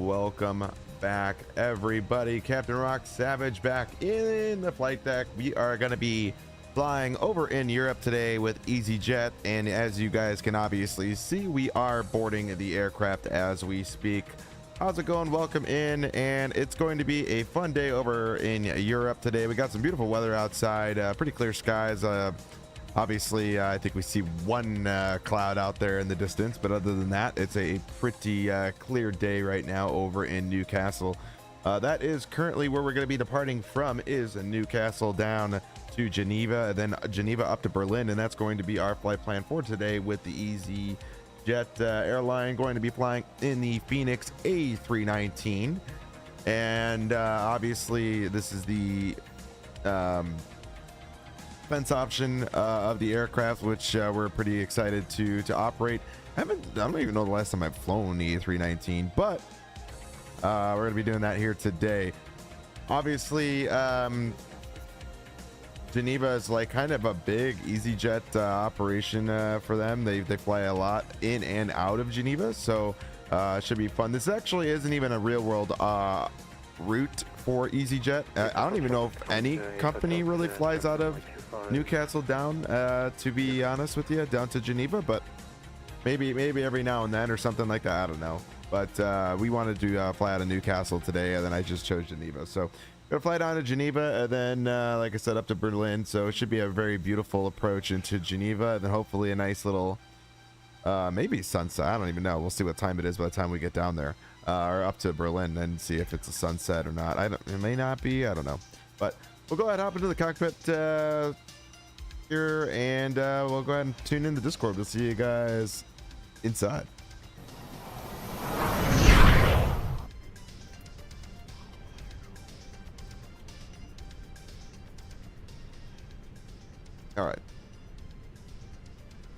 Welcome back, everybody. Captain Rock Savage back in the flight deck. We are going to be flying over in Europe today with EasyJet, and as you guys can obviously see, we are boarding the aircraft as we speak. How's it going? Welcome in, and it's going to be a fun day over in Europe today. We got some beautiful weather outside, pretty clear skies. Obviously, I think we see one cloud out there in the distance, but other than that, it's a pretty clear day right now over in Newcastle. That is currently where we're going to be departing from, is Newcastle down to Geneva, then Geneva up to Berlin, and that's going to be our flight plan for today with the EasyJet airline, going to be flying in the Phoenix A319. And obviously, this is the defense option of the aircraft, which we're pretty excited to operate. I don't even know the last time I've flown the A319, but we're gonna be doing that here today. Obviously, Geneva is like kind of a big EasyJet operation for them. They fly a lot in and out of Geneva, so it should be fun. This actually isn't even a real world route for EasyJet. I don't even know if any company really flies out of Newcastle down, to be honest with you, down to Geneva, but maybe every now and then or something like that. I don't know, but we wanted to fly out of Newcastle today, and then I just chose Geneva. So gonna fly down to Geneva, and then like I said, up to Berlin. So it should be a very beautiful approach into Geneva, and then hopefully a nice little maybe sunset. I don't even know. We'll see what time it is by the time we get down there, or up to Berlin, and see if it's a sunset or not. It may not be. I don't know, but we'll go ahead and hop into the cockpit here, and we'll go ahead and tune in the Discord. We'll see you guys inside. All right.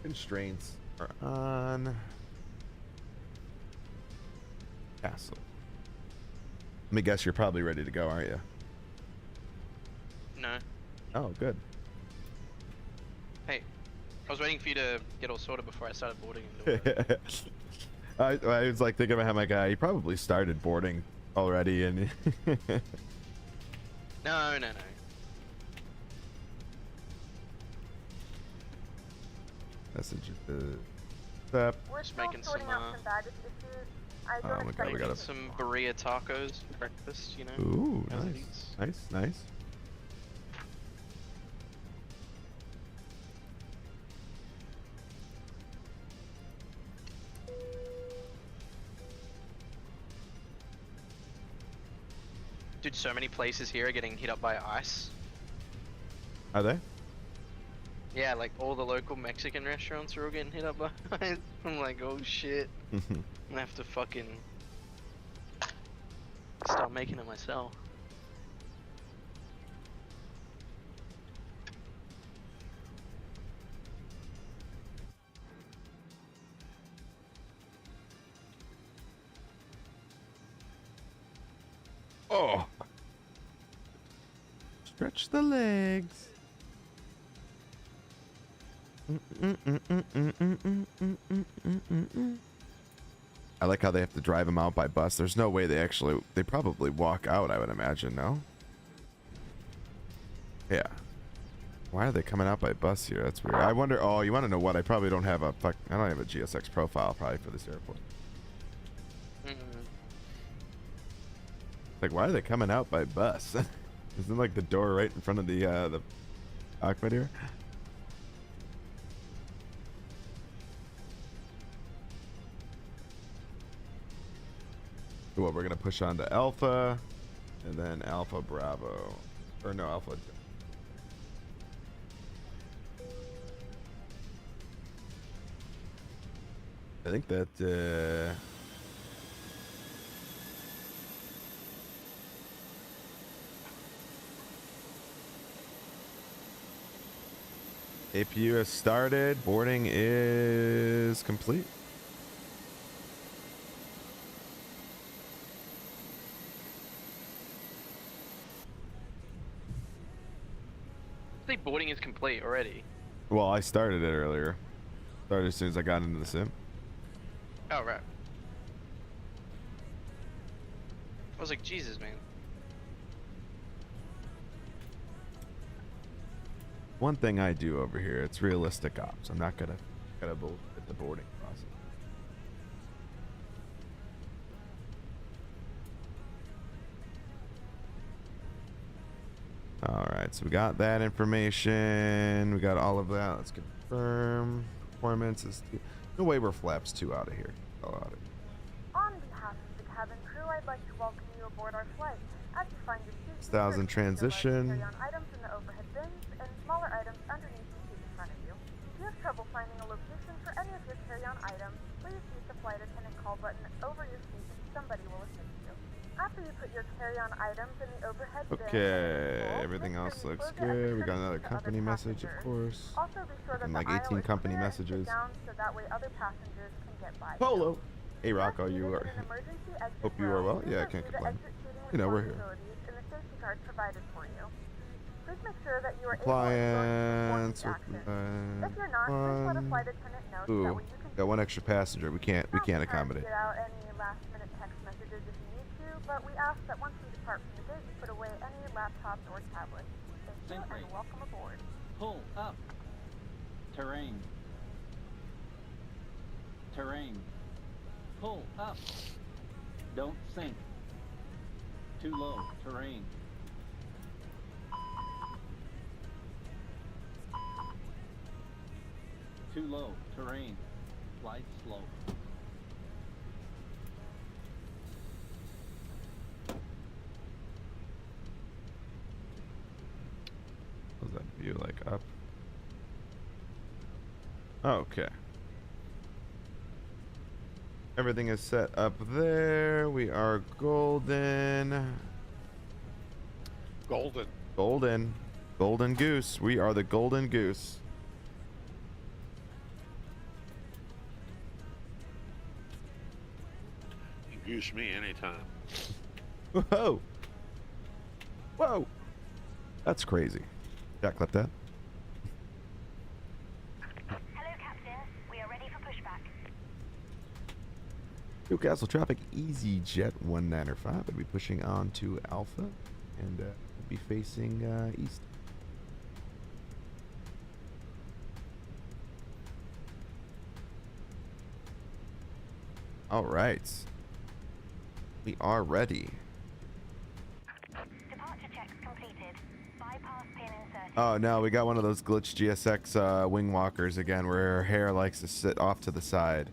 Constraints are on. Castle. Let me guess, you're probably ready to go, aren't you? No. Oh, good. Hey, I was waiting for you to get all sorted before I started boarding. I was like thinking about how my guy, he probably started boarding already, and No. Message the We're Just still making sorting some, out some baggage issues. I oh don't my God, expect we got it to some be long. burrito tacos for breakfast, you know. Ooh, as it nice, eats. nice. Dude, so many places here are getting hit up by ice. Are they? Yeah, like all the local Mexican restaurants are all getting hit up by ice. I'm like, oh shit. I'm gonna have to fucking start making it myself. Oh, stretch the legs. I like how they have to drive them out by bus. There's no way they probably walk out, I would imagine. No. Yeah. Why are they coming out by bus here? That's weird. I wonder. Oh, you want to know what? I probably don't have a I don't have a GSX profile probably for this airport. Like, why are they coming out by bus? Isn't like the door right in front of the cockpit here? Well, we're gonna push on to Alpha, and then Alpha Bravo, or no, Alpha. I think that APU has started. Boarding is complete. I think boarding is complete already. Well, I started it earlier. Started as soon as I got into the sim. Oh, right. I was like, Jesus, man. One thing I do over here, it's realistic ops. I'm not gonna bullshit the boarding process. All right, so we got that information. We got all of that. Let's confirm. Performance is no way we're flaps 2 out of here. All out of it. On behalf of the cabin crew, I'd like to welcome you aboard our flight. As you find your seat, 1000 transition. carry-on items in the overhead bins and smaller items underneath the seat in front of you. If you have trouble finding a location for any of your carry-on items, please use the flight attendant call button over your seat and somebody will assist you. After you put your carry-on items in the overhead bin, Okay, everything else looks good. We got another company message, of course. Also be sure that And the like aisle 18 is company clear and sit messages. down so that way other passengers can get by. Polo. Hey, Rocco, If you needed are. in an emergency exit Hope you are row, well. please Yeah, I review can't the complain. exit seating You know, we're here. responsibilities and the safety card provided for you. Please make sure that you are Compliance able to with If you're not, please let a flight attendant know so that Ooh, way you can got one extra passenger. We can't accommodate. get out any last-minute text messages if you need to, but we ask that once you depart from the gate, you put away any laptops or tablets. Thank you and welcome aboard. Pull up. Terrain. Terrain. Pull up. Don't sink. Too low. Terrain. Too low. Terrain. Slide slow. What's that view like up? Okay. Everything is set up there. We are golden. Golden. Golden. Golden goose. We are the golden goose. You can goose me anytime. Whoa. Whoa. That's crazy. Yeah, clip that. Hello, Captain. We are ready for pushback. Newcastle traffic, EasyJet 195. We'll be pushing on to Alpha and we'll be facing east. All right. We are ready. Departure checks completed. Bypass pin inserted. Oh no, we got one of those glitch GSX wing walkers again where her hair likes to sit off to the side.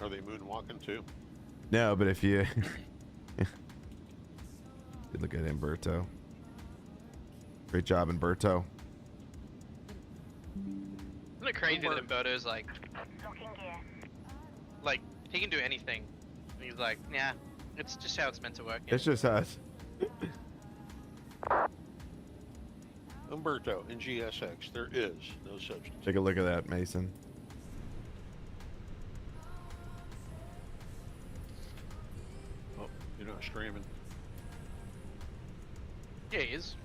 Are they moonwalking too? No, but if you look at Umberto. Great job, Umberto. Isn't it crazy that Umberto's like Locking gear. he can do anything. He's like, nah, it's just how it's meant to work. It's just us. Umberto in GSX, there is no substitute. Take a look at that, Mason. Oh, you're not streaming? Yeah, he is.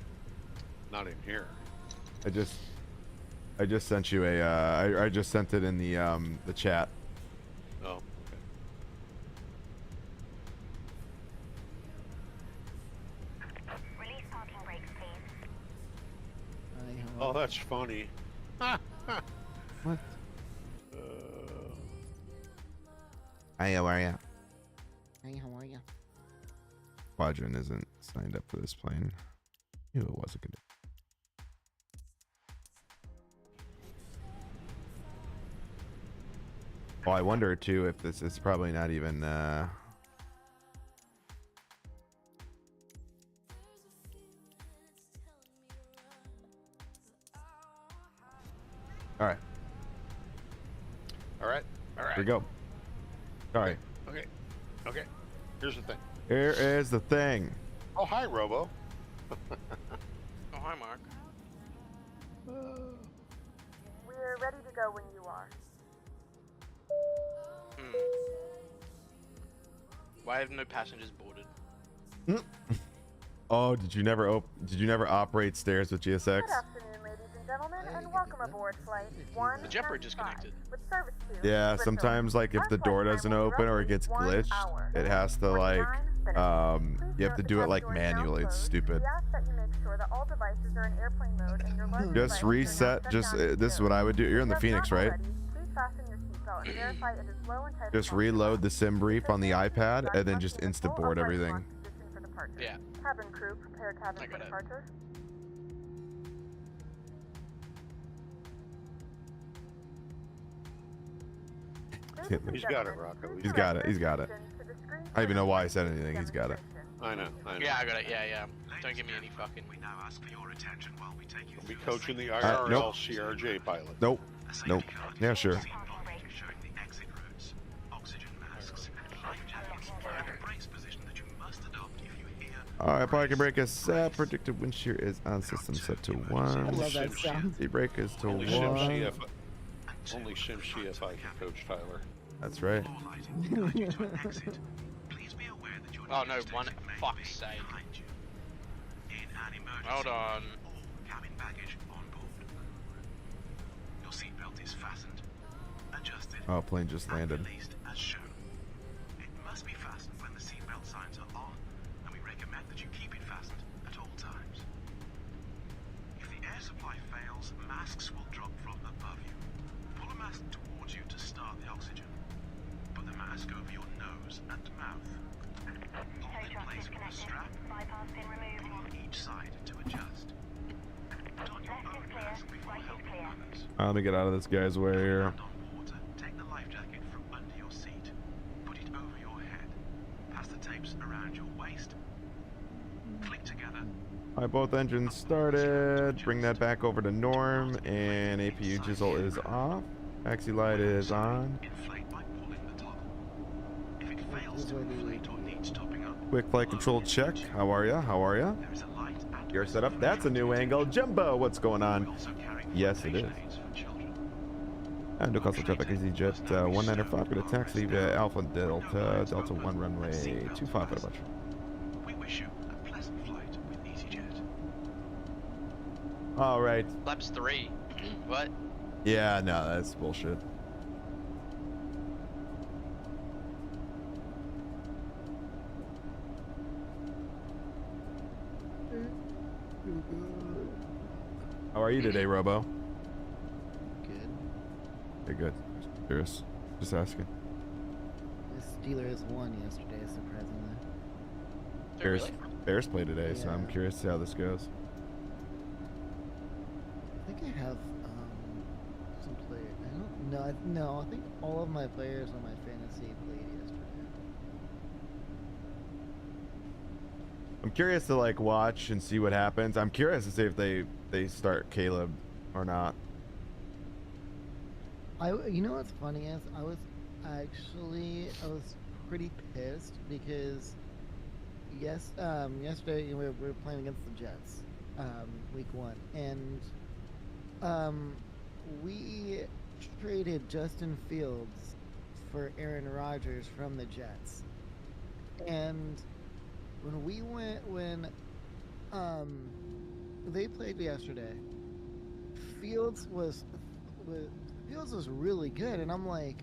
Not in here. I just sent you a I just sent it in the chat. Oh, okay. Release parking brakes, please. Oh, that's funny. What? Uh, Hi, how are ya? Hey, how are you? Quadrant isn't signed up for this plane. Knew it wasn't gonna. Well, I wonder too if this is probably not even all right, all right. All right. here we go. Sorry. Okay. Okay. Here's the thing. Here is the thing. Oh, hi, Robo. Oh, hi, Mark. We're ready to go when you are. Why have no passengers boarded? Oh, did you never operate stairs with GSX? Good afternoon, ladies and gentlemen, and Welcome aboard flight 195 The jet bridge is connected. with service to Yeah, Switzerland. sometimes like if Our the flight door time doesn't will be open or it roughly gets 1 glitched, hour. it has to 49 like minutes. Please you have note to the do it cabin like doors are now manually. It's closed. stupid. We ask that you make sure that all devices are in airplane mode and your large Just devices are now reset. shut Just down this is what I would do. You're in the If you have Phoenix, not right? already, please fasten your seatbelt and verify it is low and tight Just as reload the sim brief on the possible. iPad and then just insta board everything. Position for departure. Yeah. Cabin crew, prepare cabin I for got it. departure. He's got it, Rocco. He's got it. He's got it. I don't even know why I said anything. He's got it. I know. Yeah, I got it. Yeah. Don't give me any fucking. We now ask for your attention while we take you We'll be through coaching the nope. IRL CRJ pilot. Nope. Nope. Yeah, sure. showing the exit routes, oxygen masks, life jackets, and the brakes position that you must adopt if you hear. All right, parking brake is set. Predicted wind shear is on. System set to 1. I love that sound. Seat brake is to Only 1. Sim CFI can coach Tyler. That's right. Floor lighting will guide you to an exit. Please be aware that your Oh no, nearest one. exit may Fuck's be sake. behind you. In an emergency, Hold on. all cabin baggage on board. Your seatbelt is fastened, adjusted, Oh, plane just and landed. released as shown. It must be fastened when the seatbelt signs are on, and we recommend that you keep it fastened at all times. If the air supply fails, masks will drop from above you. Pull a mask towards you to start the oxygen. Put the mask over your nose and mouth. Hold in Tow truck place with a disconnected. strap Bypass pin removed. on each side to adjust. Don your Left is own clear, mask before right is helping clear. others. Let me get out of this guy's way here. Land on water, take the life jacket from under your seat. Put it over your head. Pass the tapes around your waist. Click together. All right, both engines started. Bring that back over to norm, and APU jizzle is off. Maxi light is on. Inflate by pulling the toggle. If it fails to This way, inflate or needs topping up, Quick flight control check. How are ya? How are ya? there is a light and You're set up. That's a new angle. Jumbo, what's going we on? also carry Yes, it flotation is. aids for children. And no coastal traffic, EasyJet 195. Going to taxi via Alpha Delta, Delta 1 runway 25 for departure. We wish you a pleasant flight with EasyJet. All right. Laps 3. What? Yeah, no, that's bullshit. How are you today, Robo? Good. You're good. Curious. Just asking. The Steelers won yesterday, surprisingly. Bears, Really? Bears play today, so I'm Yeah. curious to see how this goes. I think I have some players. I don't know. No, I think all of my players on my fantasy played yesterday. I'm curious to like watch and see what happens. I'm curious to see if they start Caleb or not. You know what's funny is I was pretty pissed because yesterday we were playing against the Jets, week 1, and we traded Justin Fields for Aaron Rodgers from the Jets, and when they played yesterday, Fields was really good, and I'm like,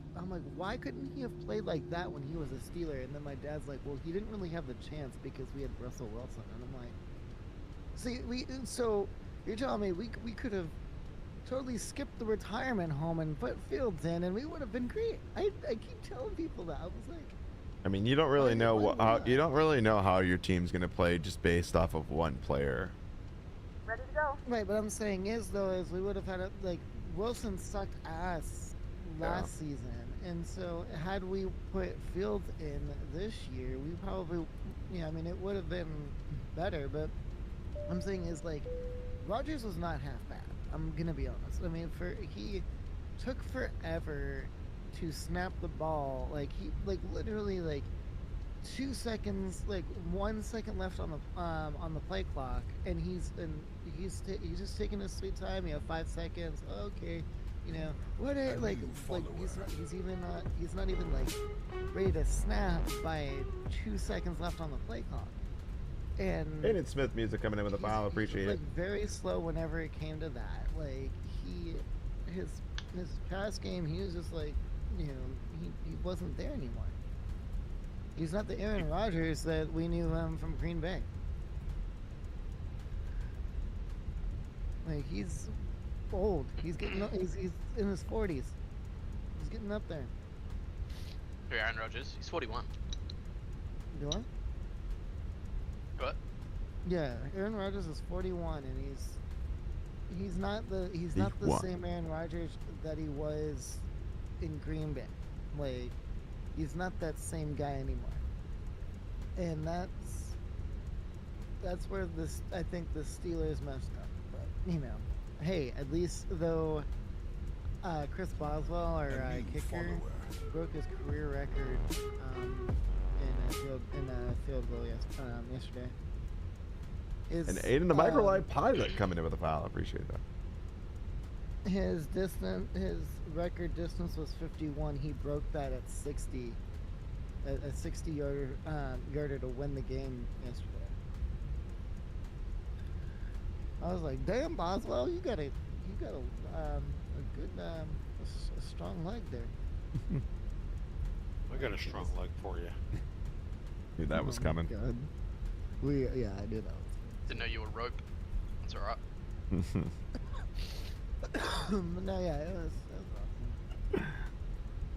why couldn't he have played like that when he was a Steeler? And then my dad's like, well, he didn't really have the chance because we had Russell Wilson, and I'm like, so you're telling me we could have totally skipped the retirement home and put Fields in, and we would have been great. I keep telling people that. I was like, I mean, you don't really Why- know why how not? you don't really know how your team's gonna play just based off of one player. Ready to go. right, but I'm saying is we would have had Wilson sucked ass last season, and so had we put Fields in this year, we probably, it would have been better. But I'm saying is Rodgers was not half bad. I'm gonna be honest. I mean, he took forever to snap the ball. He literally 2 seconds, 1 second left on the play clock, and he's just taking his sweet time. 5 seconds. Okay, what a he's not even ready to snap by 2 seconds left on the play clock. And Aiden Smith music coming in with a file. Appreciate it. very slow whenever it came to that. his past game, he was just like, you know, he wasn't there anymore. He's not the Aaron Rodgers that we knew him from Green Bay. Like, he's old. He's getting he's in his 40s. He's getting up there. Aaron Rodgers, he's 41. You know? What? Yeah, Aaron Rodgers is 41, and he's not the same Aaron Rodgers that he was in Green Bay. Like, he's not that same guy anymore. And that's where I think the Steelers messed up. But, you know, hey, at least though Chris Boswell, our kicker, broke his career record in a field goal yesterday. And Aiden the Microlight Pilot coming in with a foul. I appreciate that. His record distance was 51. He broke that at 60. A 60-yarder to win the game yesterday. I was like, "Damn, Boswell, you got a good a strong leg there." I got a strong leg for you. Knew that was coming. God. I knew that was. Didn't know you were rope. That's alright. No, yeah, it was awesome.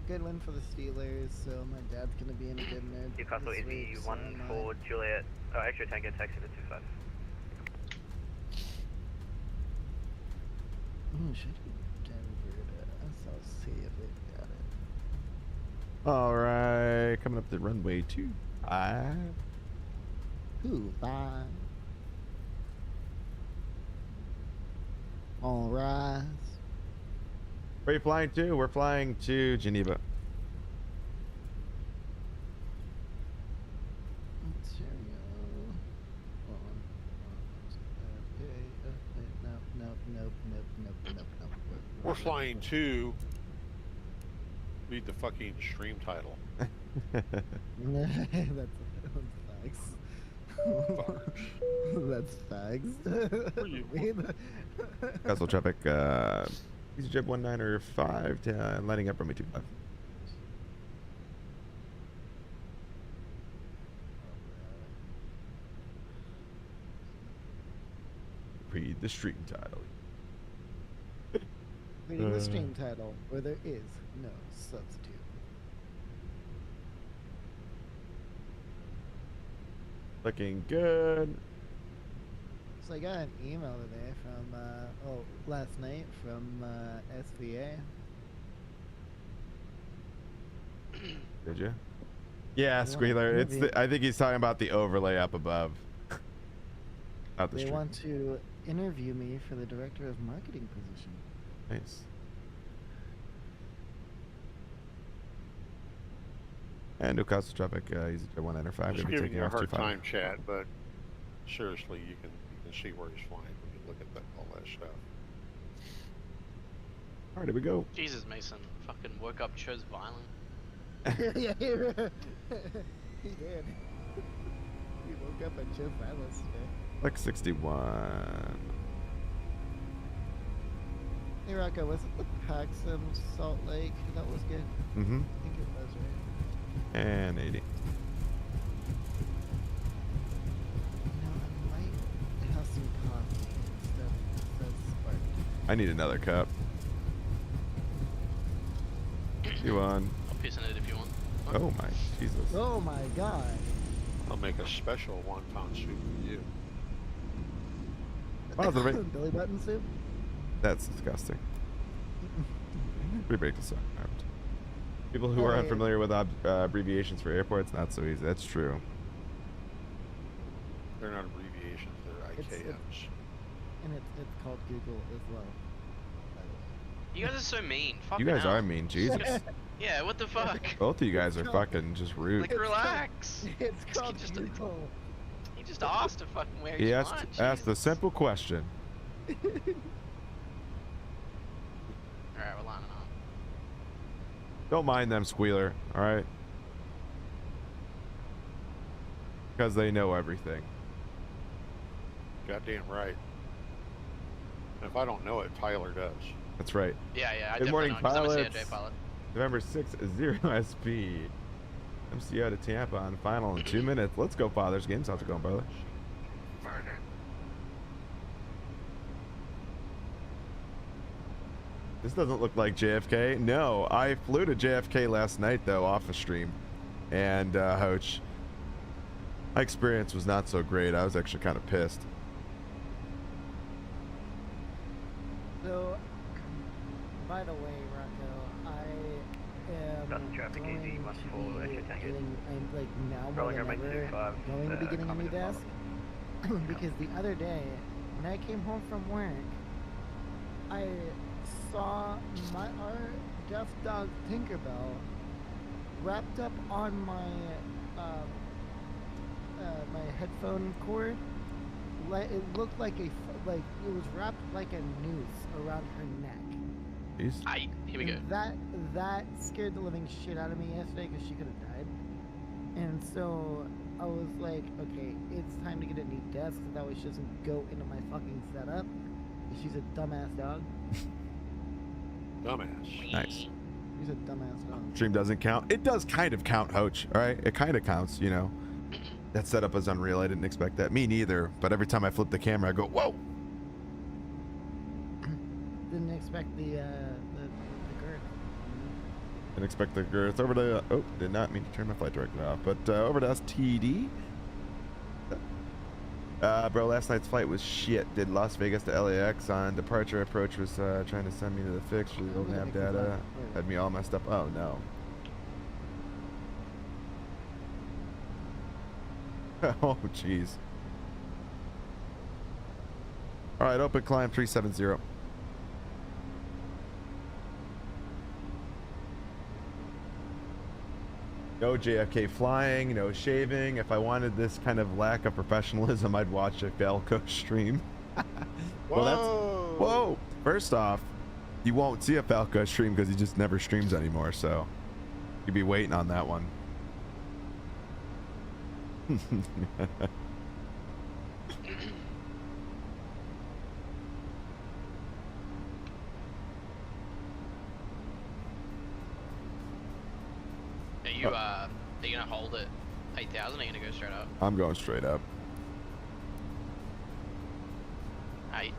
Good win for the Steelers, so my dad's gonna be in a good mood. Newcastle this is week, the so 1 am I. for Juliet. Oh, extra tango taxi to 25. Should be Denver to us. I'll see if they've got it. All right, coming up to runway 25. Who? Bye. All rise. Where are you flying to? We're flying to Geneva. Nope. We're flying to. Read the fucking stream title. That's facts. Where you? Castle traffic. EasyJet 195 to lighting up runway 25. Read the stream title. Reading the stream title, where there is no substitute. Looking good. So I got an email today from, last night from SVA. Did you? Yeah, They want Squealer. to It's interview- I think he's talking about the overlay up above. Not the They stream. want to interview me for the director of marketing position. Nice. And Newcastle traffic, EasyJet 195. Just Gonna be giving taking you a off hard 25. time, Chad, but seriously, you can see where he's flying when you look at all that stuff. All right, here we go. Jesus, Mason. Fucking woke up, chose violent. Yeah, he did. He woke up and chose violence today. Like 61. Hey Rocco, was it the Paxum Salt Lake? That was good. Mm-hmm. I think it was, right? And 80. You know, I might have some coffee instead of spark. I need another cup. You on? I'll piss in it if you want. Oh my Jesus. Oh my god. I'll make a special wonton soup for you. Wow, the rate- Billy button soup? That's disgusting. Pretty big to start. People who are Hey. unfamiliar with abbreviations for airports, not so easy. That's true. They're not abbreviations, they're IKMs. And it's called Google as well. by the way. You guys are so mean. Fucking You guys hell. are mean. Jesus. Yeah, what the fuck? Both of you guys are fucking just rude. Like, relax. It's Just- called just- Google. He just asked to fucking wear He his asked the Jesus. simple question. Alright, we're lining up. Don't mind them, Squealer. All right. Because they know everything. Goddamn right. If I don't know it, Tyler does. That's right. Yeah, I Good definitely morning, know, 'cause I'm a pilots. CNJ pilot. November 6th, 0 SP. MCO to Tampa on final in 2 minutes. Let's go, Fathers Games. How's it going, brother? This doesn't look like JFK. No, I flew to JFK last night, though, off the stream. And, Hoach, my experience was not so great. I was actually kind of pissed. So, by the way, Rocco, I am Nothing traffic, going AZ, to must be follow extra tank. I'm like now more Rolling than over my ever 25, going to be getting a new coming to desk because the other day when I came home from work, I saw our Deaf Dog Tinkerbell wrapped up on my my headphone cord. It looked like it was wrapped like a noose around her neck. Jeez. Aight, here we go. And that scared the living shit out of me yesterday because she could have died. And so I was like, okay, it's time to get a new desk so that way she doesn't go into my fucking setup. She's a dumbass dog. Dumbass. Nice. She's a dumbass dog. Stream doesn't count. It does kind of count, Hoach. All right, it kind of counts. You know, that setup was unreal. I didn't expect that. Me neither. But every time I flip the camera, I go, whoa. Didn't expect the girth. Didn't expect the girth. Over to, oh, did not mean to turn my flight director off. But over to STD. Bro, last night's flight was shit. Did Las Vegas to LAX on departure approach was trying to send me to the fix. Really don't have data. Had me all messed up. Oh no. Oh jeez. All right, open climb 370. No JFK flying, no shaving. If I wanted this kind of lack of professionalism, I'd watch a Falco stream. Well, Whoa! Whoa! First off, you won't see a Falco stream because he just never streams anymore, so you'd be waiting on that one. Are you gonna hold it 8,000 or are you gonna go straight up? I'm going straight up. 8.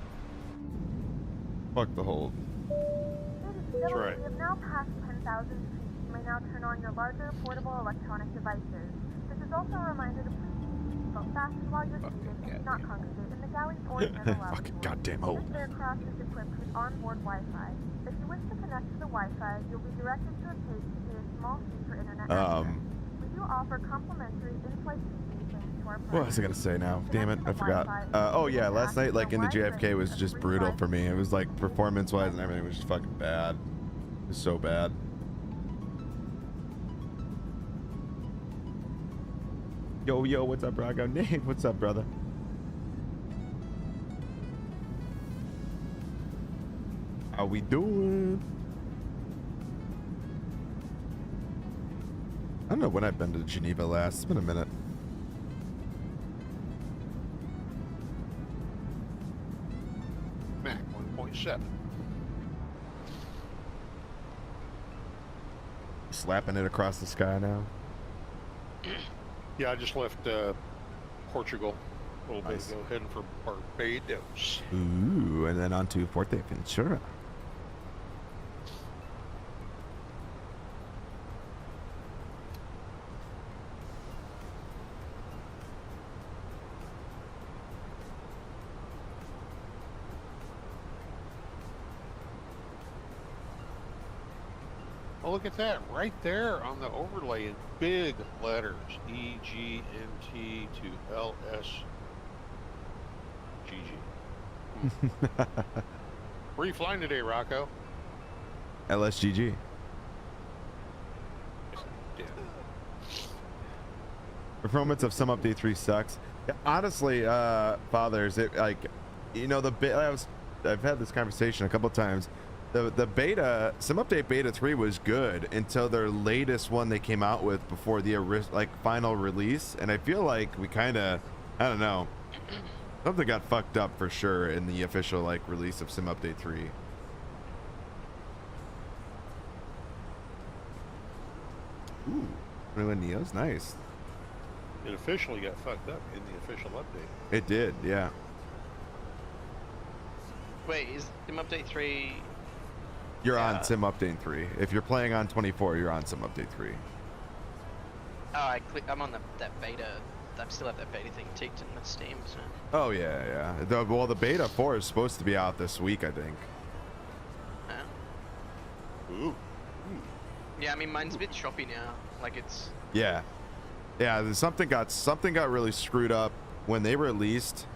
Fuck the hold. That's right. We have now passed 10,000 feet. You may now turn on your larger portable electronic devices. This is also a reminder to please keep your seatbelt fastened while you're seated and do not congregate in the galleys or middle lavatory. Fucking goddamn hold. This aircraft is equipped with onboard Wi-Fi. If you wish to connect to the Wi-Fi, you'll be directed to a page to pay a small fee for internet access. We do offer complimentary in-flight TV thanks to our What was I gonna say now? Damn it, I forgot. Oh yeah, last night like in the JFK was just brutal for me. It was like performance-wise and everything was just fucking bad. It was so bad. Yo, what's up, Brago? Nate, what's up, brother? How we doing? I don't know when I've been to Geneva last. It's been a minute. Mac 1.7. Slapping it across the sky now. Yeah, I just left Portugal a little Nice. bit ago, heading for Barbados. Ooh, and then on to Fuerteventura. Oh, look at that. Right there on the overlay in big letters. EGNT to LSGG. Where are you flying today, Rocco? LSGG. Yeah. Performance of some update 3 sucks. Yeah, honestly, fathers, it like, you know, I've had this conversation a couple times. The beta, some update beta 3 was good until their latest one they came out with before the final release, and I feel like we kind of, I don't know, Something got fucked up for sure in the official like release of Sim Update 3. Ooh, 21 Neos, nice. It officially got fucked up in the official update. It did, yeah. Wait, is Sim Update 3? You're on Sim Update 3. If you're playing on 24, you're on Sim Update 3. Oh, I'm on that beta. I still have that beta thing ticked in the Steam. So. Oh yeah, yeah. Well, the beta 4 is supposed to be out this week, I think. Ooh. Yeah, I mean mine's a bit choppy now. Like it's. Yeah, yeah. Something got really screwed up when they released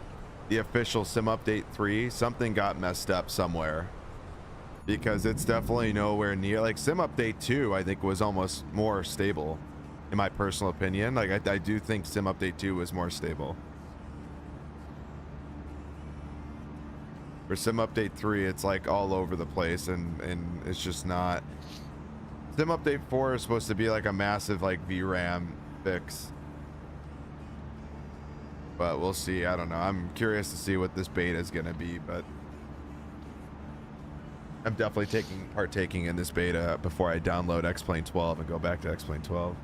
the official Sim Update 3. Something got messed up somewhere, because it's definitely nowhere near like Sim Update 2. I think was almost more stable, in my personal opinion. Like I do think Sim Update 2 was more stable. For Sim Update 3, it's like all over the place, and it's just not. Sim Update 4 is supposed to be like a massive like VRAM fix, but we'll see. I don't know. I'm curious to see what this beta is gonna be, but I'm definitely partaking in this beta before I download X-Plane 12 and go back to X-Plane 12.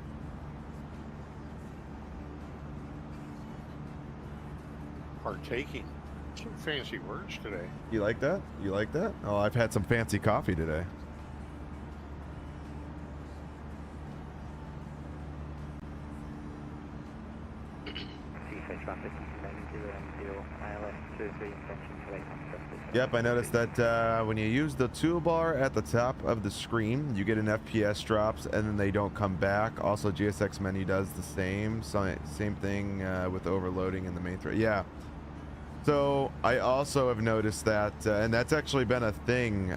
Partaking. Some fancy words today. You like that? You like that? Oh, I've had some fancy coffee today. Yep, I noticed that when you use the toolbar at the top of the screen, you get an FPS drops and then they don't come back. Also, GSX menu does the same. So, same thing with overloading in the main thread. Yeah. So I also have noticed that, and that's actually been a thing.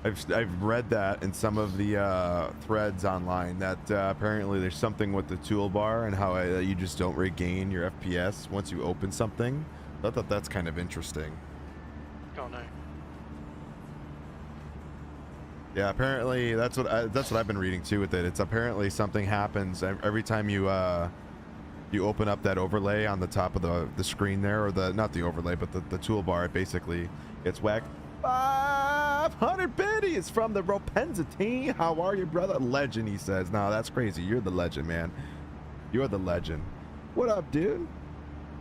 I've read that in some of the threads online that apparently there's something with the toolbar and how you just don't regain your FPS once you open something. I thought that's kind of interesting. Oh no. Yeah, apparently that's what I've been reading too with it. It's apparently something happens every time you open up that overlay on the top of the screen there, or not the overlay, but the toolbar. It basically gets whacked. 500 biddies from the Ropenzatine. How are you, brother? Legend, he says. No, that's crazy. You're the legend, man. You're the legend. What up, dude?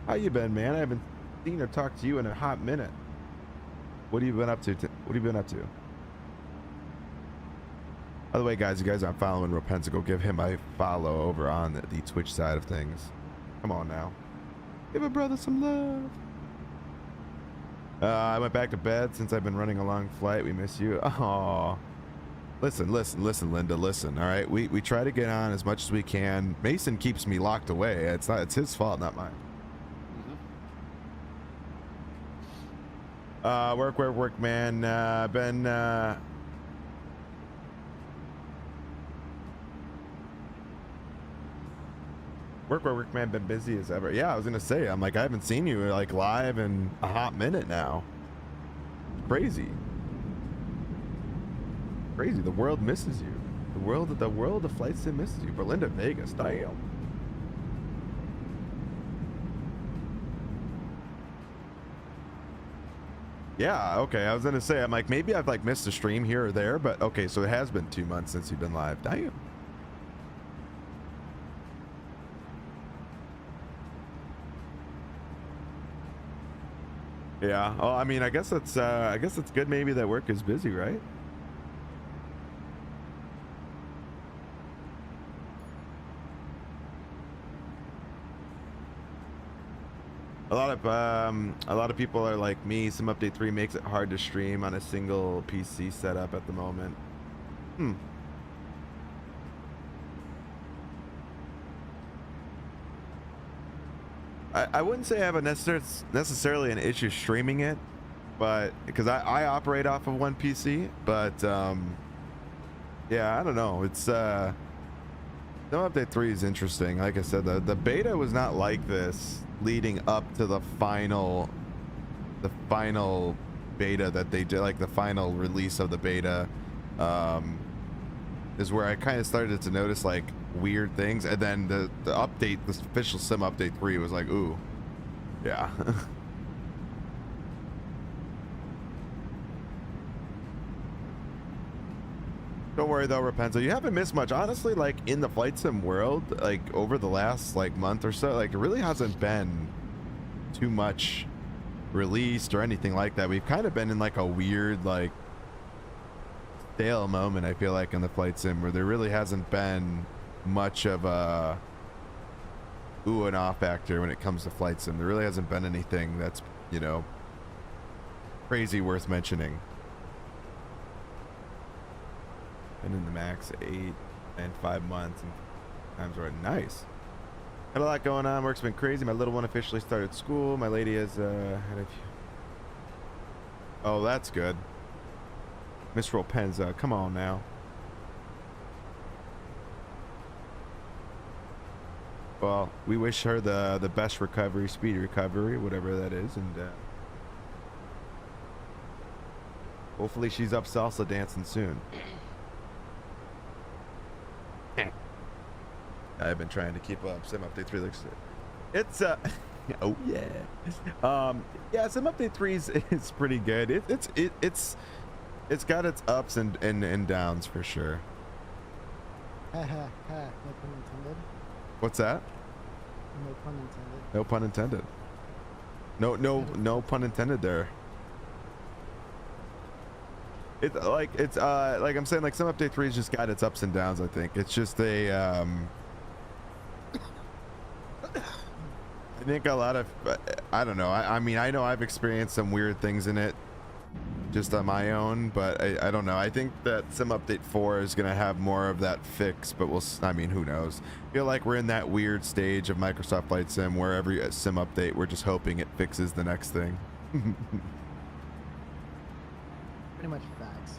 How you been, man? I haven't seen or talked to you in a hot minute. What have you been up to? What have you been up to? By the way, guys, you guys aren't following Ropenza, go give him a follow over on the Twitch side of things. Come on now. Give a brother some love. I went back to bed since I've been running a long flight. We miss you. Oh, listen, Linda, listen. All right, we try to get on as much as we can. Mason keeps me locked away. It's his fault, not mine. Work, man. Been work, man. Been busy as ever. Yeah, I was gonna say. I'm like, I haven't seen you like live in a hot minute now. Crazy. The world misses you. The world of Flight Sim misses you. Berlin to Vegas. Damn. Yeah, okay. I was gonna say, I'm like, maybe I've like missed a stream here or there, but okay, so it has been 2 months since you've been live. Damn. Yeah. Oh, I mean, I guess it's good maybe that work is busy, right? A lot of people are like me. Sim Update 3 makes it hard to stream on a single PC setup at the moment. I wouldn't say I have a necessarily an issue streaming it, but because I operate off of one PC, but yeah, I don't know. It's Sim Update 3 is interesting. Like I said, the beta was not like this leading up to the final beta that they did, like the final release of the beta, is where I kind of started to notice like weird things, and then the update, the official Sim Update 3 was like, ooh, Yeah. Don't worry though, Rapunzel. You haven't missed much. Honestly, like in the flight sim world, like over the last like month or so, like it really hasn't been too much released or anything like that. We've kind of been in like a weird, like stale moment, I feel like, in the flight sim where there really hasn't been much of a ooh and ah factor when it comes to flight sim. There really hasn't been anything that's, you know, crazy worth mentioning. Been in the max 8 and 5 months, and times were nice. Had a lot going on. Work's been crazy. My little one officially started school. My lady has had a few. Oh, that's good. Miss Ropenza, come on now. Well, we wish her the best recovery, speedy recovery, whatever that is, and hopefully she's up salsa dancing soon. I've been trying to keep up. Sim Update 3 looks it's oh yeah. Yeah, Sim Update 3 is pretty good. It's got its ups and downs for sure. Ha ha ha, no pun intended. What's that? No pun intended. No pun intended. No pun intended there. It's like I'm saying, like Sim Update 3 has just got its ups and downs. I think it's just a I think a lot of I don't know. I mean, I know I've experienced some weird things in it just on my own, but I don't know. I think that Sim Update 4 is gonna have more of that fix, but I mean, who knows? I feel like we're in that weird stage of Microsoft Flight Sim where every Sim update we're just hoping it fixes the next thing. Pretty much facts.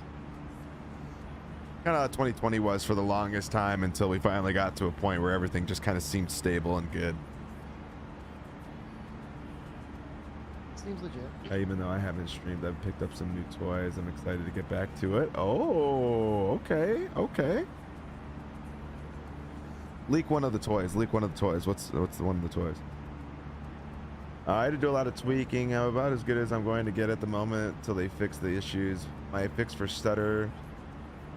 Kind of how 2020 was for the longest time until we finally got to a point where everything just kind of seemed stable and good. Seems legit. Even though I haven't streamed, I've picked up some new toys. I'm excited to get back to it. Oh, okay, okay. Leak one of the toys. Leak one of the toys. What's the one of the toys? I had to do a lot of tweaking. I'm about as good as I'm going to get at the moment until they fix the issues. My fix for stutter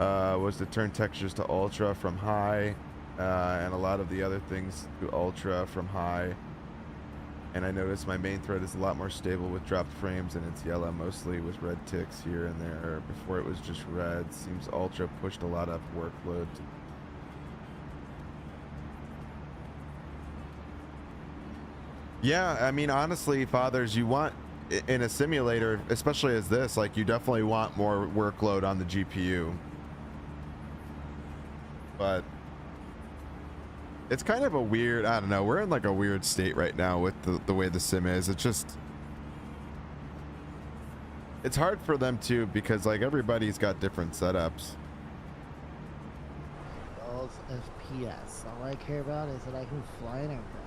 was to turn textures to ultra from high, and a lot of the other things to ultra from high. And I noticed my main thread is a lot more stable with dropped frames, and it's yellow mostly with red ticks here and there. Before it was just red. Seems ultra pushed a lot of workload. Yeah, I mean, honestly, fathers, you want in a simulator, especially as this, like, you definitely want more workload on the GPU. But it's kind of a weird, I don't know, we're in like a weird state right now with the way the sim is. It's just, it's hard for them too, because like everybody's got different setups. All FPS. All I care about is that I can fly an aircraft.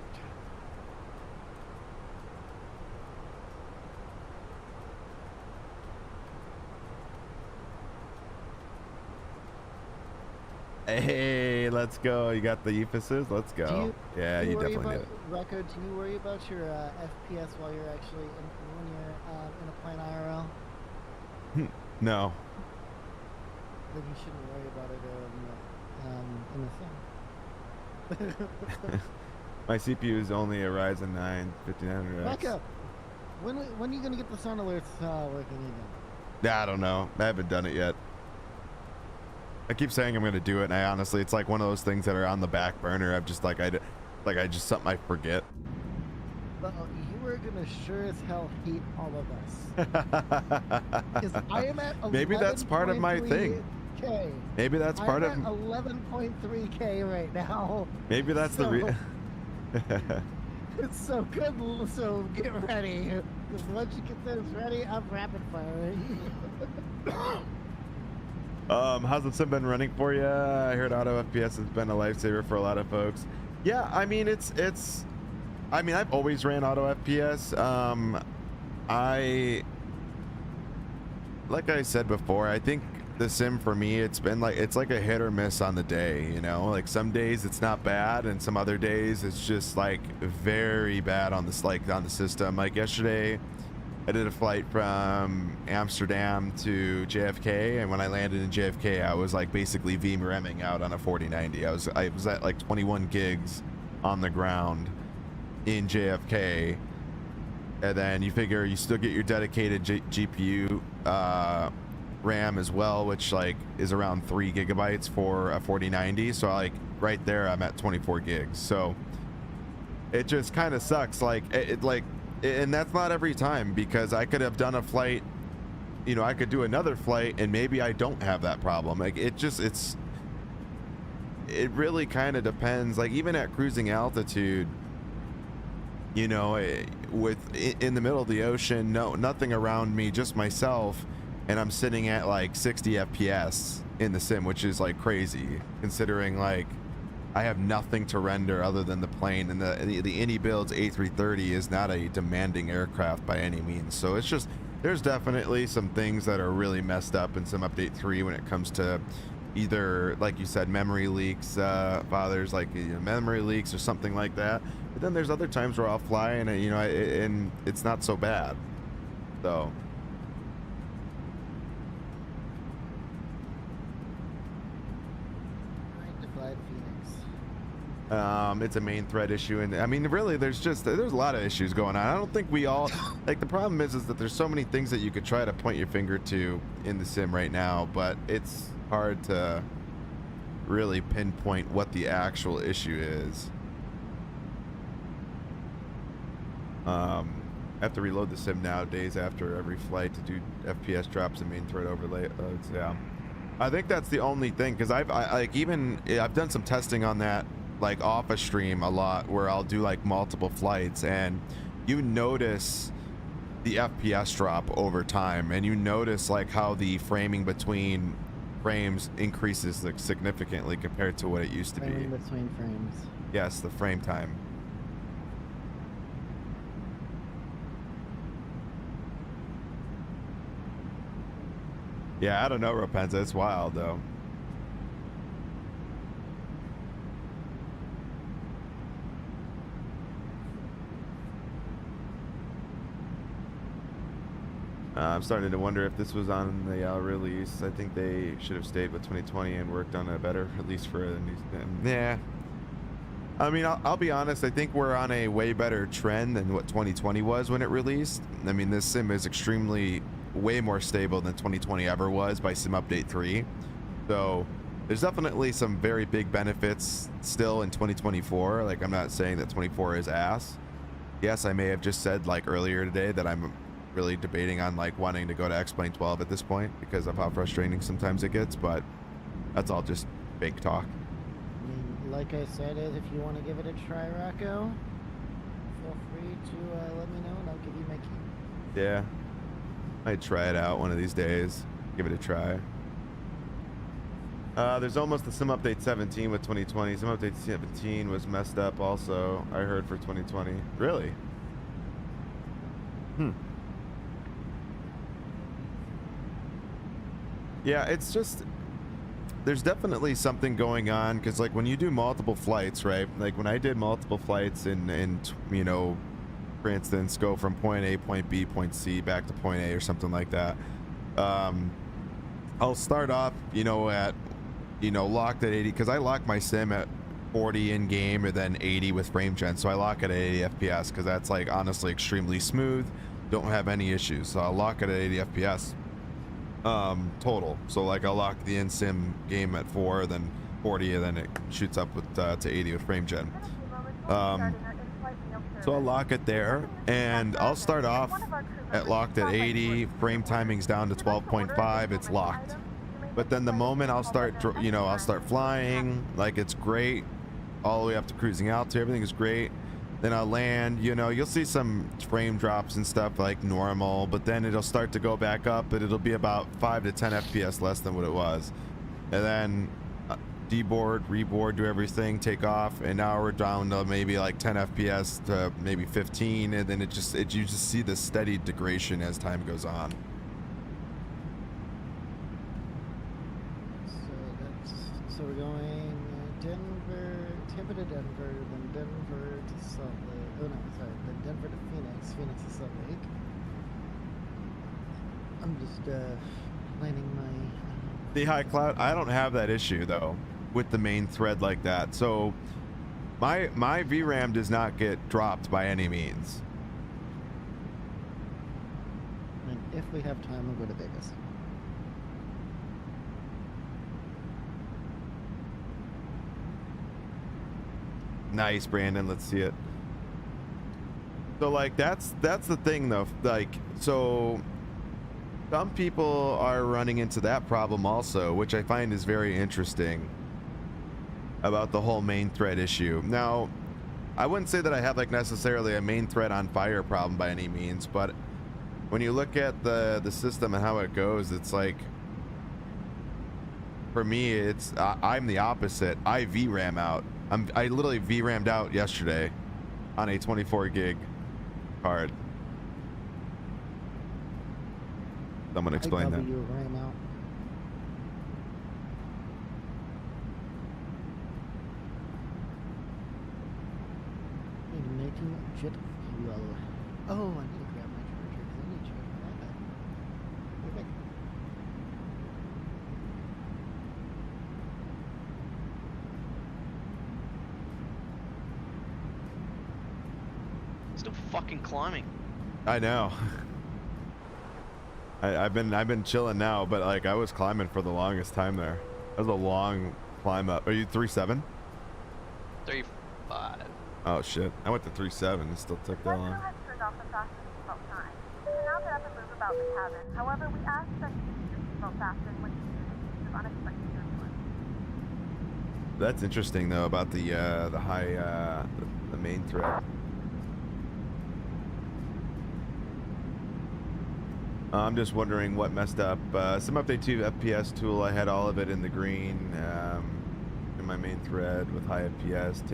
Hey, let's go. You got the emphasis? Let's go. Yeah, you definitely did. Record, do you worry about your FPS while you're actually when you're in a plane IRL? No. Then you shouldn't worry about it in the sim. My CPU is only a Ryzen 9 5900X. Back up. When are you gonna get the sound alerts working again? Yeah, I don't know. I haven't done it yet. I keep saying I'm gonna do it, and I honestly, it's like one of those things that are on the back burner. I'm just like, I just something I forget. But you are gonna sure as hell hate all of us. Because I am at 11. Maybe that's part of my thing. K. Maybe that's part of. I'm at 11.3K right now. Maybe that's so, the It's so good. So get ready. Because once you get this ready, I'm rapid firing. How's the sim been running for you? I heard auto FPS has been a lifesaver for a lot of folks. Yeah, I mean, I mean, I've always ran auto FPS. Like I said before, I think the sim for me, it's been like, it's like a hit or miss on the day, you know, like some days it's not bad and some other days it's just like very bad on this, like on the system. Like yesterday I did a flight from Amsterdam to JFK, and when I landed in JFK I was like basically VRAMing out on a 4090. I was at like 21 gigs on the ground in JFK, and then you figure you still get your dedicated GPU RAM as well, which like is around 3 gigabytes for a 4090. So like right there I'm at 24 gigs. So it just kind of sucks. Like and that's not every time, because I could have done a flight, you know, I could do another flight and maybe I don't have that problem. Like it really kind of depends. Like even at cruising altitude, you know, in the middle of the ocean, nothing around me, just myself, and I'm sitting at like 60 FPS in the sim, which is like crazy considering like I have nothing to render other than the plane, and the Indy build's A330 is not a demanding aircraft by any means. So it's just, there's definitely some things that are really messed up in Sim Update 3 when it comes to either, like you said, memory leaks, fathers, like, you know, memory leaks or something like that. But then there's other times where I'll fly and, you know, and it's not so bad. So. It's a main thread issue, and I mean really there's a lot of issues going on. I don't think we all, like, the problem is that there's so many things that you could try to point your finger to in the sim right now, but it's hard to really pinpoint what the actual issue is. I have to reload the sim now days after every flight to do FPS drops and main thread overlay. Yeah, I think that's the only thing, because I've done some testing on that, like off a stream a lot, where I'll do like multiple flights and you notice the FPS drop over time, and you notice like how the framing between frames increases like significantly compared to what it used to be. Between frames. Yes, the frame time. Yeah, I don't know, Rapenza, it's wild though. I'm starting to wonder if this was on the release. I think they should have stayed with 2020 and worked on a better release for a new sim. Yeah. I mean, I'll be honest. I think we're on a way better trend than what 2020 was when it released. I mean, this sim is extremely way more stable than 2020 ever was by Sim Update 3. So there's definitely some very big benefits still in 2024. Like, I'm not saying that 24 is ass. Yes, I may have just said like earlier today that I'm really debating on like wanting to go to X-Plane 12 at this point because of how frustrating sometimes it gets, but that's all just fake talk. I mean, like I said, if you want to give it a try, Rocco, feel free to let me know and I'll give you my key. Yeah, I'd try it out one of these days, give it a try. There's almost the Sim Update 17 with 2020. Sim Update 17 was messed up also, I heard, for 2020. Really? Yeah, it's just, there's definitely something going on, because like when you do multiple flights, right? Like when I did multiple flights and you know, for instance, go from point A, point B, point C, back to point A or something like that. I'll start off, you know, at, you know, locked at 80, because I lock my sim at 40 in game and then 80 with frame gen. So I lock it at 80 FPS because that's like honestly extremely smooth. Don't have any issues. So I'll lock it at 80 FPS. Total. So like I'll lock the in-sim game at 4, then 40, and then it shoots up with to 80 with frame gen. So I'll lock it there, and I'll start off at locked at 80. Frame timing's down to 12.5. It's locked. But then the moment I'll start, you know, I'll start flying, like it's great, all the way up to cruising altitude, everything is great. Then I'll land, you know, you'll see some frame drops and stuff like normal, but then it'll start to go back up, but it'll be about 5 to 10 FPS less than what it was. And then deboard, reboard, do everything, take off, and now we're down to maybe like 10 FPS to maybe 15, and then you just see the steady degradation as time goes on. So we're going Tampa to Denver, then Denver to Salt Lake. Oh no, sorry, then Denver to Phoenix, Phoenix to Salt Lake. I'm just planning my. The high cloud. I don't have that issue though with the main thread like that. So my VRAM does not get dropped by any means. And if we have time, we'll go to Vegas. Nice, Brandon. Let's see it. So like that's the thing though. Like so some people are running into that problem also, which I find is very interesting about the whole main thread issue. Now, I wouldn't say that I have like necessarily a main thread on fire problem by any means, but when you look at the system and how it goes, it's like, for me, it's I'm the opposite. I VRAM out. I literally VRAM'd out yesterday on a 24 gig card. Someone explain that. You RAM out. Making jet fuel. Oh, I need to grab my charger because I need to charge my iPad. Perfect. Still fucking climbing. I know. I've been chilling now, but like I was climbing for the longest time there. That was a long climb up. Are you 3.7? 3.5. Oh shit! I went to 3.7. It still took that long. has turned off the fasten seatbelt sign. You can now get up and move about the cabin. However, we ask that you keep your seatbelt fastened when you use the case of unexpected turbulence. That's interesting though about the high the main thread. I'm just wondering what messed up. Some update to FPS tool. I had all of it in the green in my main thread with high FPS.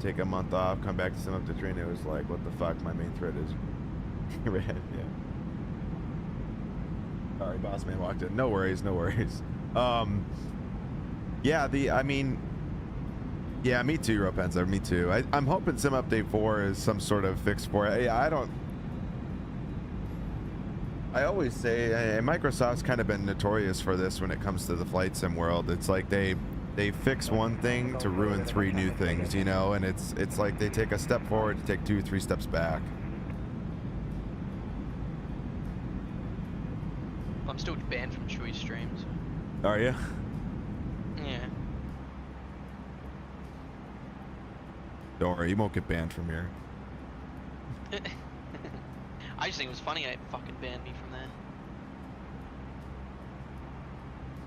Take a month off. Come back to some update train. It was like, what the fuck? My main thread is red. Yeah. Sorry, boss man walked in. No worries. No worries. Yeah. Yeah, me too, Ropenza. Me too. I'm hoping Sim Update 4 is some sort of fix for it. I always say Microsoft's kind of been notorious for this when it comes to the flight sim world. It's like they fix one thing to ruin 3 new things, you know, and it's like they take a step forward to take 2 or 3 steps back. I'm still banned from Chewy streams. Are you? Yeah. Don't worry, you won't get banned from here. I just think it was funny it fucking banned me from there.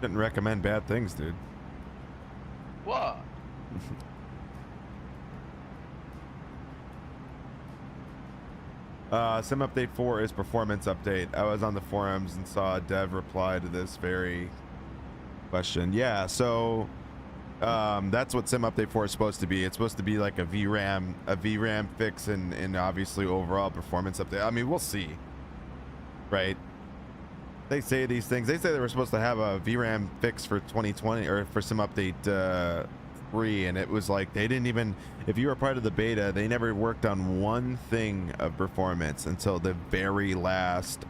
Didn't recommend bad things, dude. What? Sim Update 4 is performance update. I was on the forums and saw a dev reply to this very question. Yeah, so that's what Sim Update 4 is supposed to be. It's supposed to be like a VRAM fix and obviously overall performance update. I mean, we'll see, right? They say these things. They say they were supposed to have a VRAM fix for 2020 or for Sim Update 3, and it was like they didn't even, if you were part of the beta, they never worked on one thing of performance until the very last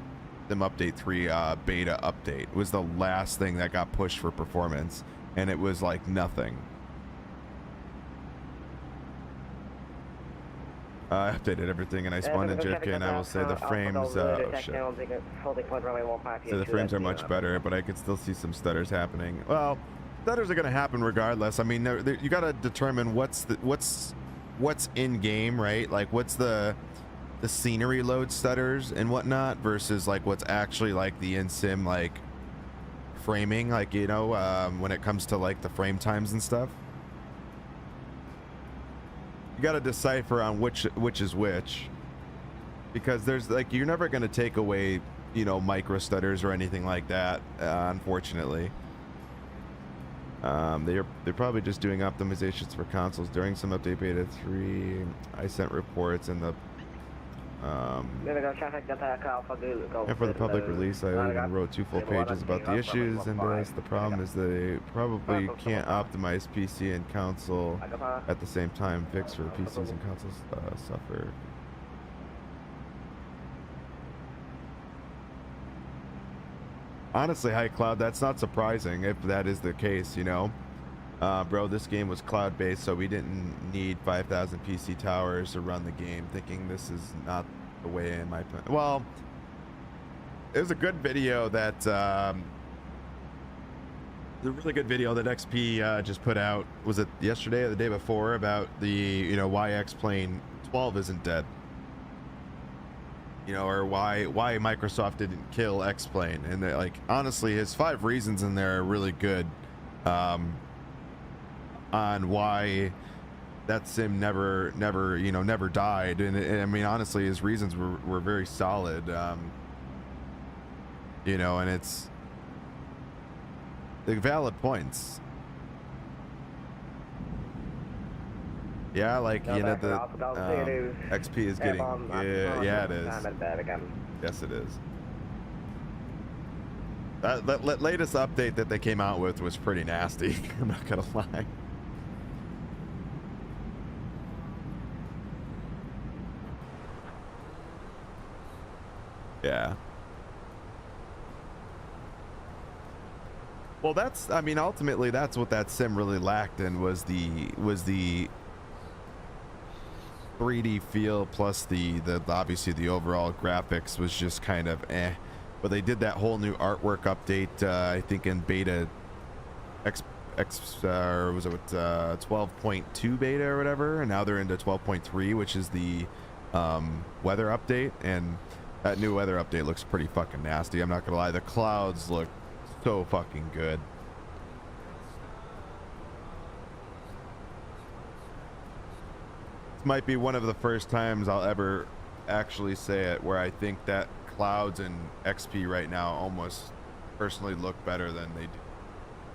Sim Update 3 beta update. It was the last thing that got pushed for performance. And it was like nothing. I updated everything and I spawned in JFK, and I will say the frames, oh shit. So the frames are much better, but I could still see some stutters happening. Well, stutters are going to happen regardless. I mean, you got to determine what's in game, right? Like what's the scenery load stutters and whatnot versus like what's actually like the in-sim like framing, like, you know, when it comes to like the frame times and stuff. You got to decipher on which is which, because there's like, you're never going to take away, you know, micro stutters or anything like that, unfortunately. They're probably just doing optimizations for consoles during some update beta 3. I sent reports and the And for the public release, I even wrote 2 full pages about the issues, and the problem is they probably can't optimize PC and console at the same time. Fix for PCs and consoles suffer. Honestly, High Cloud, that's not surprising if that is the case, you know. Bro, this game was cloud-based, so we didn't need 5,000 PC towers to run the game, thinking this is not the way in my plan. Well, there's a good video that the really good video that XP just put out. Was it yesterday or the day before, about the, you know, why X-Plane 12 isn't dead, you know, or why Microsoft didn't kill X-Plane. And like, honestly, his 5 reasons in there are really good on why that sim never died. And I mean, honestly, his reasons were very solid. You know, and it's the valid points. Yeah, like, you know, the XP is getting, yeah, it is. Yes, it is. That latest update that they came out with was pretty nasty. I'm not gonna lie. Yeah. Well, that's, I mean, ultimately that's what that sim really lacked, and was the 3D feel, plus the obviously the overall graphics was just kind of eh. But they did that whole new artwork update, I think in beta or was it 12.2 beta or whatever, and now they're into 12.3, which is the weather update, and that new weather update looks pretty fucking nasty. I'm not gonna lie, the clouds look so fucking good. This might be one of the first times I'll ever actually say it where I think that clouds and XP right now almost personally look better than they do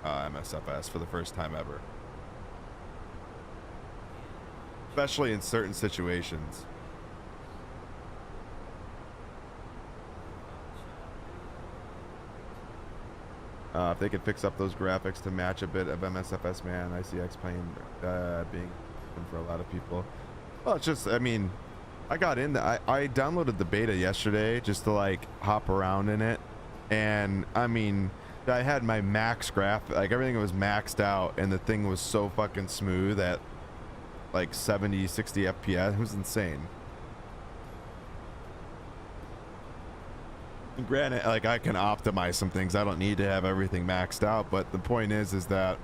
MSFS for the first time ever. Especially in certain situations. If they could fix up those graphics to match a bit of MSFS, man, I see X-Plane being for a lot of people. Well, it's just, I mean, I got in I downloaded the beta yesterday just to like hop around in it, and I mean, I had my max graph, like everything was maxed out, and the thing was so fucking smooth at like 70, 60 FPS. It was insane. Granted, like, I can optimize some things. I don't need to have everything maxed out, but the point is that,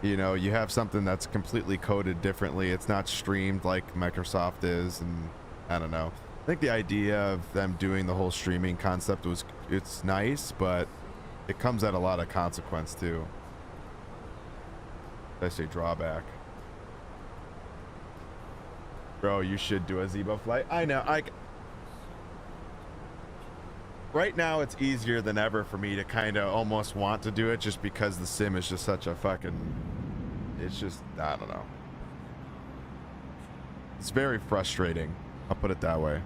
you know, you have something that's completely coded differently. It's not streamed like Microsoft is, and I don't know. I think the idea of them doing the whole streaming concept it's nice, but it comes at a lot of consequence too. I say drawback. Bro, you should do a Zebo flight. I know. Right now, it's easier than ever for me to kind of almost want to do it, just because the sim is just such a fucking... It's just, I don't know. It's very frustrating. I'll put it that way.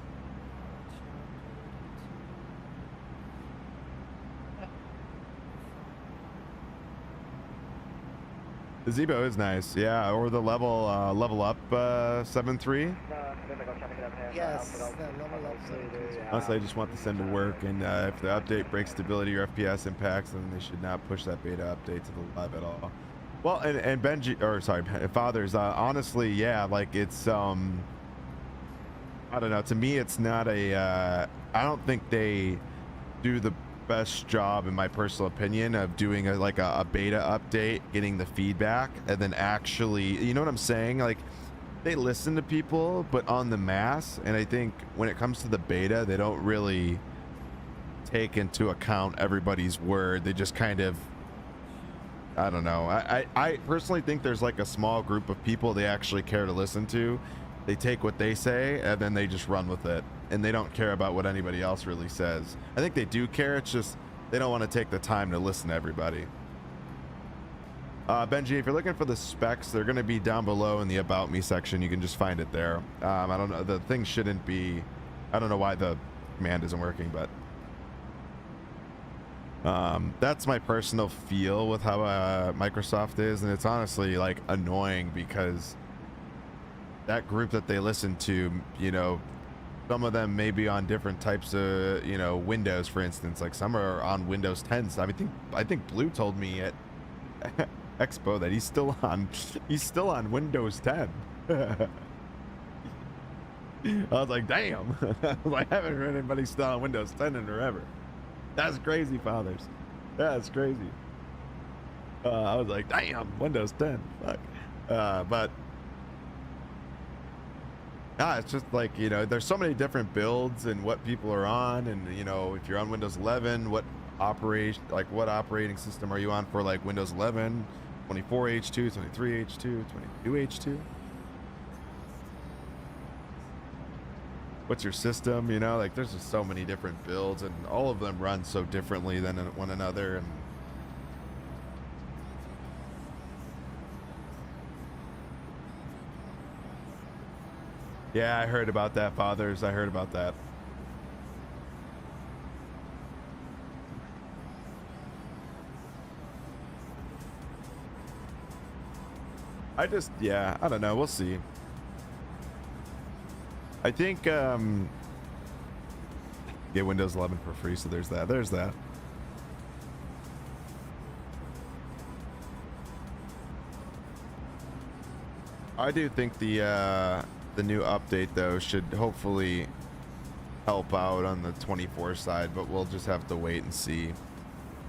The Zebo is nice, yeah. Or the level up 7.3. Yes, that level up. Honestly, I just want the sim to work, and if the update breaks stability or FPS impacts, then they should not push that beta update to the live at all. Well, and Benji, or sorry, Fathers, honestly, yeah, like, it's I don't know. To me, it's not a. I don't think they do the best job, in my personal opinion, of doing a beta update, getting the feedback, and then actually, you know what I'm saying? Like, they listen to people, but on the mass, and I think when it comes to the beta, they don't really take into account everybody's word. They just kind of, I don't know. I personally think there's like a small group of people they actually care to listen to. They take what they say, and then they just run with it, and they don't care about what anybody else really says. I think they do care, it's just they don't want to take the time to listen to everybody. Benji, if you're looking for the specs, they're going to be down below in the About Me section. You can just find it there. I don't know. The thing shouldn't be... I don't know why the command isn't working, but... that's my personal feel with how Microsoft is, and it's honestly, like, annoying because that group that they listen to, you know, some of them may be on different types of, you know, Windows, for instance. Like, some are on Windows 10. So I think Blue told me at Expo that he's still on Windows 10. I was like, damn. I haven't heard anybody still on Windows 10 in forever. That's crazy, fathers. That's crazy. I was like, damn, Windows 10. Fuck. But it's just like, you know, there's so many different builds and what people are on, and you know, if you're on Windows 11, what operating system are you on for, like Windows 11, 24H2, 23H2, 22H2? What's your system? You know, like there's just so many different builds, and all of them run so differently than one another. And yeah, I heard about that, fathers. I heard about that. Yeah, I don't know. We'll see. I think, get Windows 11 for free, so there's that. There's that. I do think the new update, though, should hopefully help out on the 24 side, but we'll just have to wait and see.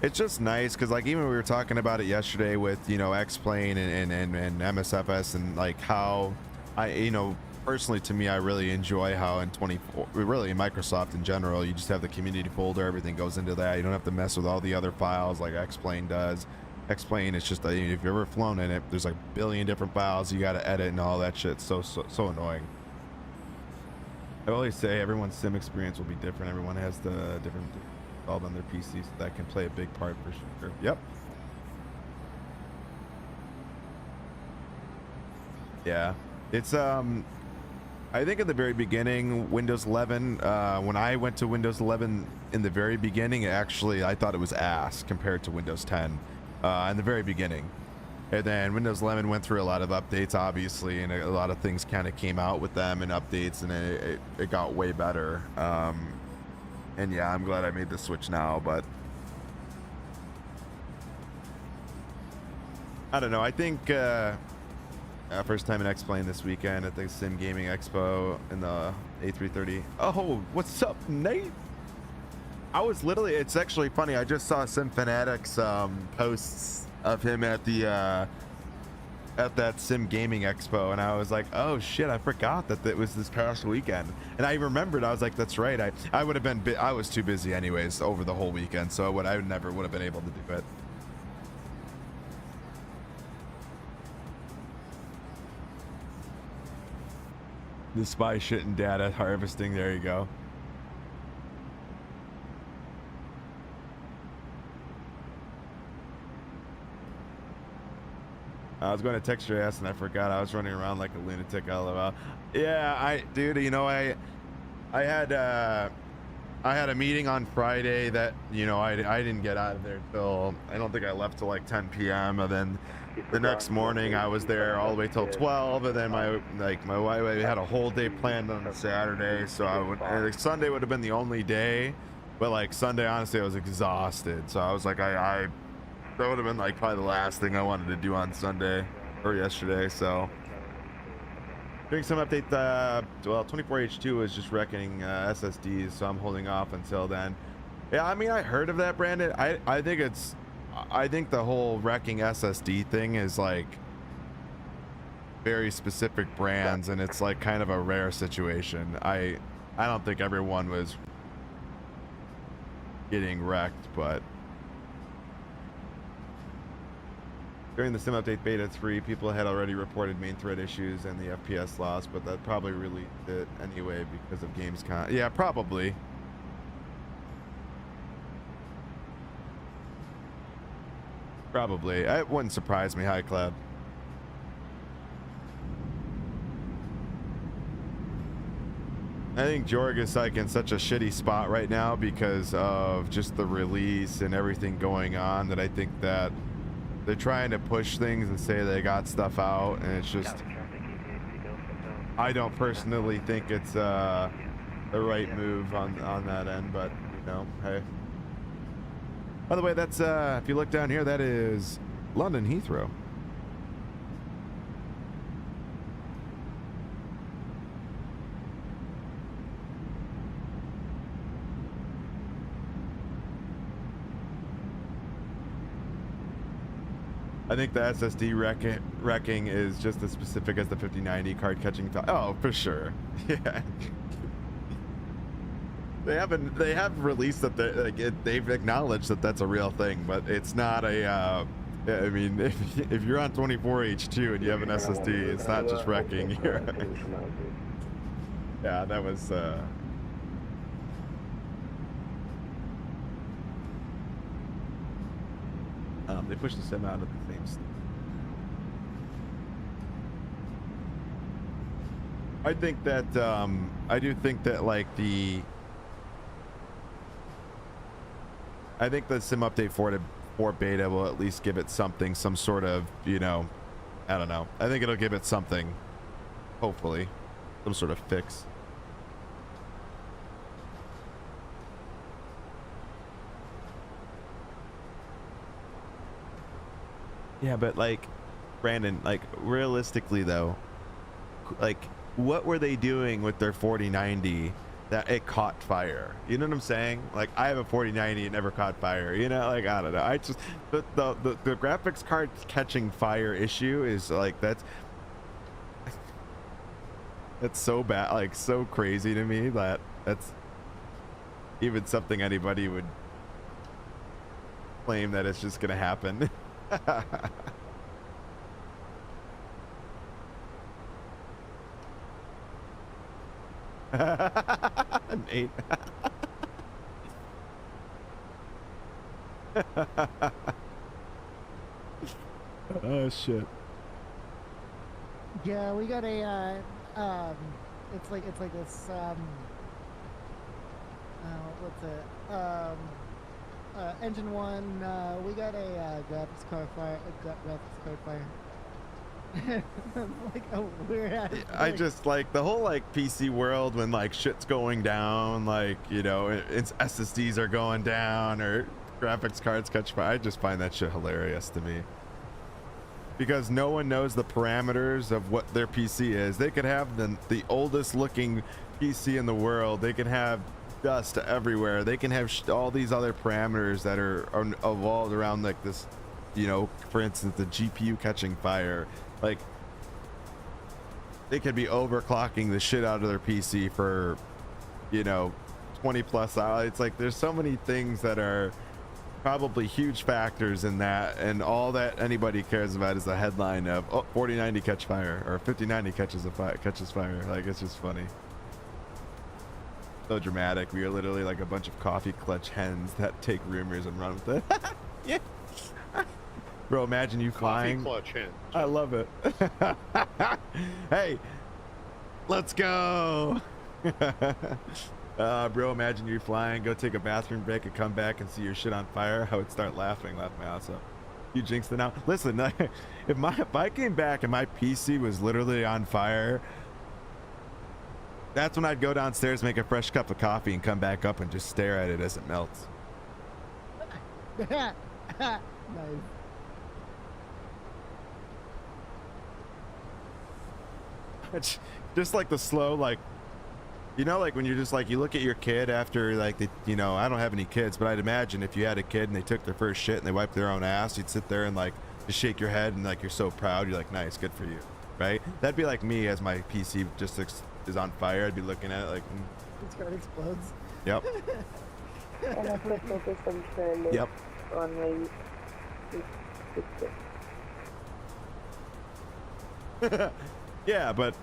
It's just nice because, like, even we were talking about it yesterday with, you know, X-Plane and MSFS, and like how you know, personally, to me, I really enjoy how in 24, really Microsoft in general, you just have the community folder, everything goes into that. You don't have to mess with all the other files like X-Plane does. X-Plane, it's just, if you've ever flown in it, there's like a billion different files you got to edit and all that shit. So annoying. I always say everyone's sim experience will be different. Everyone has the different installed on their PC, so that can play a big part for sure. Yep. Yeah, it's I think at the very beginning, Windows 11, when I went to Windows 11 in the very beginning, actually, I thought it was ass compared to Windows 10 in the very beginning. And then Windows 11 went through a lot of updates, obviously, and a lot of things kind of came out with them and updates, and it got way better. And yeah, I'm glad I made the switch now, but I don't know. I think first time in X-Plane this weekend at the Sim Gaming Expo in the A330. Oh, what's up, Nate? I was literally, it's actually funny. I just saw Sim Fanatics posts of him at the at that Sim Gaming Expo, and I was like, oh shit, I forgot that it was this past weekend. And I remembered, I was like, that's right. I would have been, I was too busy anyways over the whole weekend, so I never would have been able to do it. The spy shit and data harvesting, there you go. I was going to text your ass and I forgot. I was running around like a lunatic. LOL. Yeah, dude, you know, I had a meeting on Friday that, you know, I didn't get out of there till, I don't think I left till like 10 p.m. and then the next morning I was there all the way till 12, and then my wife had a whole day planned on Saturday, so Sunday would have been the only day, but like Sunday, honestly, I was exhausted, so I was like, that would have been like probably the last thing I wanted to do on Sunday or yesterday. So doing some update. Well, 24H2 is just reckoning SSDs, so I'm holding off until then. Yeah, I mean, I heard of that, Brandon. I think the whole wrecking SSD thing is like very specific brands, and it's like kind of a rare situation. I don't think everyone was getting wrecked, but during the sim update beta 3, people had already reported main thread issues and the FPS loss, but that probably released it anyway because of Gamescom. Yeah, probably. Probably. It wouldn't surprise me, High Cloud. I think Jorg is like in such a shitty spot right now because of just the release and everything going on that I think that they're trying to push things and say they got stuff out, and it's just, I don't personally think it's the right move on that end, but you know, hey. By the way, that's if you look down here, that is London Heathrow. I think the SSD wrecking is just as specific as the 5090 card catching. Oh, for sure. Yeah. They have released that they've acknowledged that that's a real thing, but it's not a. I mean, if you're on 24H2 and you have an SSD, it's not just wrecking. Yeah, that was. They pushed the sim out of the same stuff. I think that I do think that like I think the sim update 4 beta will at least give it something, some sort of, you know, I don't know. I think it'll give it something, hopefully, some sort of fix. Yeah, but like, Brandon, like realistically though, like what were they doing with their 4090 that it caught fire? You know what I'm saying? Like I have a 4090, it never caught fire. You know, like I don't know. I just the graphics card catching fire issue is like that's so bad, like so crazy to me that that's even something anybody would claim that it's just gonna happen. Nate. Oh shit. Yeah, we got a it's like this what's it, engine 1, we got a graphics card fire. Like a weird ass I just like the whole like PC world when like shit's going down, like, you know, it's SSDs are going down or graphics cards catch fire. I just find that shit hilarious to me because no one knows the parameters of what their PC is. They could have the oldest looking PC in the world, they can have dust everywhere, they can have all these other parameters that are evolved around like this, you know, for instance the GPU catching fire. Like they could be overclocking the shit out of their PC for, you know, 20 plus hours. It's like there's so many things that are probably huge factors in that, and all that anybody cares about is the headline of 4090 catch fire or 5090 catches fire. Like it's just funny. So dramatic. We are literally like a bunch of coffee clutch hens that take rumors and run with it. Yeah. Bro, imagine you flying. Coffee clutch hen. I love it. Hey, let's go. Bro, imagine you flying, go take a bathroom break and come back and see your shit on fire. I would start laughing my ass off. You jinxed it now. Listen, if I came back and my PC was literally on fire, that's when I'd go downstairs, make a fresh cup of coffee, and come back up and just stare at it as it melts. Nice. It's just like the slow, like, you know, like when you're just like, you look at your kid after like you know, I don't have any kids, but I'd imagine if you had a kid and they took their first shit and they wiped their own ass, you'd sit there and like just shake your head and like you're so proud. You're like, nice, good for you, right? That'd be like me as my PC just is on fire. I'd be looking at it like Its card explodes. Yep. And I put focus on the Yep. on my Yeah, but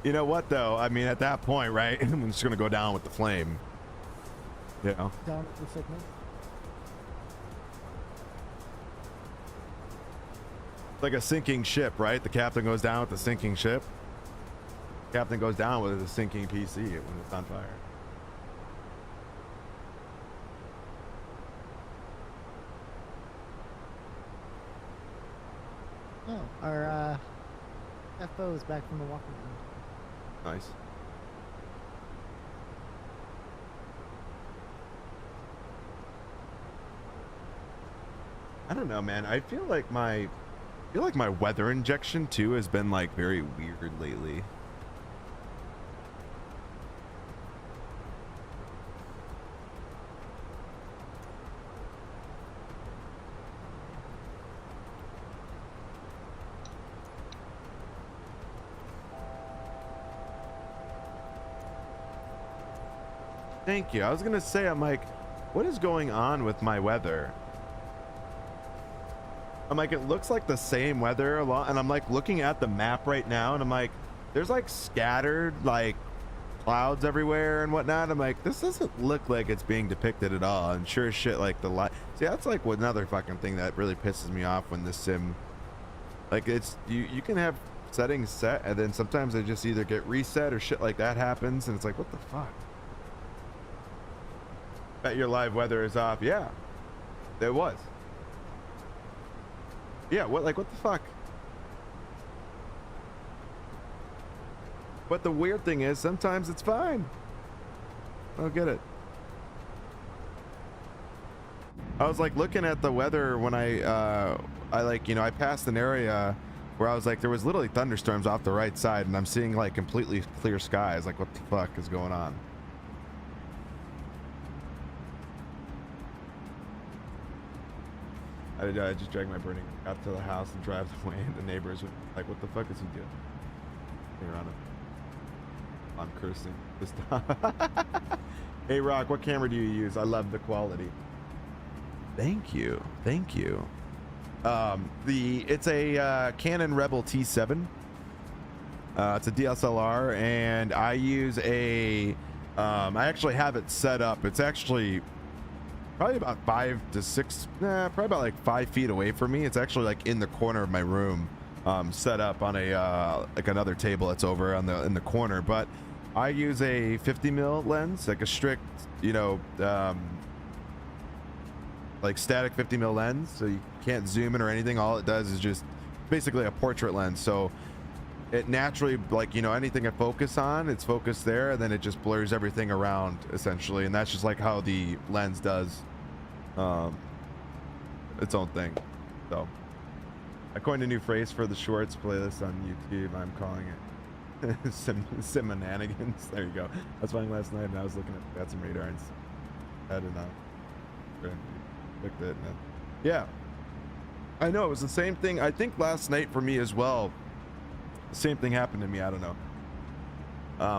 you know what though? I mean, at that point, right? I'm just gonna go down with the flame. You know. Down with the sickness. It's like a sinking ship, right? The captain goes down with the sinking ship. Captain goes down with a sinking PC when it's on fire. Oh, our FO is back from the walking room. Nice. I don't know, man. I feel like my weather injection too has been like very weird lately. Thank you. I was gonna say, I'm like, what is going on with my weather? I'm like, it looks like the same weather a lot, and I'm like looking at the map right now, and I'm like, there's like scattered like clouds everywhere and whatnot. I'm like, this doesn't look like it's being depicted at all. And sure as shit, like the light. See, that's like another fucking thing that really pisses me off when the sim, like, it's you can have settings set, and then sometimes they just either get reset or shit like that happens, and it's like, what the fuck? Bet your live weather is off. Yeah, it was. Yeah, what the fuck? But the weird thing is, sometimes it's fine. I don't get it. I was like looking at the weather when I like, you know, I passed an area where I was like, there was literally thunderstorms off the right side, and I'm seeing like completely clear skies. Like, what the fuck is going on? I just dragged my burning out to the house and drive away, and the neighbors were like, what the fuck is he doing? You're on it. I'm cursing. Just Hey Rock, what camera do you use? I love the quality. Thank you. Thank you. It's a Canon Rebel T7. It's a DSLR, and I use a I actually have it set up. It's actually probably about 5 to 6, probably about like 5 feet away from me. It's actually like in the corner of my room, set up on a like another table that's over on in the corner. But I use a 50mm lens, like a strict, you know, like static 50mm lens, so you can't zoom in or anything. All it does is just basically a portrait lens, so it naturally, like, you know, anything I focus on, it's focused there, and then it just blurs everything around essentially, and that's just like how the lens does its own thing. So I coined a new phrase for the shorts playlist on YouTube. I'm calling it Simonanigans. There you go. I was playing last night, and I was looking at Vatsim radar, and I had clicked it, and yeah, I know it was the same thing. I think last night for me as well, the same thing happened to me. I don't know.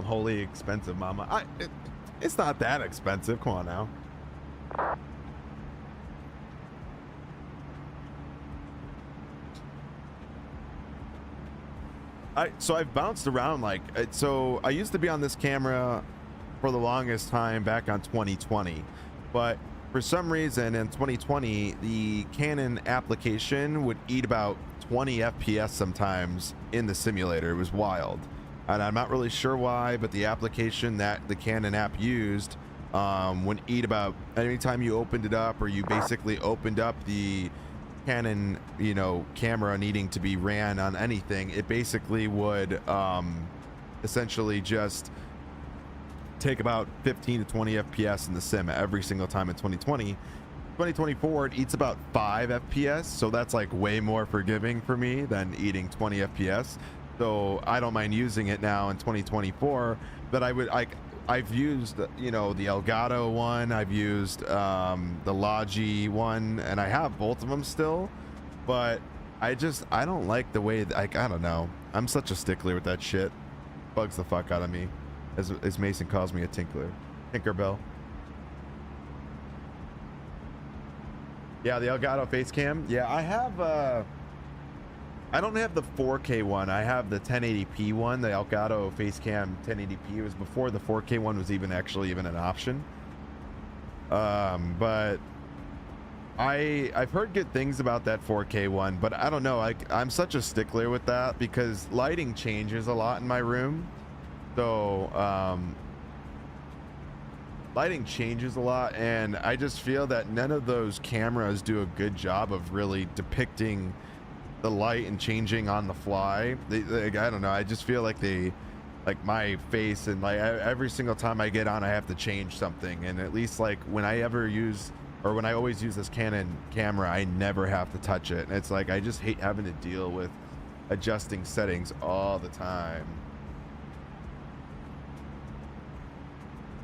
Holy expensive, mama. It's not that expensive. Come on now. So I've bounced around, like, so I used to be on this camera for the longest time back on 2020, but for some reason in 2020 the Canon application would eat about 20 FPS sometimes in the simulator. It was wild, and I'm not really sure why, but the application that the Canon app used would eat about, anytime you opened it up, or you basically opened up the Canon, you know, camera needing to be ran on anything, it basically would essentially just take about 15 to 20 FPS in the sim every single time in 2020. 2024 it eats about 5 FPS, so that's like way more forgiving for me than eating 20 FPS. So I don't mind using it now in 2024, but I've used, you know, the Elgato one, I've used the Logi one, and I have both of them still, but I don't like the way, like, I don't know, I'm such a stickler with that shit. Bugs the fuck out of me, as Mason calls me, a Tinkerbell. Yeah, the Elgato face cam. Yeah, I have I don't have the 4K one. I have the 1080p one, the Elgato Facecam 1080p. It was before the 4K one was even an option. But I've heard good things about that 4K one, but I don't know. I'm such a stickler with that because lighting changes a lot in my room. So lighting changes a lot, and I just feel that none of those cameras do a good job of really depicting the light and changing on the fly. I don't know. I just feel like like my face, and like every single time I get on, I have to change something. And at least like when I always use this Canon camera, I never have to touch it. And it's like I just hate having to deal with adjusting settings all the time.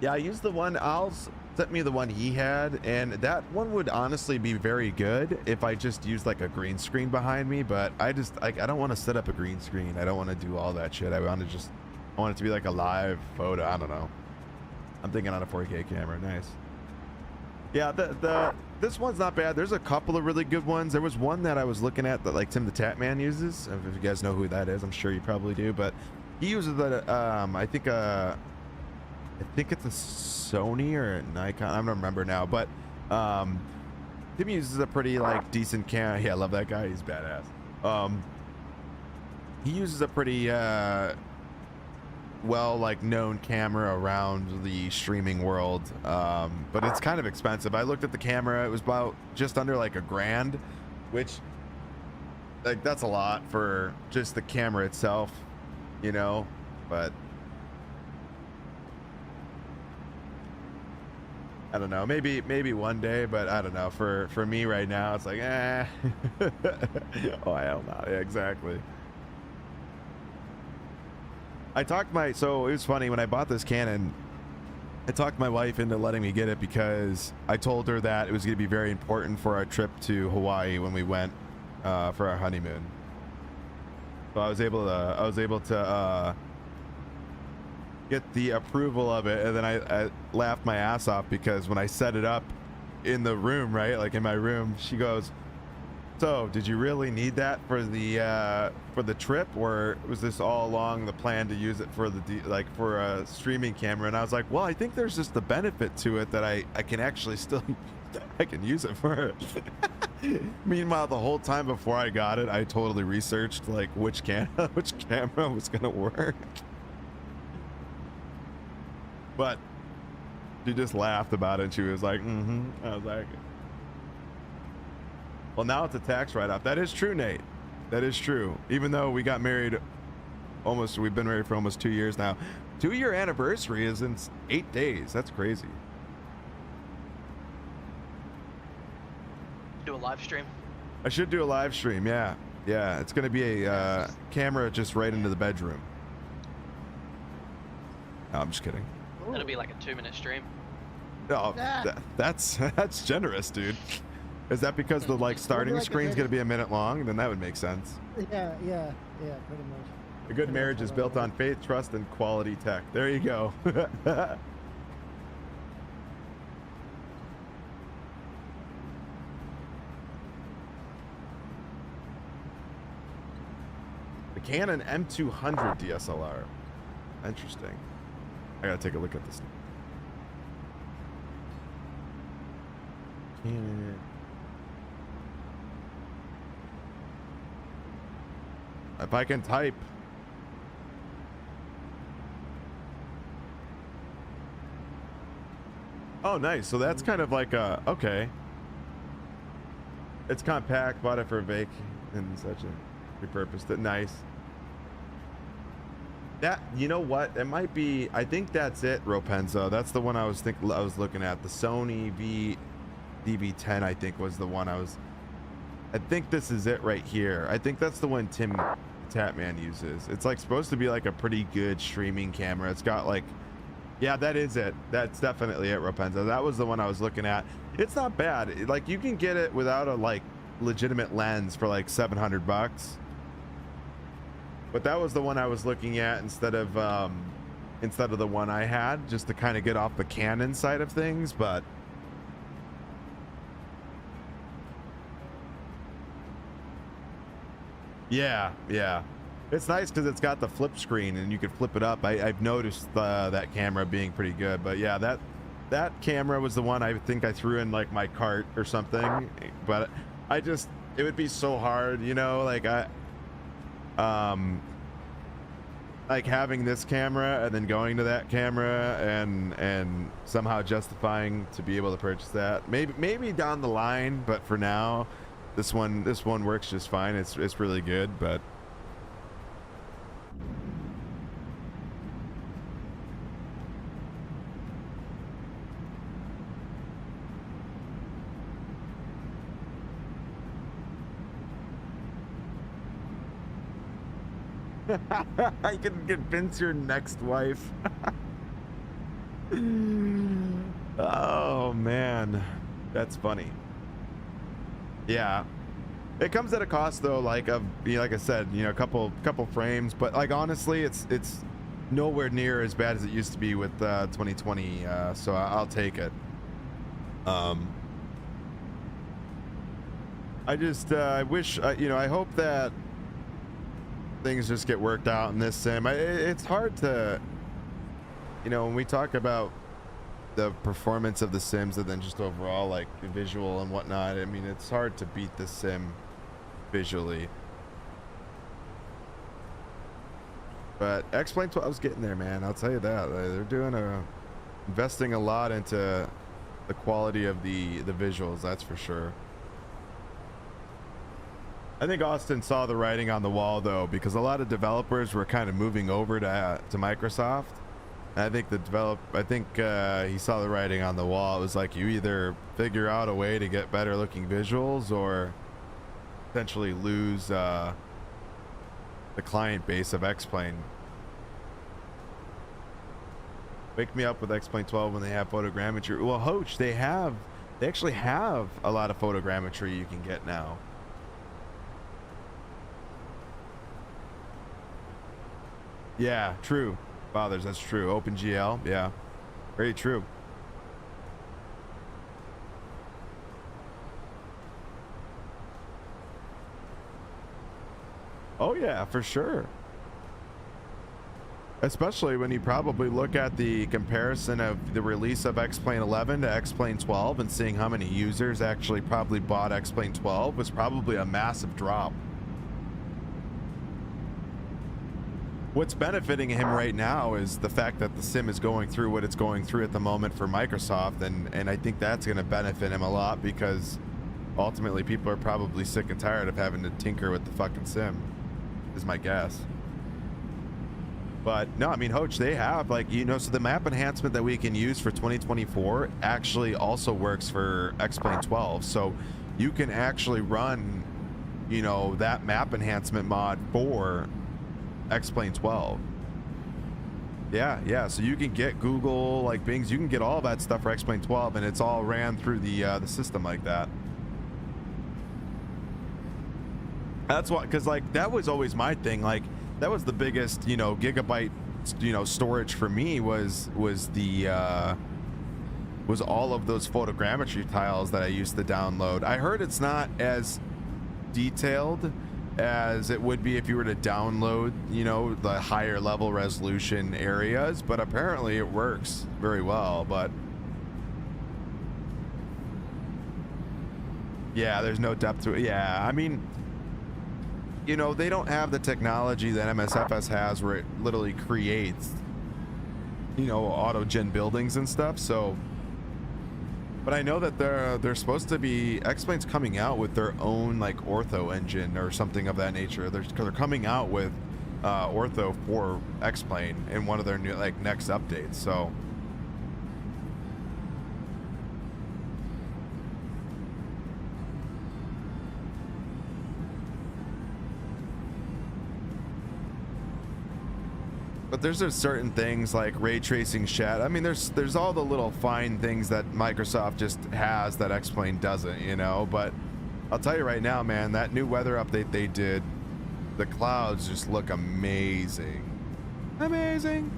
Yeah, I used the one Al's sent me the one he had, and that one would honestly be very good if I just used like a green screen behind me. But I don't want to set up a green screen. I don't want to do all that shit. I want it to be like a live photo. I don't know. I'm thinking on a 4K camera. Nice. Yeah, this one's not bad. There's a couple of really good ones. There was one that I was looking at that like Tim the Tatman uses. If you guys know who that is, I'm sure you probably do. But he uses the I think it's a Sony or a Nikon. I don't remember now. But Tim uses a pretty like decent camera. Yeah, I love that guy. He's badass. He uses a pretty well like known camera around the streaming world, but it's kind of expensive. I looked at the camera. It was about just under like $1,000, which like that's a lot for just the camera itself, you know. But I don't know, maybe one day, but I don't know. For me right now, it's like oh hell no. Yeah, exactly. So it was funny when I bought this Canon, I talked my wife into letting me get it because I told her that it was going to be very important for our trip to Hawaii when we went for our honeymoon. So I was able to get the approval of it, and then I laughed my ass off because when I set it up in the room, right, like in my room, she goes, "So, did you really need that for the trip, or was this all along the plan to use it for for a streaming camera?" And I was like, "Well, I think there's just the benefit to it that I can actually still I can use it for." Meanwhile, the whole time before I got it, I totally researched like which camera was gonna work. But she just laughed about it. And she was like, I was like, well, now it's a tax write-off. That is true, Nate. That is true. Even though we got married we've been married for almost 2 years now. 2-year anniversary is in 8 days. That's crazy. Do a live stream. I should do a live stream. Yeah. Yeah. It's going to be a camera just right into the bedroom. No, I'm just kidding. That'll be like a 2-minute stream. No, that's generous, dude. Is that because the like starting screen's gonna be a minute long? Then that would make sense. Yeah, pretty much. A good marriage is built on faith, trust, and quality tech. There you go. The Canon M200 DSLR. Interesting. I gotta take a look at this. Canon. If I can type. Oh, nice. So that's kind of like a, okay. It's compact, bought it for a vac and such a repurposed it. Nice. That, you know what? It might be, I think that's it, Ropenzo. That's the one I was looking at. The Sony DV10, I think, was the one I think this is it right here. I think that's the one Tim Tatman uses. It's like supposed to be like a pretty good streaming camera. It's got like, yeah, that is it. That's definitely it, Ropenzo. That was the one I was looking at. It's not bad. Like you can get it without a like legitimate lens for like $700. But that was the one I was looking at instead of the one I had, just to kind of get off the Canon side of things. But yeah, it's nice because it's got the flip screen and you can flip it up. I've noticed that camera being pretty good. But yeah, that camera was the one I think I threw in like my cart or something, but I just, it would be so hard, you know, like like having this camera and then going to that camera and somehow justifying to be able to purchase that. Maybe down the line, but for now, this one works just fine. It's really good, but I can convince your next wife. Oh man, that's funny. Yeah, it comes at a cost though, like of, you know, like I said, you know, a couple frames, but like honestly, it's nowhere near as bad as it used to be with 2020. So I'll take it. I just I wish, you know, I hope that things just get worked out in this sim. It's hard to, you know, when we talk about the performance of the sims and then just overall like visual and whatnot, I mean, it's hard to beat the sim visually. But X-Plane 12 is getting there, man. I'll tell you that. They're doing investing a lot into the quality of the visuals, that's for sure. I think Austin saw the writing on the wall though, because a lot of developers were kind of moving over to Microsoft. And I think he saw the writing on the wall. It was like, you either figure out a way to get better looking visuals or potentially lose the client base of X-Plane. Wake me up with X-Plane 12 when they have photogrammetry. Well, Hoach, they actually have a lot of photogrammetry you can get now. Yeah, true. Fathers, that's true. OpenGL, yeah. Very true. Oh yeah, for sure. Especially when you probably look at the comparison of the release of X-Plane 11 to X-Plane 12 and seeing how many users actually probably bought X-Plane 12 was probably a massive drop. What's benefiting him right now is the fact that the sim is going through what it's going through at the moment for Microsoft, and I think that's going to benefit him a lot, because ultimately people are probably sick and tired of having to tinker with the fucking sim, is my guess. But no, I mean, Hoach, they have, like, you know, so the map enhancement that we can use for 2024 actually also works for X-Plane 12, so you can actually run, you know, that map enhancement mod for X-Plane 12. Yeah, so you can get Google, like Bings, you can get all that stuff for X-Plane 12, and it's all ran through the system like that. That's why, because like that was always my thing. Like that was the biggest, you know, gigabyte, you know, storage for me was all of those photogrammetry tiles that I used to download. I heard it's not as detailed as it would be if you were to download, you know, the higher level resolution areas, but apparently it works very well. But yeah, there's no depth to it. Yeah, I mean, you know, they don't have the technology that MSFS has where it literally creates, you know, auto-gen buildings and stuff. So, but I know that they're supposed to be, X-Plane's coming out with their own like ortho engine or something of that nature. They're coming out with ortho for X-Plane in one of their new, like, next updates. So but there's just certain things like ray tracing shadow. I mean, there's all the little fine things that Microsoft just has that X-Plane doesn't, you know. But I'll tell you right now, man, that new weather update they did, the clouds just look amazing. Amazing.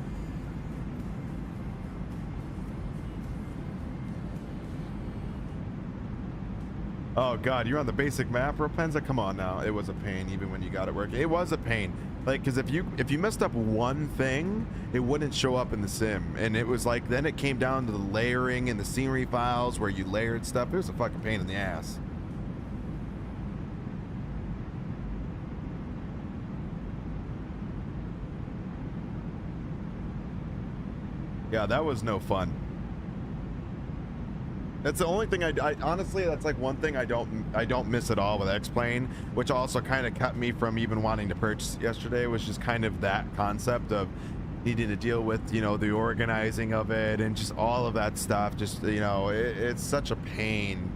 Oh god, you're on the basic map, Rapunzel? Come on now. It was a pain even when you got it working. It was a pain. Like, because if you messed up one thing, it wouldn't show up in the sim. And it was like, then it came down to the layering and the scenery files where you layered stuff. It was a fucking pain in the ass. Yeah, that was no fun. That's the only thing I honestly, that's like one thing I don't miss at all with X-Plane, which also kind of kept me from even wanting to purchase yesterday, was just kind of that concept of needing to deal with, you know, the organizing of it and just all of that stuff. Just, you know, it's such a pain.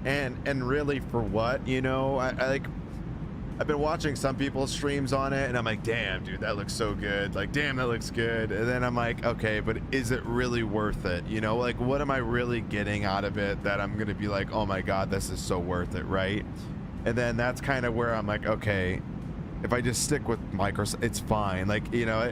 And really for what, you know, I've been watching some people's streams on it and I'm like, damn, dude, that looks so good. Like, damn, that looks good. And then I'm like, okay, but is it really worth it? You know, like, what am I really getting out of it that I'm going to be like, oh my God, this is so worth it, right? And then that's kind of where I'm like, okay, if I just stick with Microsoft, it's fine. Like, you know,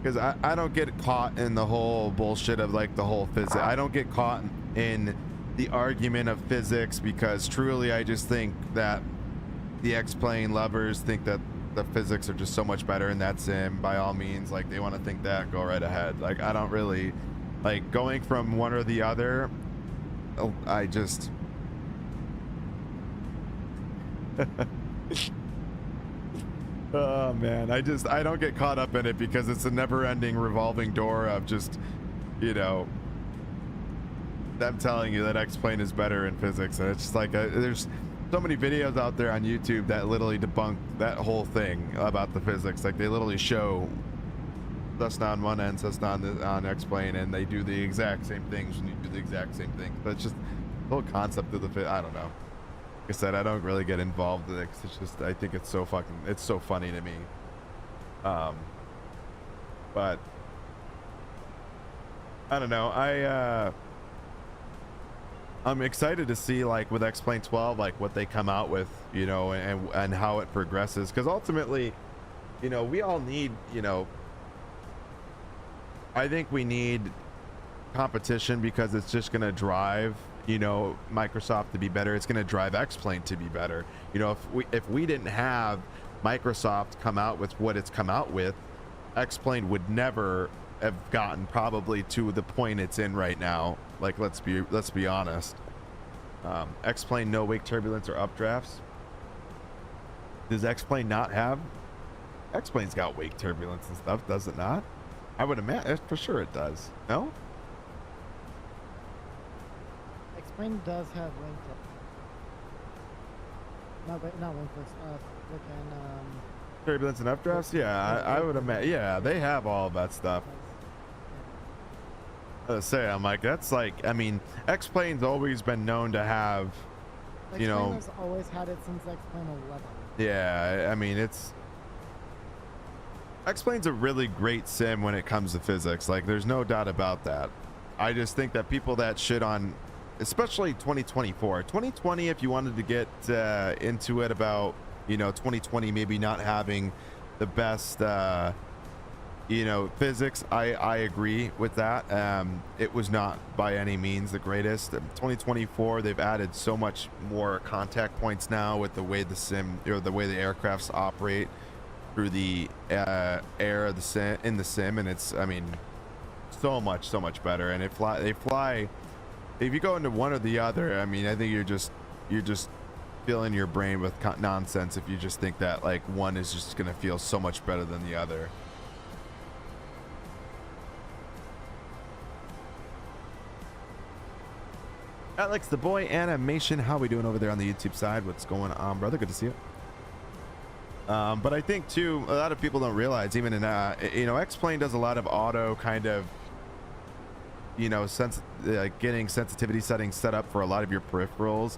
because I don't get caught in the whole bullshit of like the whole physics. I don't get caught in the argument of physics, because truly I just think that the X-Plane lovers think that the physics are just so much better in that sim. By all means, like, they want to think that, go right ahead. Like, I don't really like going from one or the other. I just oh man, I don't get caught up in it because it's a never-ending revolving door of just, you know, them telling you that X-Plane is better in physics, and it's just like there's so many videos out there on YouTube that literally debunk that whole thing about the physics. Like, they literally show Cessna on one end, Cessna on X-Plane, and they do the exact same things when you do the exact same thing. But it's just the whole concept of the I don't know. Like I said, I don't really get involved in it 'cause it's just, I think it's so funny to me. But I don't know. I'm excited to see, like, with X-Plane 12, like, what they come out with, you know, and how it progresses. Because ultimately, you know, we all need, you know, I think we need competition, because it's just going to drive, you know, Microsoft to be better. It's going to drive X-Plane to be better. You know, if we didn't have Microsoft come out with what it's come out with, X-Plane would never have gotten probably to the point it's in right now. Like, let's be honest. X-Plane no wake turbulence or updrafts. Does X-Plane not have? X-Plane's got wake turbulence and stuff, does it not? I would imagine for sure it does. No? X-Plane does have wing not wing flips, Turbulence and updrafts? Yeah, I would imagine. Yeah, they have all of that stuff. I'm like, that's like, I mean, X-Plane's always been known to have, you know, X-Plane has always had it since X-Plane 11. Yeah, I mean, X-Plane's a really great sim when it comes to physics. Like, there's no doubt about that. I just think that people that shit on, especially 2020, if you wanted to get into it about, you know, 2020 maybe not having the best, you know, physics, I agree with that. It was not by any means the greatest. 2024, they've added so much more contact points now with the way the sim, or the way the aircrafts operate through the air of the sim, in the sim, and it's, I mean, so much better. And they fly. If you go into one or the other, I mean, I think you're just filling your brain with nonsense if you just think that, like, one is just gonna feel so much better than the other. Alex the boy animation, how we doing over there on the YouTube side? What's going on, brother? Good to see you. But I think too, a lot of people don't realize, even in you know, X-Plane does a lot of auto kind of, you know, getting sensitivity settings set up for a lot of your peripherals.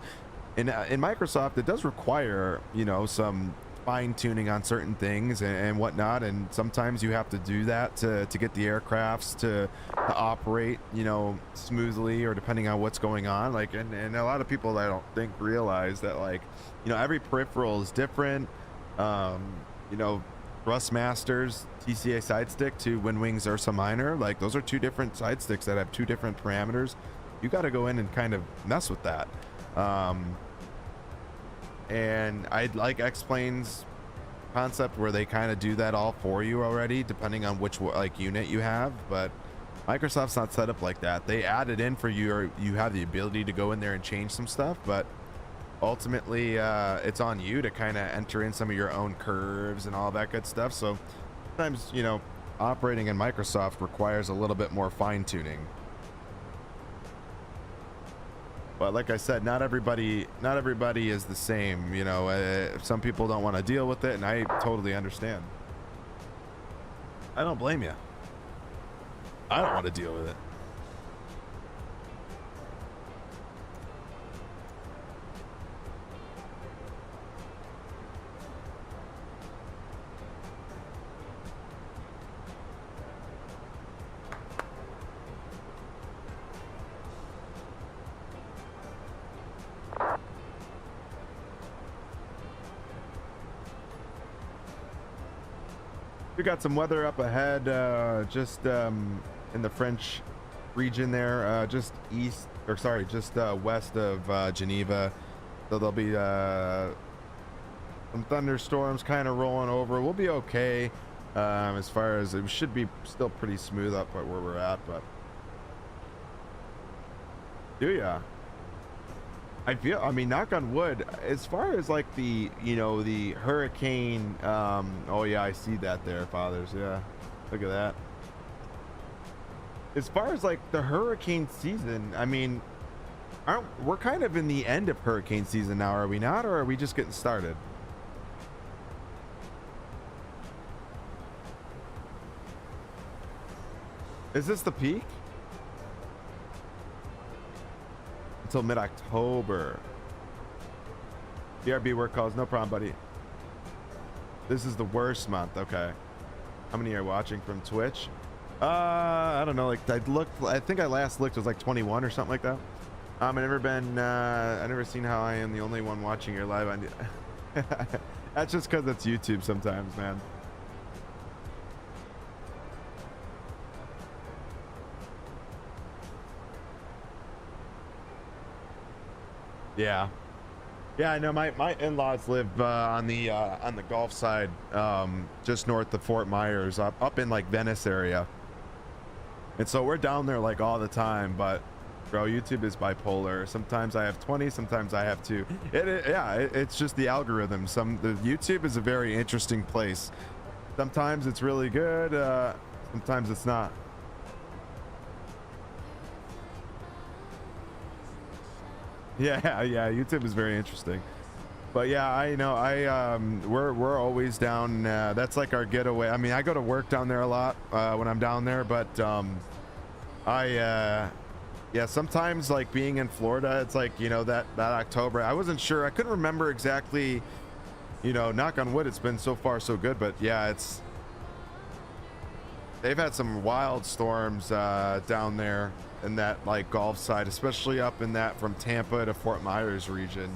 In Microsoft, it does require, you know, some fine tuning on certain things and whatnot, and sometimes you have to do that to get the aircrafts to operate, you know, smoothly, or depending on what's going on. Like, and a lot of people, I don't think, realize that, like, you know, every peripheral is different. You know, Thrustmaster's TCA side stick to Wind Wings Ursa Minor, like, those are two different side sticks that have two different parameters. You got to go in and kind of mess with that. And I like X-Plane's concept where they kind of do that all for you already, depending on which like unit you have. But Microsoft's not set up like that. They add it in for you, or you have the ability to go in there and change some stuff, but ultimately it's on you to kind of enter in some of your own curves and all that good stuff. So sometimes, you know, operating in Microsoft requires a little bit more fine-tuning. But like I said, not everybody is the same. You know, some people don't want to deal with it, and I totally understand. I don't blame you. I don't want to deal with it. We got some weather up ahead, just in the French region there, just west of Geneva. So there'll be some thunderstorms kind of rolling over. We'll be okay as far as it should be still pretty smooth up at where we're at, but do ya? I mean, knock on wood, as far as like the, you know, the hurricane, oh yeah, I see that there, fathers. Yeah, look at that. As far as like the hurricane season, I mean, we're kind of in the end of hurricane season now, are we not? Or are we just getting started? Is this the peak? Until mid-October. BRB work calls, no problem, buddy. This is the worst month. Okay. How many are watching from Twitch? I don't know. Like I think I last looked, it was like 21 or something like that. I've never seen how I am the only one watching your live on. That's just because it's YouTube sometimes, man. Yeah, I know my in-laws live on the Gulf side, just north of Fort Myers, up in like Venice area, and so we're down there like all the time. But bro, YouTube is bipolar. Sometimes I have 20, sometimes I have 2. It's just the algorithm. The YouTube is a very interesting place. Sometimes it's really good, sometimes it's not. Yeah, YouTube is very interesting. But yeah, I know we're always down. That's like our getaway. I mean, I go to work down there a lot when I'm down there, but yeah, sometimes like being in Florida, it's like, you know, that October, I wasn't sure, I couldn't remember exactly, you know, knock on wood, it's been so far so good, but yeah, they've had some wild storms down there in that like Gulf side, especially up in that from Tampa to Fort Myers region.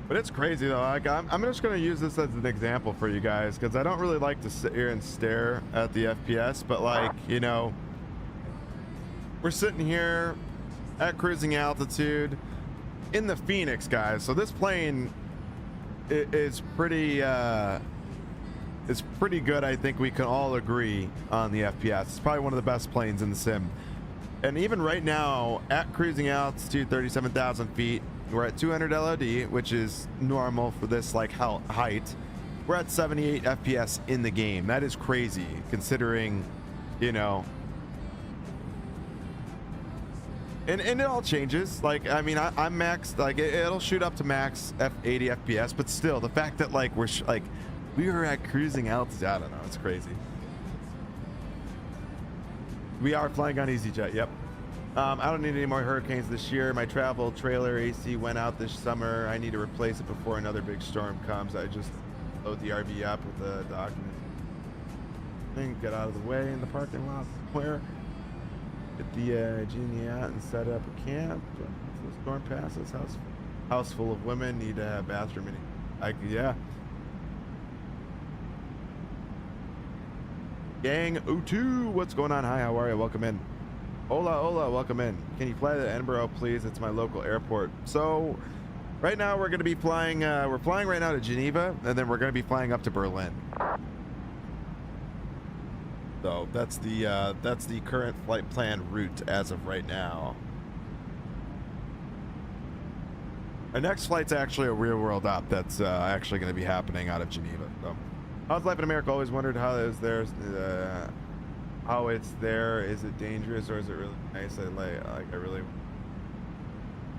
But it's crazy though. Like, I'm just gonna use this as an example for you guys, because I don't really like to sit here and stare at the FPS, but like, you know, we're sitting here at cruising altitude in the Phoenix, guys. So this plane is pretty good. I think we can all agree on the FPS. It's probably one of the best planes in the sim. And even right now at cruising altitude, 37,000 feet, we're at 200 LOD, which is normal for this like height. We're at 78 FPS in the game. That is crazy considering, you know, and it all changes. Like, I mean, I'm maxed, like it'll shoot up to max 80 FPS, but still the fact that like we were at cruising altitude, I don't know, it's crazy. We are flying on EasyJet. Yep. I don't need any more hurricanes this year. My travel trailer AC went out this summer. I need to replace it before another big storm comes. I just load the RV up with the document and get out of the way in the parking lot somewhere. Get the genie out and set up a camp. So the storm passes. House full of women, need to have bathroom in. Yeah. Gang O2, what's going on? Hi, how are you? Welcome in. Hola, welcome in. Can you fly to Edinburgh, please? It's my local airport. So, right now we're going to be flying. We're flying right now to Geneva, and then we're going to be flying up to Berlin. So that's the current flight plan route as of right now. Our next flight's actually a real world up. That's actually going to be happening out of Geneva. So, how's life in America? Always wondered how it is there. How it's there. Is it dangerous or is it really nice? I really.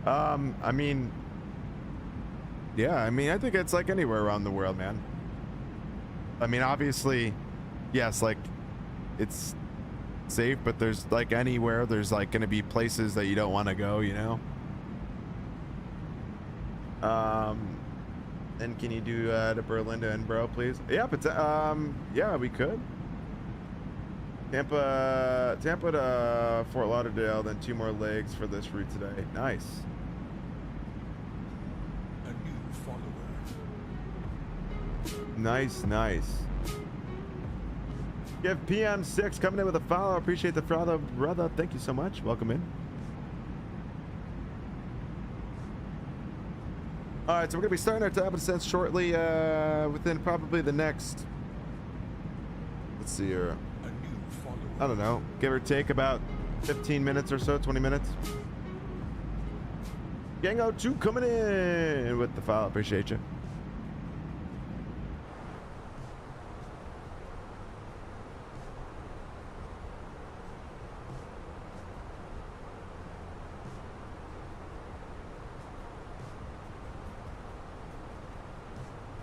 I mean, yeah. I mean, I think it's like anywhere around the world, man. I mean, obviously, yes, like it's safe, but there's like anywhere. There's like going to be places that you don't want to go, you know. And can you do to Berlin to Edinburgh, please? Yeah, but yeah, we could. Tampa to Fort Lauderdale, then 2 more legs for this route today. Nice. A new follower. Nice. Give PM6 coming in with a follow. Appreciate the follow, brother. Thank you so much. Welcome in. All right, so we're gonna be starting our top ascents shortly, within probably the next. Let's see here. I don't know, give or take about 15 minutes or so, 20 minutes. Gango 2 coming in with the follow. Appreciate you.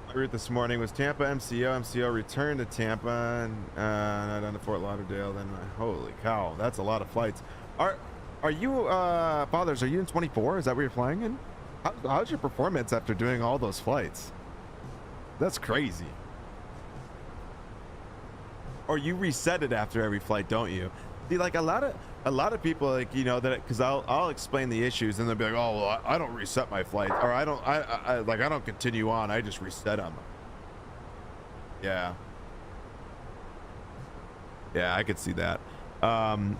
My route this morning was Tampa, MCO returned to Tampa, and down to Fort Lauderdale. Then, holy cow, that's a lot of flights. Are you fathers? Are you in 24? Is that where you're flying in? How's your performance after doing all those flights? That's crazy. Or you reset it after every flight, don't you? See, like a lot of people, like, you know, that because I'll explain the issues and they'll be like, oh, well, I don't reset my flight, or I don't continue on, I just reset them. Yeah, I could see that. I'm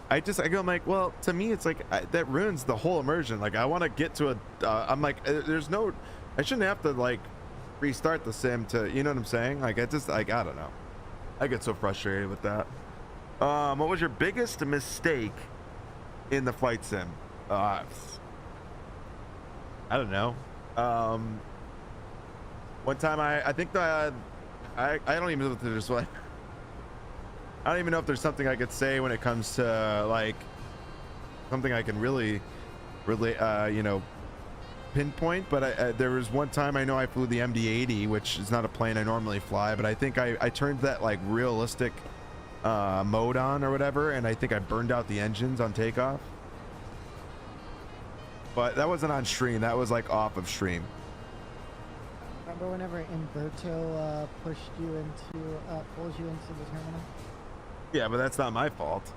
like, well, to me it's like that ruins the whole immersion. Like I want to get to I'm like, I shouldn't have to like restart the sim to, you know what I'm saying? Like I don't know, I get so frustrated with that. What was your biggest mistake in the flight sim? I don't know. One time I think that I don't even know if there's like, I don't even know if there's something I could say when it comes to like something I can really you know, pinpoint. But there was one time I know I flew the MD-80, which is not a plane I normally fly, but I think I turned that like realistic mode on or whatever, and I think I burned out the engines on takeoff. But that wasn't on stream, that was like off of stream. Remember whenever Umberto pulls you into the terminal? Yeah, but that's not my fault.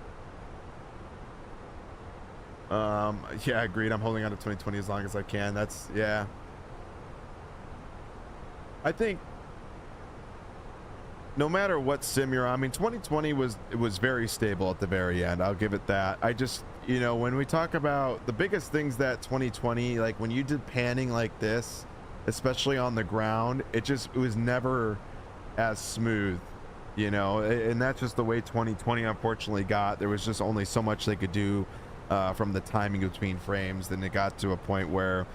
Yeah, agreed. I'm holding on to 2020 as long as I can. That's, yeah. I think no matter what sim you're on, I mean, 2020 was very stable at the very end. I'll give it that. I just, you know, when we talk about the biggest things that 2020, like when you did panning like this, especially on the ground, it was never as smooth, you know, and that's just the way 2020 unfortunately got. There was just only so much they could do from the timing between frames. Then it got to a point where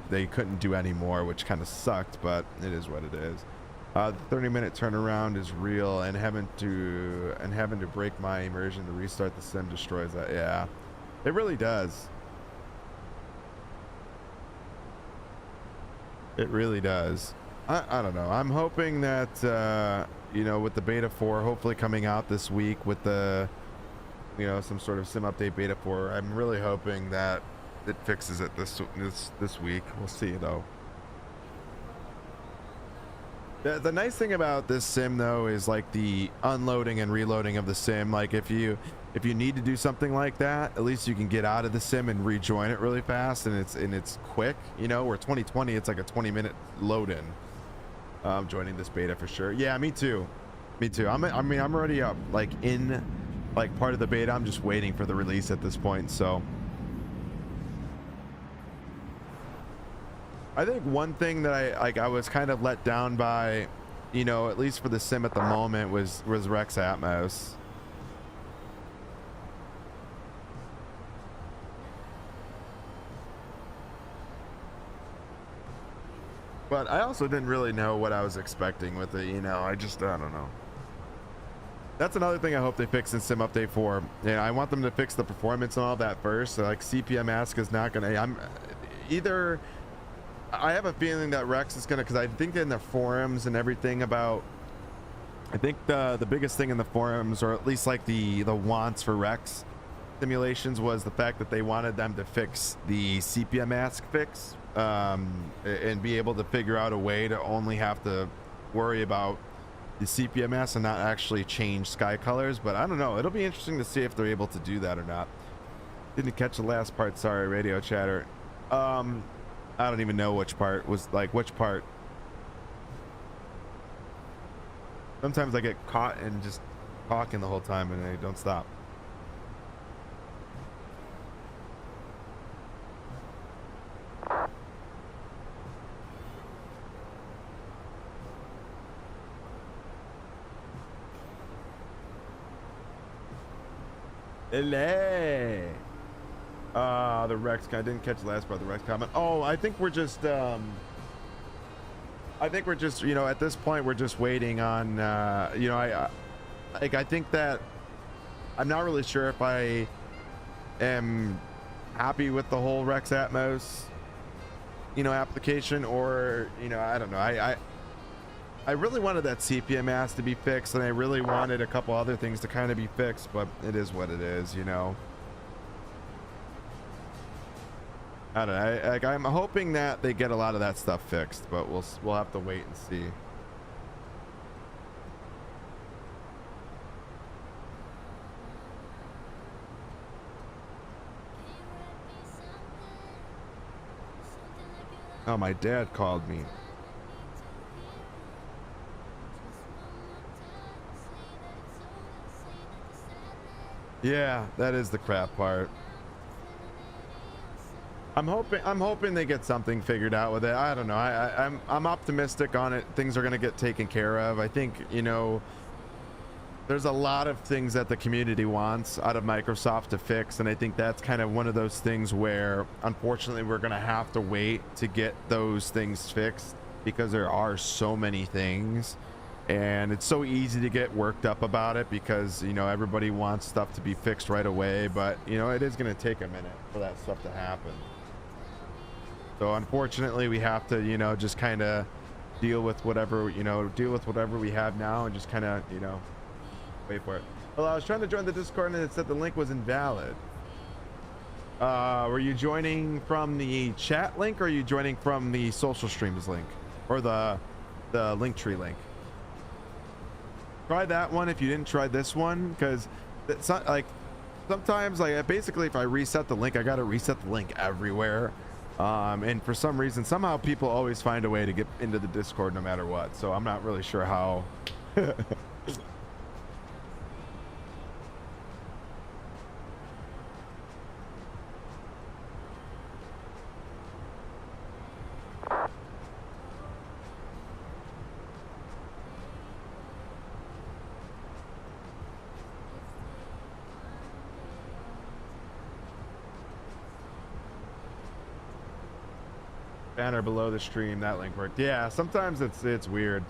they couldn't do any more, which kind of sucked, but it is what it is. The 30-minute turnaround is real, and having to break my immersion to restart the sim destroys that. Yeah, it really does. It really does. I don't know. I'm hoping that you know, with the beta 4 hopefully coming out this week with the you know, some sort of sim update beta for. I'm really hoping that it fixes it this week. We'll see though. The nice thing about this sim though is like the unloading and reloading of the sim. Like if you need to do something like that, at least you can get out of the sim and rejoin it really fast, and it's quick, you know, where 2020 it's like a 20-minute load in. I'm joining this beta for sure. Yeah, me too. I'm already up like in like part of the beta. I'm just waiting for the release at this point. So I think one thing that I was kind of let down by, you know, at least for the sim at the moment, was Rex Atmos. But I also didn't really know what I was expecting with it, you know. I don't know. That's another thing I hope they fix in Sim Update 4. You know, I want them to fix the performance and all that first. So like CPM ask is not gonna, I have a feeling that Rex is gonna, because I think in the forums and everything about, I think the biggest thing in the forums, or at least like the wants for Rex simulations, was the fact that they wanted them to fix the CPM ask fix, and be able to figure out a way to only have to worry about the CPMS and not actually change sky colors. But I don't know, it'll be interesting to see if they're able to do that or not. Didn't catch the last part, sorry, radio chatter. I don't even know which part was, like, which part. Sometimes I get caught in just talking the whole time and I don't stop. The Rex, I didn't catch the last part of the Rex comment. Oh, I think we're just, you know, at this point, we're just waiting on, you know, I think that I'm not really sure if I am happy with the whole Rex Atmos, you know, application, or, you know, I don't know. I really wanted that CPM ask to be fixed, and I really wanted a couple other things to kind of be fixed, but it is what it is, you know. I don't know. I'm hoping that they get a lot of that stuff fixed, but we'll have to wait and see. Oh, my dad called me. Yeah, that is the crap part. I'm hoping they get something figured out with it. I don't know. I'm optimistic on it. Things are gonna get taken care of. I think, you know, there's a lot of things that the community wants out of Microsoft to fix, and I think that's kind of one of those things where, unfortunately, we're gonna have to wait to get those things fixed, because there are so many things, and it's so easy to get worked up about it because, you know, everybody wants stuff to be fixed right away, but, you know, it is gonna take a minute for that stuff to happen. So unfortunately, we have to, you know, just kind of deal with whatever we have now, and just kind of, you know, wait for it. Well, I was trying to join the Discord and it said the link was invalid. Were you joining from the chat link, or are you joining from the social streams link, or the Linktree link? Try that one if you didn't try this one, because it's not like, sometimes, like, basically if I reset the link, I got to reset the link everywhere. And for some reason, somehow people always find a way to get into the Discord no matter what. So I'm not really sure how. Banner below the stream, that link worked. Yeah, sometimes it's weird.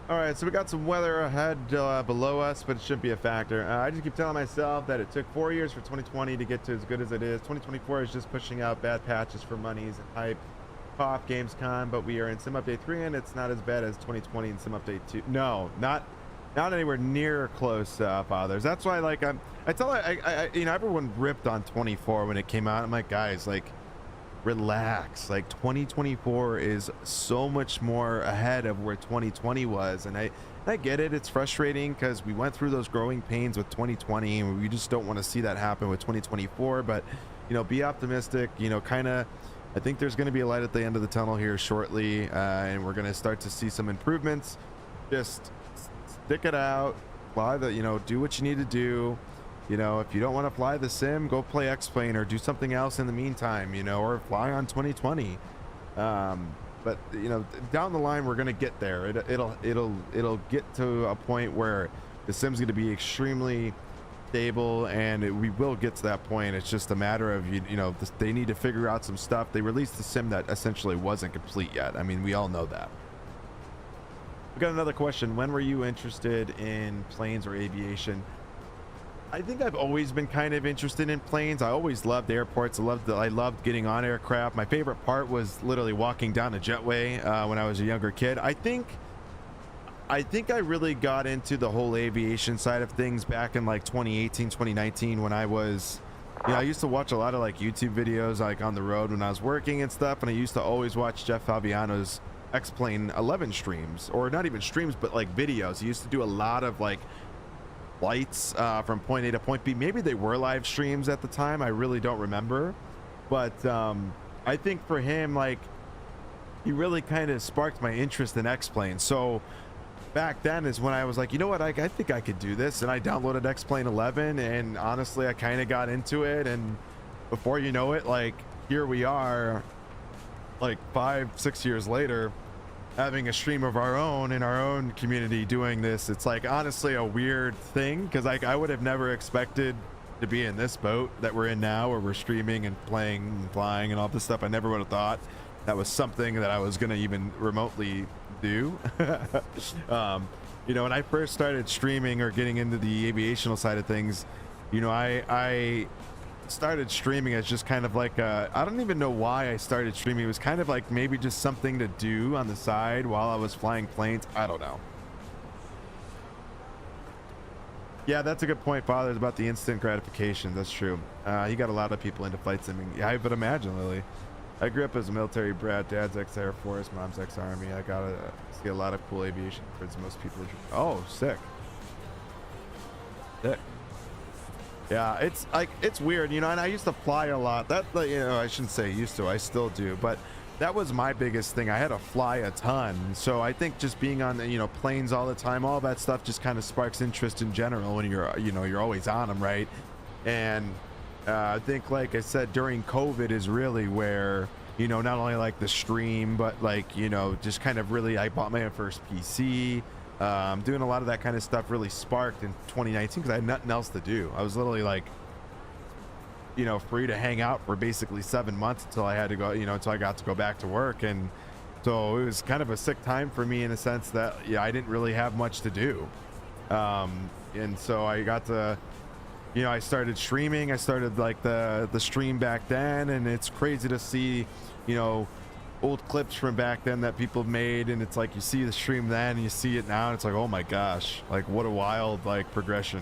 All right, so we got some weather ahead below us, but it shouldn't be a factor. I just keep telling myself that it took 4 years for 2020 to get to as good as it is. 2024 is just pushing out bad patches for monies and hype. Off Gamescom, but we are in Sim Update 3, and it's not as bad as 2020 and Sim Update 2. No, not anywhere near close, fathers. That's why, like, I you know, everyone ripped on 24 when it came out. I'm like, guys, like, relax. Like, 2024 is so much more ahead of where 2020 was, and I get it. It's frustrating because we went through those growing pains with 2020, and we just don't want to see that happen with 2024. But, you know, be optimistic. You know, kind of. I think there's going to be a light at the end of the tunnel here shortly, and we're going to start to see some improvements. Just stick it out, fly the, you know, do what you need to do. You know, if you don't want to fly the sim, go play X-Plane or do something else in the meantime, you know, or fly on 2020. But you know, down the line, we're going to get there. It'll get to a point where the sim's going to be extremely stable, and we will get to that point. It's just a matter of you know, they need to figure out some stuff. They released the sim that essentially wasn't complete yet. I mean, we all know that. We got another question. When were you interested in planes or aviation? I think I've always been kind of interested in planes. I always loved airports. I loved getting on aircraft. My favorite part was literally walking down a jetway when I was a younger kid. I think I really got into the whole aviation side of things back in like 2018, 2019 when I was, you know, I used to watch a lot of like YouTube videos like on the road when I was working and stuff, and I used to always watch Jeff Fabiano's X-Plane 11 streams, or not even streams, but like videos. He used to do a lot of like flights from point A to point B. Maybe they were live streams at the time. I really don't remember, but I think for him, like, he really kind of sparked my interest in X-Plane. So back then is when I was like, you know what, I think I could do this, and I downloaded X-Plane 11, and honestly I kind of got into it, and before you know it, like, here we are like 5-6 years later having a stream of our own in our own community doing this. It's like honestly a weird thing, because like I would have never expected to be in this boat that we're in now, where we're streaming and playing and flying and all this stuff. I never would have thought that was something that I was gonna even remotely do. You know, when I first started streaming or getting into the aviational side of things, you know, I started streaming as just kind of like I don't even know why I started streaming. It was kind of like maybe just something to do on the side while I was flying planes. I don't know. Yeah, that's a good point, Father, about the instant gratification. That's true. You got a lot of people into flight simming. Yeah, I would imagine, Lily. I grew up as a military brat. Dad's ex-Air Force, mom's ex-Army. I got to see a lot of cool aviation birds. Most people. Oh, sick. Sick. Yeah, it's like, it's weird, you know, and I used to fly a lot. That, you know, I shouldn't say used to, I still do, but that was my biggest thing. I had to fly a ton. So I think just being on, you know, planes all the time, all that stuff just kind of sparks interest in general when you're, you know, you're always on them, right? And I think, like I said, during COVID is really where, you know, not only like the stream, but like, you know, just kind of really, I bought my first PC. Doing a lot of that kind of stuff really sparked in 2019 because I had nothing else to do. I was literally like, you know, free to hang out for basically 7 months until I had to go, you know, until I got to go back to work. And so it was kind of a sick time for me in the sense that, yeah, I didn't really have much to do. And so I got to, you know, I started streaming. I started like the stream back then, and it's crazy to see, you know, old clips from back then that people made, and it's like you see the stream then and you see it now, and it's like, oh my gosh, like what a wild like progression.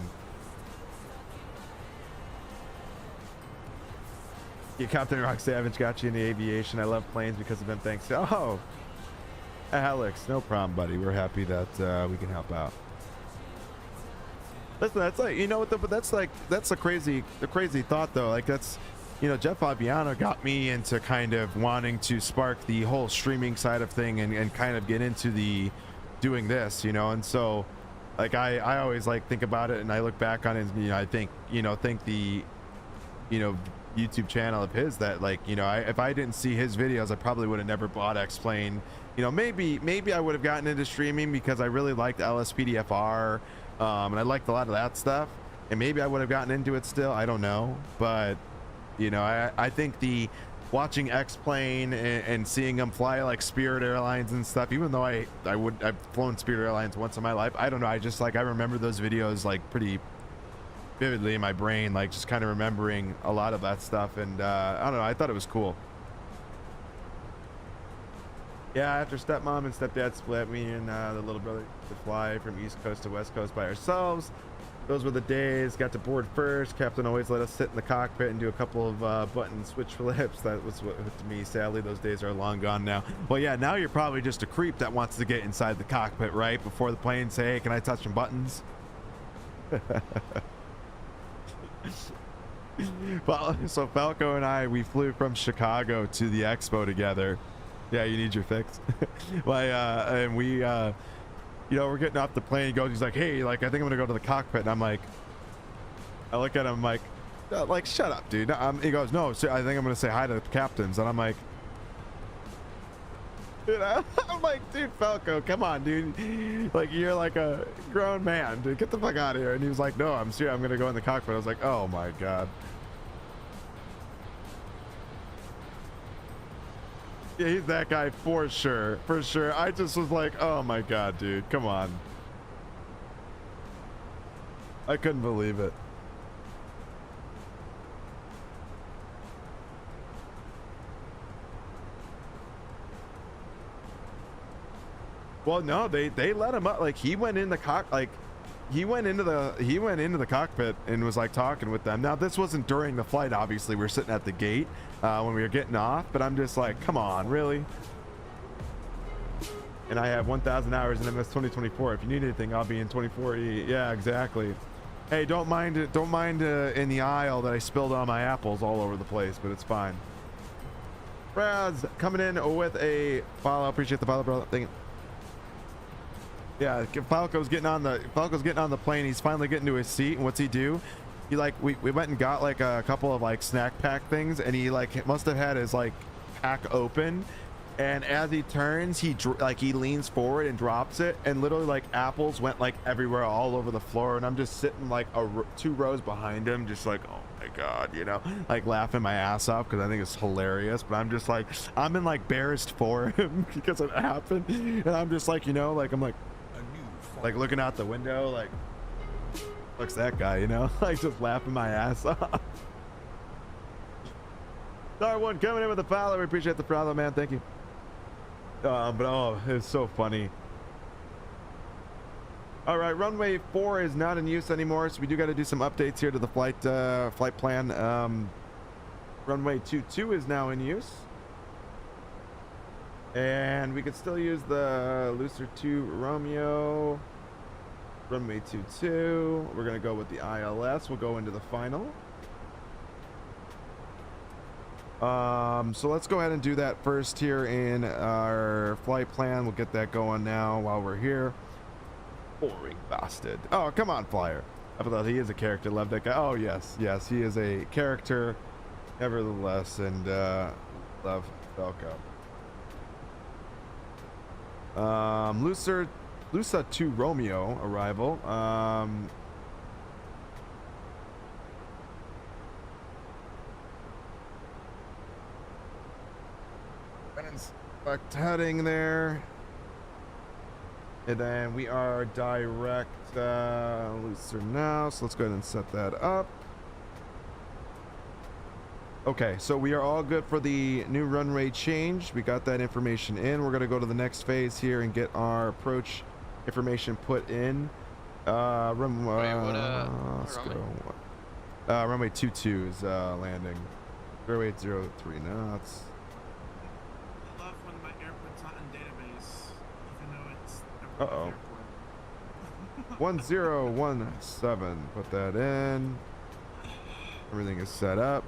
Yeah, Captain Rock Savage got you into aviation. I love planes because of them. Thanks. Oh, Alex, no problem, buddy. We're happy that we can help out. Listen, that's like, you know what, but that's like, that's the crazy thought though. Like that's, you know, Jeff Fabiano got me into kind of wanting to spark the whole streaming side of thing and kind of get into the doing this, you know. And so like I always like think about it, and I look back on it, and, you know, I think, you know, the, you know, YouTube channel of his that, like, you know, if I didn't see his videos, I probably would have never bought X-Plane. You know, maybe I would have gotten into streaming because I really liked LSPDFR, and I liked a lot of that stuff, and maybe I would have gotten into it still. I don't know, but you know, I think watching X-Plane and seeing them fly like Spirit Airlines and stuff, even though I've flown Spirit Airlines once in my life. I don't know, I just like, I remember those videos like pretty vividly in my brain, like just kind of remembering a lot of that stuff. And I don't know, I thought it was cool. Yeah, after stepmom and stepdad split, me and the little brother could fly from East Coast to West Coast by ourselves. Those were the days. Got to board first. Captain always let us sit in the cockpit and do a couple of button switch flips. That was what, to me, sadly, those days are long gone now. Well, yeah, now you're probably just a creep that wants to get inside the cockpit, right? Before the plane say, hey, can I touch some buttons? Well, so Falco and I, we flew from Chicago to the expo together. Yeah, you need your fix. And we, you know, we're getting off the plane. He goes, he's like, hey, like, I think I'm gonna go to the cockpit. And I'm like, I look at him like, shut up, dude. He goes, no, so I think I'm gonna say hi to the captains. And I'm like, you know, I'm like, dude, Falco, come on, dude. Like, you're like a grown man, dude. Get the fuck out of here. And he was like, no, I'm serious. I'm gonna go in the cockpit. I was like, oh my God. Yeah, he's that guy for sure. For sure. I just was like, oh my God, dude. Come on. I couldn't believe it. Well, no, they let him up. Like, he went in the he went into the cockpit and was like talking with them. Now, this wasn't during the flight, obviously. We were sitting at the gate when we were getting off, but I'm just like, come on, really? And I have 1,000 hours in MS 2024. If you need anything, I'll be in 2040. Yeah, exactly. Hey, don't mind in the aisle that I spilled all my apples all over the place, but it's fine. Raz coming in with a follow. Appreciate the follow, brother. Thank you. Yeah, Falco's getting on the plane. He's finally getting to his seat, and what's he do? He like we went and got like a couple of like snack pack things, and he like must have had his like pack open, and as he turns, he leans forward and drops it, and literally like apples went like everywhere all over the floor, and I'm just sitting like 2 rows behind him, just like, oh my God, you know, like laughing my ass off because I think it's hilarious. But I'm just like, I'm embarrassed for him because it happened, and I'm just like, you know, like I'm like looking out the window, like, looks that guy, you know, like just laughing my ass off. Star one coming in with a follow. We appreciate the follow, man. Thank you. But oh, it's so funny. All right, runway 4 is not in use anymore, so we do got to do some updates here to the flight plan. Runway 22 is now in use. And we could still use the Looser 2 Romeo. Runway 22. We're going to go with the ILS. We'll go into the final. So let's go ahead and do that first here in our flight plan. We'll get that going now while we're here. Boring bastard. Oh, come on, flyer. I thought he is a character. Love that guy. Oh, yes. Yes, he is a character, nevertheless. And love Falco. Lusa 2 Romeo arrival. Inspect heading there. And then we are direct Lucer now. So let's go ahead and set that up. Okay, so we are all good for the new runway change. We got that information in. We're gonna go to the next phase here and get our approach information put in. Runway 22 is landing. 0803 knots. I love when my airport's not in database, even though it's Uh-oh. 1017. Put that in. Everything is set up.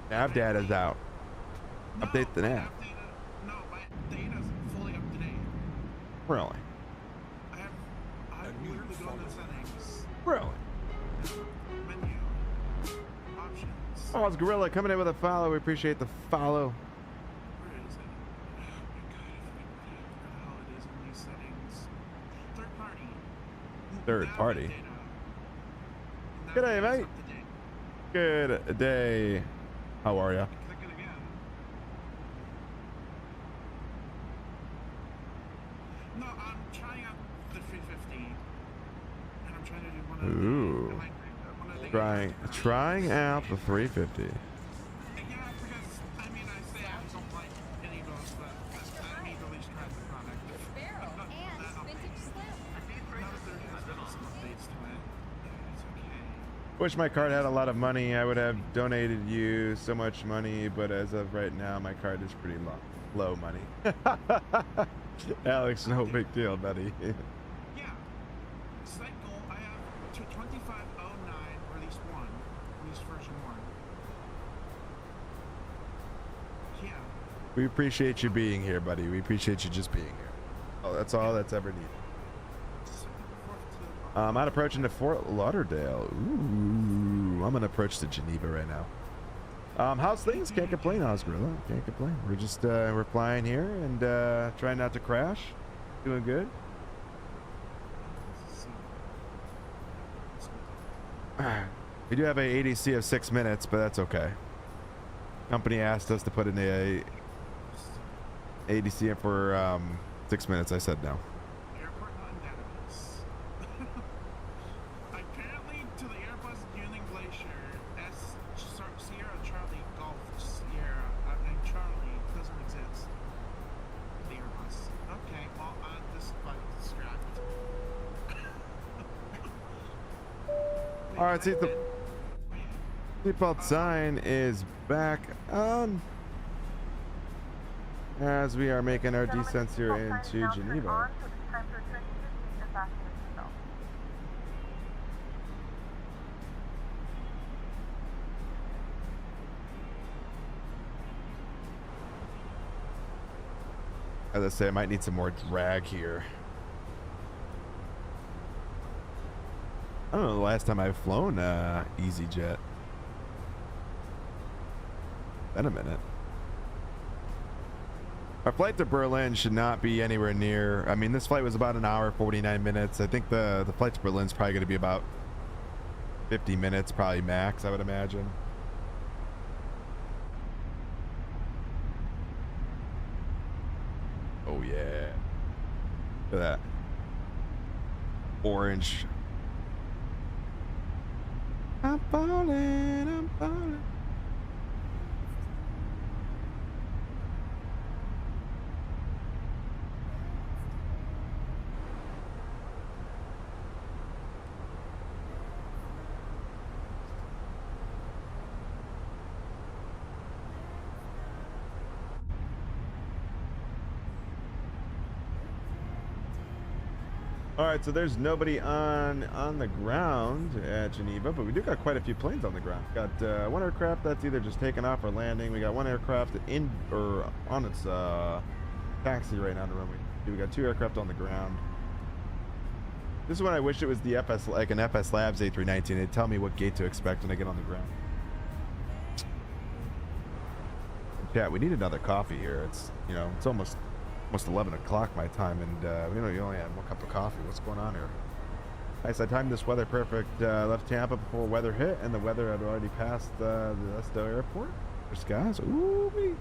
Nav data's out. No, Update the my nav. app data, no, my data's fully up to date. Really? I've literally gone to settings, Really? menu, options. Oh, it's Gorilla coming in with a follow. We appreciate the follow. Where is it? Oh my god, where the hell it is in these settings? Third party. Third Nav party? data. Nav G'day, data's mate. up to date. Good day. How are ya? Click it again. No, I'm trying out the 350, and I'm trying to do one of Ooh. the, one of the Trying out the 350. Yeah, because I mean, I say I don't like any of those, but I need to at least try the product. Now that there has been some updates to it, it's okay. Wish my card had a lot of money. I would have donated you so much money, but as of right now, my card is pretty low money. Alex, no big deal, buddy. Yeah. Site goal, I have to 2509, release 1, release version 1. Yeah. We appreciate you being here, buddy. We appreciate you just being here. Oh, that's all that's ever needed. I'm approaching to Fort Lauderdale. Ooh, I'm gonna approach to Geneva right now. How's things? Can't complain, Osgorilla. Can't complain. We're just we're flying here and trying not to crash. Doing good. We do have a ADC of 6 minutes, but that's okay. Company asked us to put in a ADC in for 6 minutes. I said no. Airport not in database. Apparently, to the Airbus Union Glacier, Sierra Charlie Golf Sierra, and Charlie doesn't exist. The Airbus. Okay, well, this fight is scrapped. All right, see the seatbelt sign is back on as we are making our descents here into Geneva. As I say, I might need some more drag here. I don't know the last time I've flown EasyJet. Been a minute. Our flight to Berlin should not be anywhere near. I mean, this flight was about an hour, 49 minutes. I think the flight to Berlin's probably going to be about 50 minutes, probably max, I would imagine. Oh yeah. Look at that. Orange. I'm falling, I'm falling. All right, so there's nobody on the ground at Geneva, but we do got quite a few planes on the ground. Got one aircraft that's either just taking off or landing. We got one aircraft in or on its taxi right now on the runway. We got 2 aircraft on the ground. This is when I wish it was the FS, like an FS Labs A319. It'd tell me what gate to expect when I get on the ground. Yeah, we need another coffee here. It's, you know, it's almost 11 o'clock my time, and you know, you only had 1 cup of coffee. What's going on here? Nice, I timed this weather perfect. Left Tampa before weather hit, and the weather had already passed the Esto airport. There's skies. Ooh, me.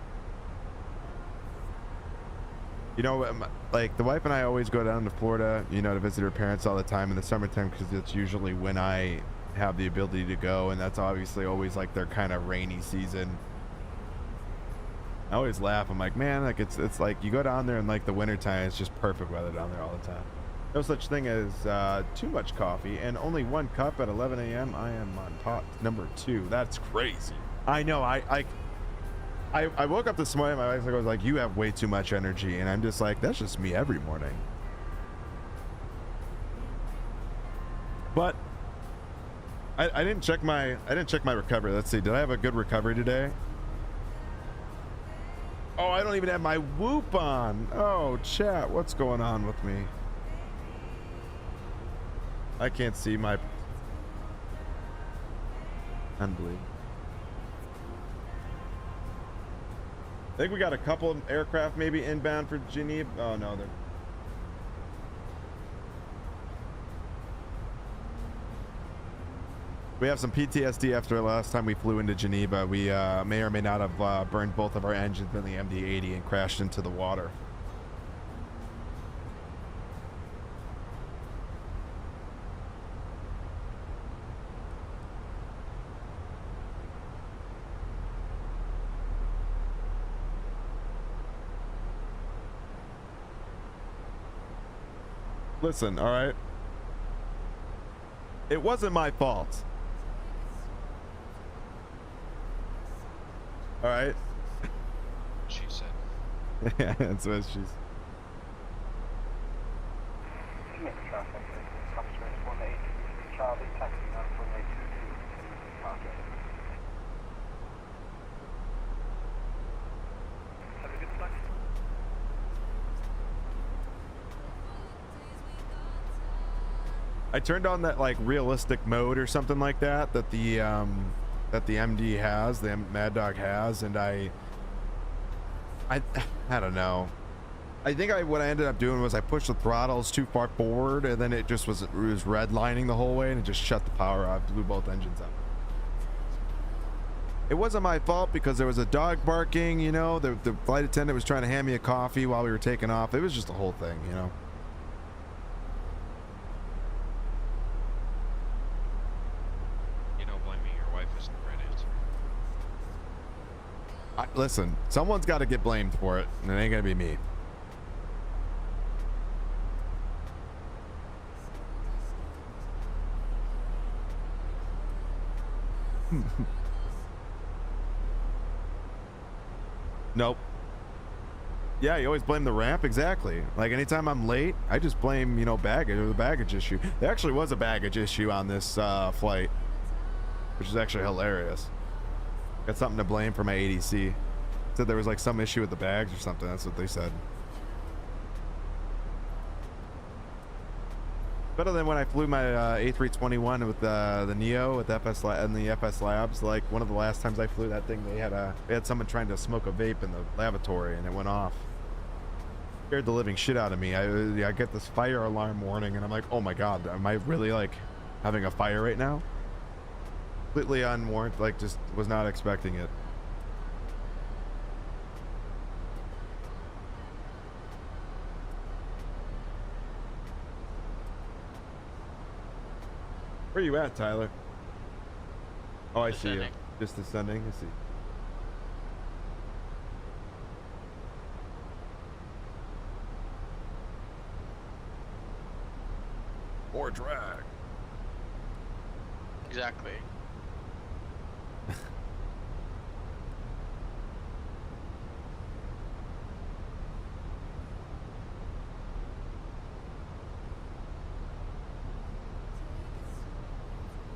You know, like the wife and I always go down to Florida, you know, to visit her parents all the time in the summertime, because it's usually when I have the ability to go, and that's obviously always like their kind of rainy season. I always laugh. I'm like, man, like it's like you go down there in like the wintertime, it's just perfect weather down there all the time. No such thing as too much coffee, and only 1 cup at 11 a.m. I am on pot number 2. That's crazy. I know. I woke up this morning, my wife was like, you have way too much energy, and I'm just like, that's just me every morning. But I didn't check my recovery. Let's see, did I have a good recovery today? Oh, I don't even have my whoop on. Oh, chat, what's going on with me? I can't see my... Unbelievable. I think we got a couple of aircraft maybe inbound for Geneva. Oh, no, they're... We have some PTSD after the last time we flew into Geneva. We may or may not have burned both of our engines in the MD-80 and crashed into the water. Listen, all right? It wasn't my fault. All right. She said. Yeah, that's what she's. I turned on that like realistic mode or something like that that the MD has, the Mad Dog has, and I don't know. I think what I ended up doing was I pushed the throttles too far forward, and then it was redlining the whole way, and it just shut the power off, blew both engines up. It wasn't my fault because there was a dog barking, you know. The flight attendant was trying to hand me a coffee while we were taking off. It was just a whole thing, you know. Listen, someone's got to get blamed for it, and it ain't gonna be me. Nope. Yeah, you always blame the ramp. Exactly. Like anytime I'm late, I just blame, you know, baggage or the baggage issue. There actually was a baggage issue on this flight, which is actually hilarious. Got something to blame for my ADC. Said there was like some issue with the bags or something. That's what they said. Better than when I flew my A321 with the Neo with FS and the FS Labs. Like one of the last times I flew that thing, they had someone trying to smoke a vape in the lavatory and it went off. Scared the living shit out of me. I get this fire alarm warning and I'm like, oh my god, am I really like having a fire right now? Completely unwarranted, like just was not expecting it. Where you at, Tyler? Oh, I see you. Just descending. I see. More drag. Exactly.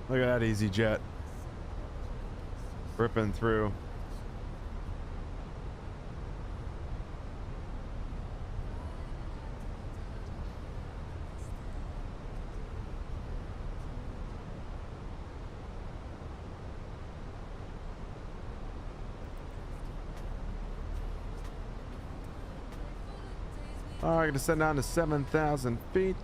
Look at that easy jet. Ripping through. All right, gonna send down to 7,000 feet.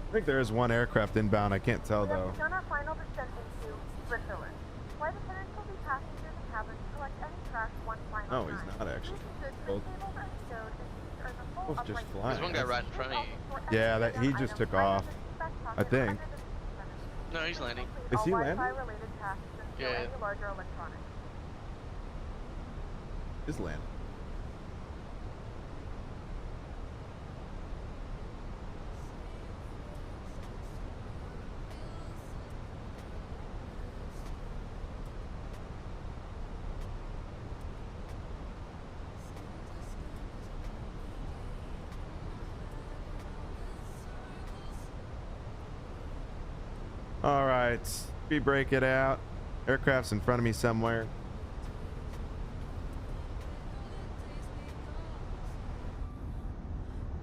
I think there is one aircraft inbound. I can't tell though. On our final descent into Braziller. Flight attendants will be passing through the cabin to collect any trash one final No, time. he's not actually. Both. Both just flying. There's one guy right in front of you. Yeah, that he just took off. I think. No, he's landing. Is he landing? Yeah. He's landing. All right, speed break it out. Aircraft's in front of me somewhere.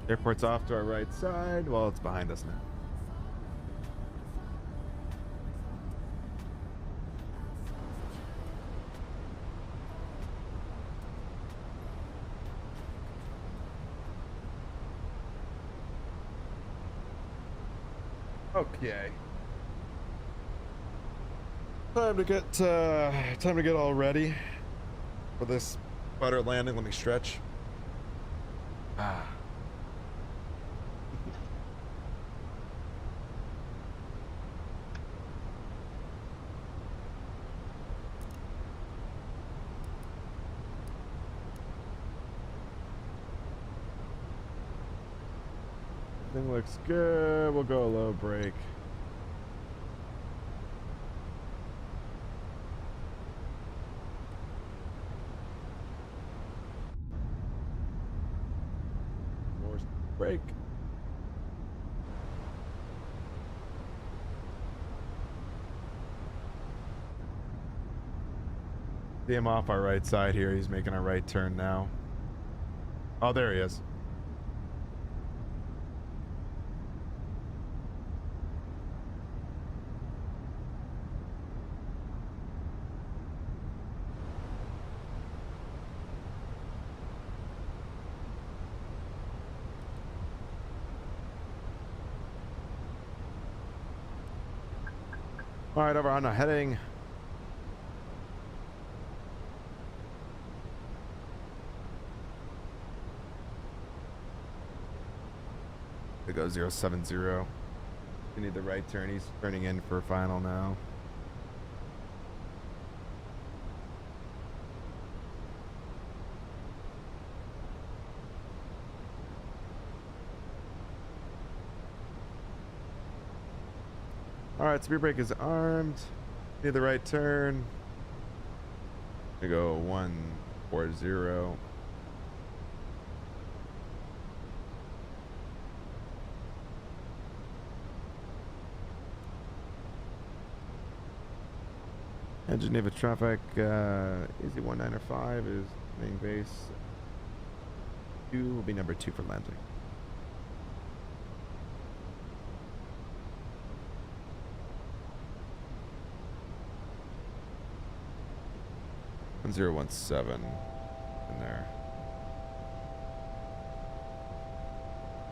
Airport's off to our right side. Well, it's behind us now. Okay. Time to get all ready for this butter landing. Let me stretch. Ah. Everything looks good. We'll go a low brake. More brake. See him off our right side here. He's making a right turn now. Oh, there he is. All right, over on the heading. It goes 070. We need the right turn. He's turning in for final now. All right, speed brake is armed. Need the right turn. We go 140. And Geneva traffic, easy 195 is main base. 2 will be number 2 for landing. And 017 in there.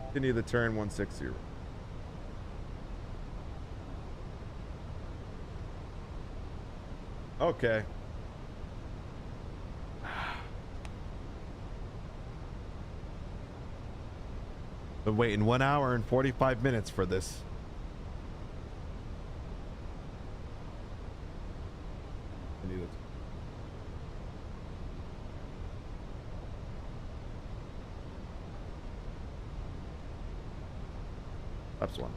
Continue the turn 160. Okay. Been waiting 1 hour and 45 minutes for this. I need it. That's one.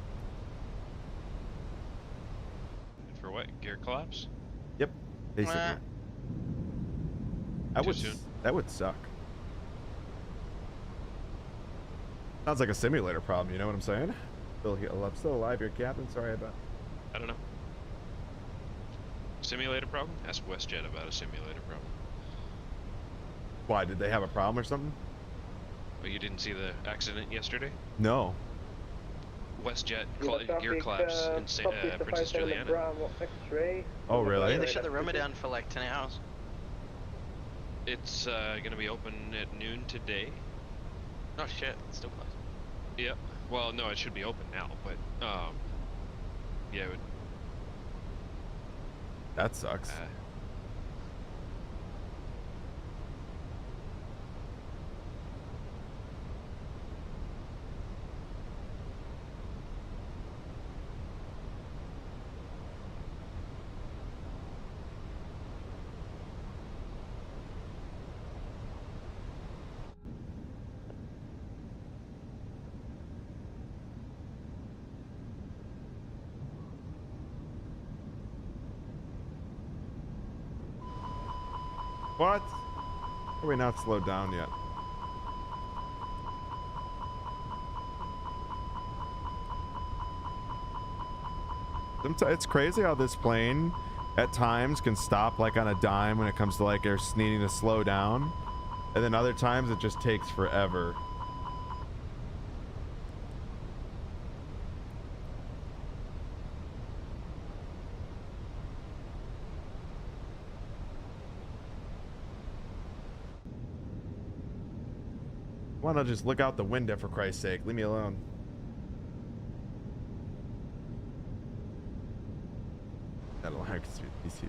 For what? Gear collapse? Yep. Basically. That would suck. Sounds like a simulator problem, you know what I'm saying? I'm still alive here, Captain. Sorry about. I don't know. Simulator problem? Ask WestJet about a simulator problem. Why, did they have a problem or something? Well, you didn't see the accident yesterday? No. WestJet gear collapse in Princess Juliana. Oh, really? Yeah, they shut the runway down for like 10 hours. It's gonna be open at noon today. Oh shit, it's still closed. Yep. Well, no, it should be open now, but yeah, it would. That sucks. What? Are we not slowed down yet? It's crazy how this plane at times can stop like on a dime when it comes to like air needing to slow down, and then other times it just takes forever. Why not just look out the window, for Christ's sake? Leave me alone. I don't like these.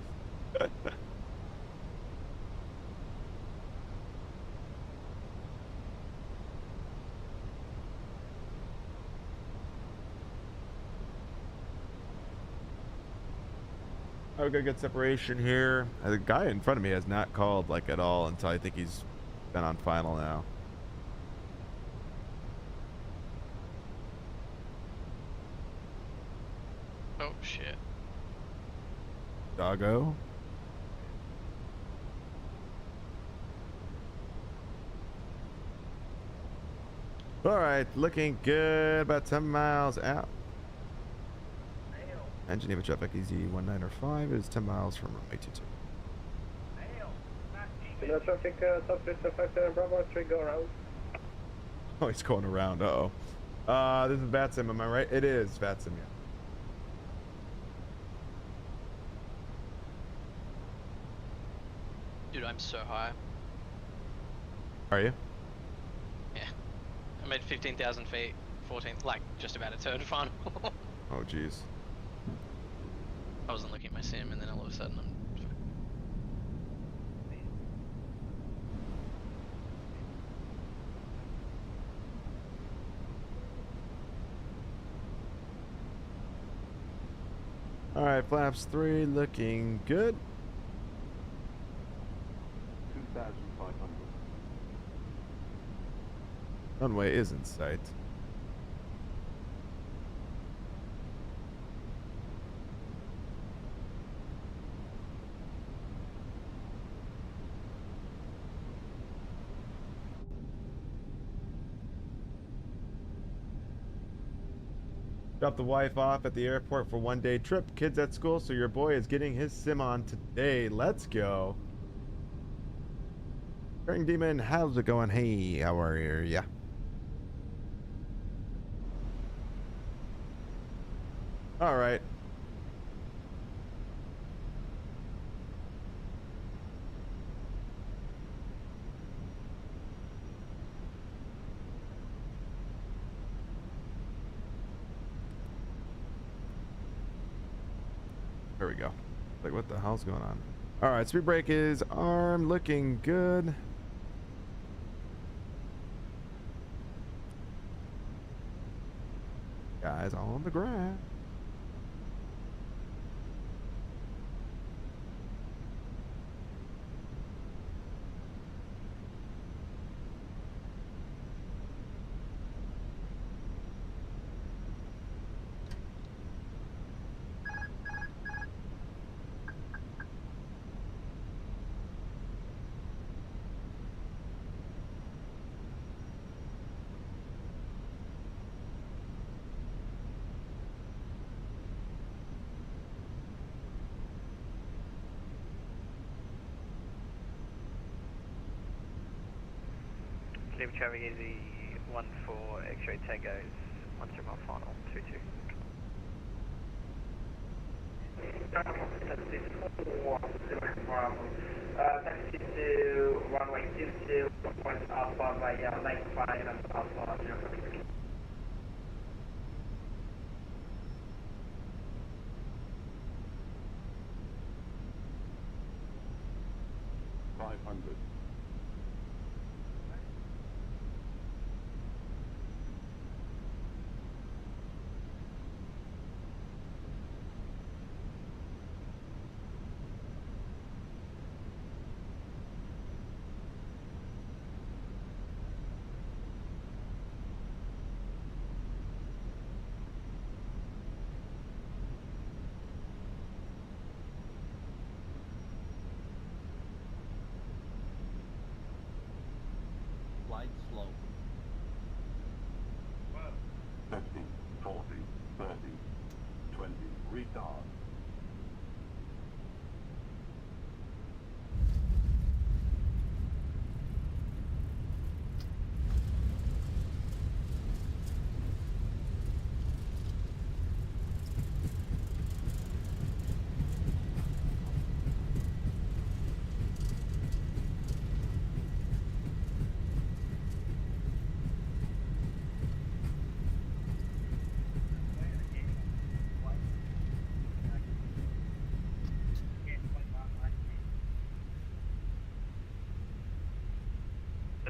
I have a good separation here. The guy in front of me has not called like at all until I think he's been on final now. Oh shit. Doggo. All right, looking good. About 10 miles out. And Geneva traffic EZ1905 is 10 miles from runway 22. Geneva traffic, top 57 Bravo, straight go around. Oh, he's going around. Uh-oh. This is Vatsim, am I right? It is Vatsim, yeah. Dude, I'm so high. Are you? Yeah. I made 15,000 feet, 14, like just about a turn final. Oh, jeez. I wasn't looking at my sim, and then all of a sudden I'm. All right, flaps 3 looking good. 2,500. Runway is in sight. Drop the wife off at the airport for one-day trip. Kids at school, so your boy is getting his sim on today. Let's go. Ring Demon, how's it going? Hey, how are you? Yeah. All right. There we go. Like, what the hell's going on? All right, speed brake is armed, looking good. Guys on the ground. Geneva traffic easy 14 X-ray Tango's 13 mile final 22. Taxi to runway 22, point alpha via line 5 and alpha 0. 500.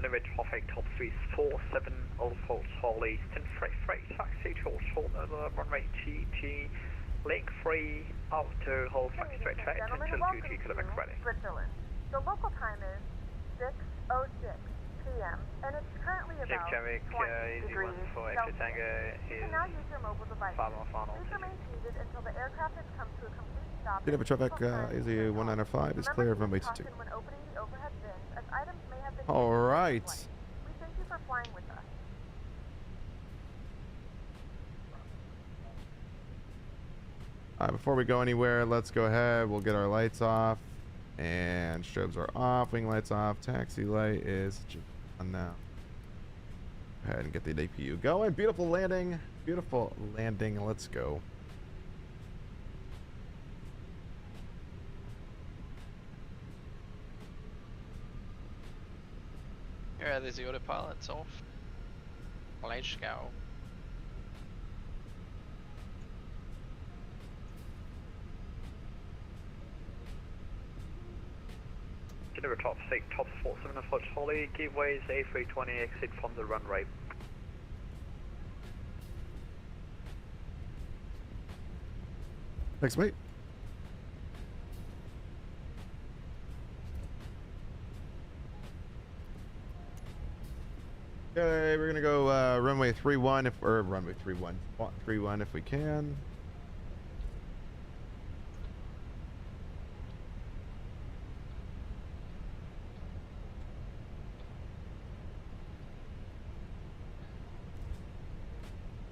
Delivery traffic top 347 Alpha Charlie, 10 freight taxi to runway TG, link 3 after hold flight straight track until 2G kilometers ready. Switzerland. The local time is 6:06 p.m. and it's currently about 20 degrees Celsius. You can now use your mobile device. Please remain seated until the aircraft has come to a complete stop. EDDB traffic EZ 195 is clear of runway 22. When opening the overhead bins, as items may have been All right. We thank you for flying with us. All right, before we go anywhere, let's go ahead. We'll get our lights off, and strobes are off, wing lights off, taxi light is on now. Go ahead and get the APU going. Beautiful landing. Beautiful landing. Let's go. Yeah, there's the autopilot's off. Let's go. Deliver top 6, top 47 approach Holly, giveways A320 exit from the runway. Next mate. Okay, we're gonna go runway 31 or runway 31 if we can.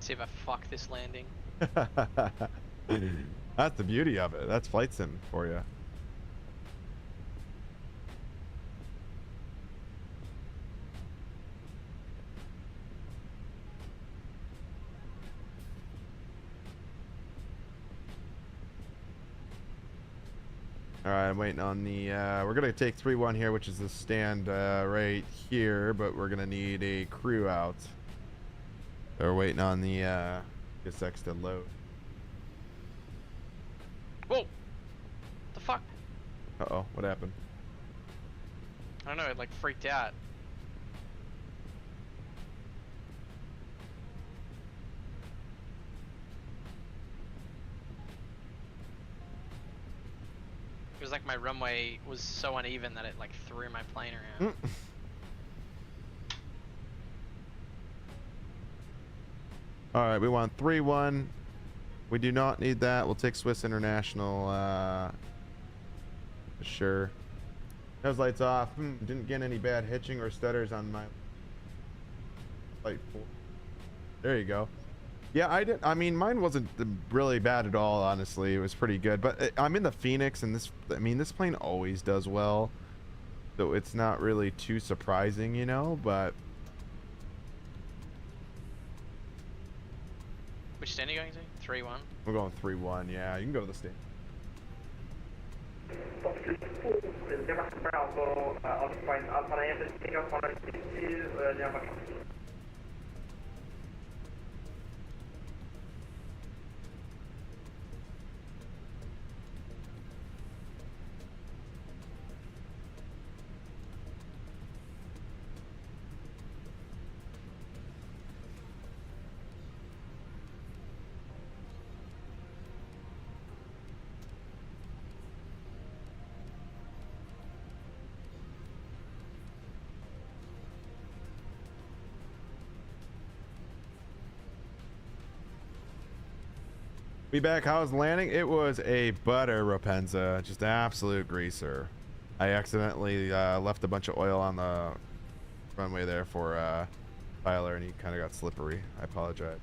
See if I fuck this landing. That's the beauty of it. That's flight sim for you. All right, I'm waiting on the, we're going to take 3-1 here, which is the stand right here, but we're going to need a crew out. They're waiting on the SX to load. Whoa! The fuck? Uh-oh, what happened? I don't know, it like freaked out. It was like my runway was so uneven that it like threw my plane around. All right, we want 3-1. We do not need that. We'll take Swiss International. Sure. Those lights off. Didn't get any bad hitching or stutters on my flight 4. There you go. Yeah, I did. I mean, mine wasn't really bad at all. Honestly, it was pretty good. But I'm in the Phoenix, and this. I mean, this plane always does well, so it's not really too surprising, you know. But which stand are you going to? 3-1. we're going 3-1. Yeah, you can go to the stand. We back. How's landing? It was a butter Rapenza, just an absolute greaser. I accidentally left a bunch of oil on the runway there for Tyler, and he kind of got slippery. I apologize.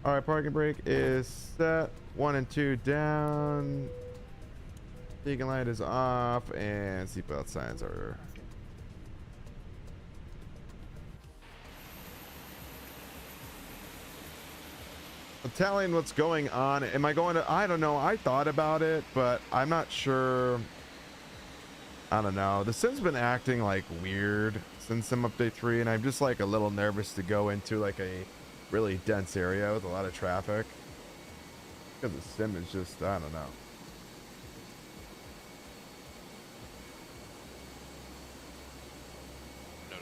All right, parking brake is set. 1 and 2 down. Beacon light is off, and seatbelt signs are. I'm telling what's going on. Am I going to? I don't know. I thought about it, but I'm not sure. I don't know. The sim's been acting like weird since Sim Update 3, and I'm just like a little nervous to go into like a really dense area with a lot of traffic. Because the sim is just, I don't know.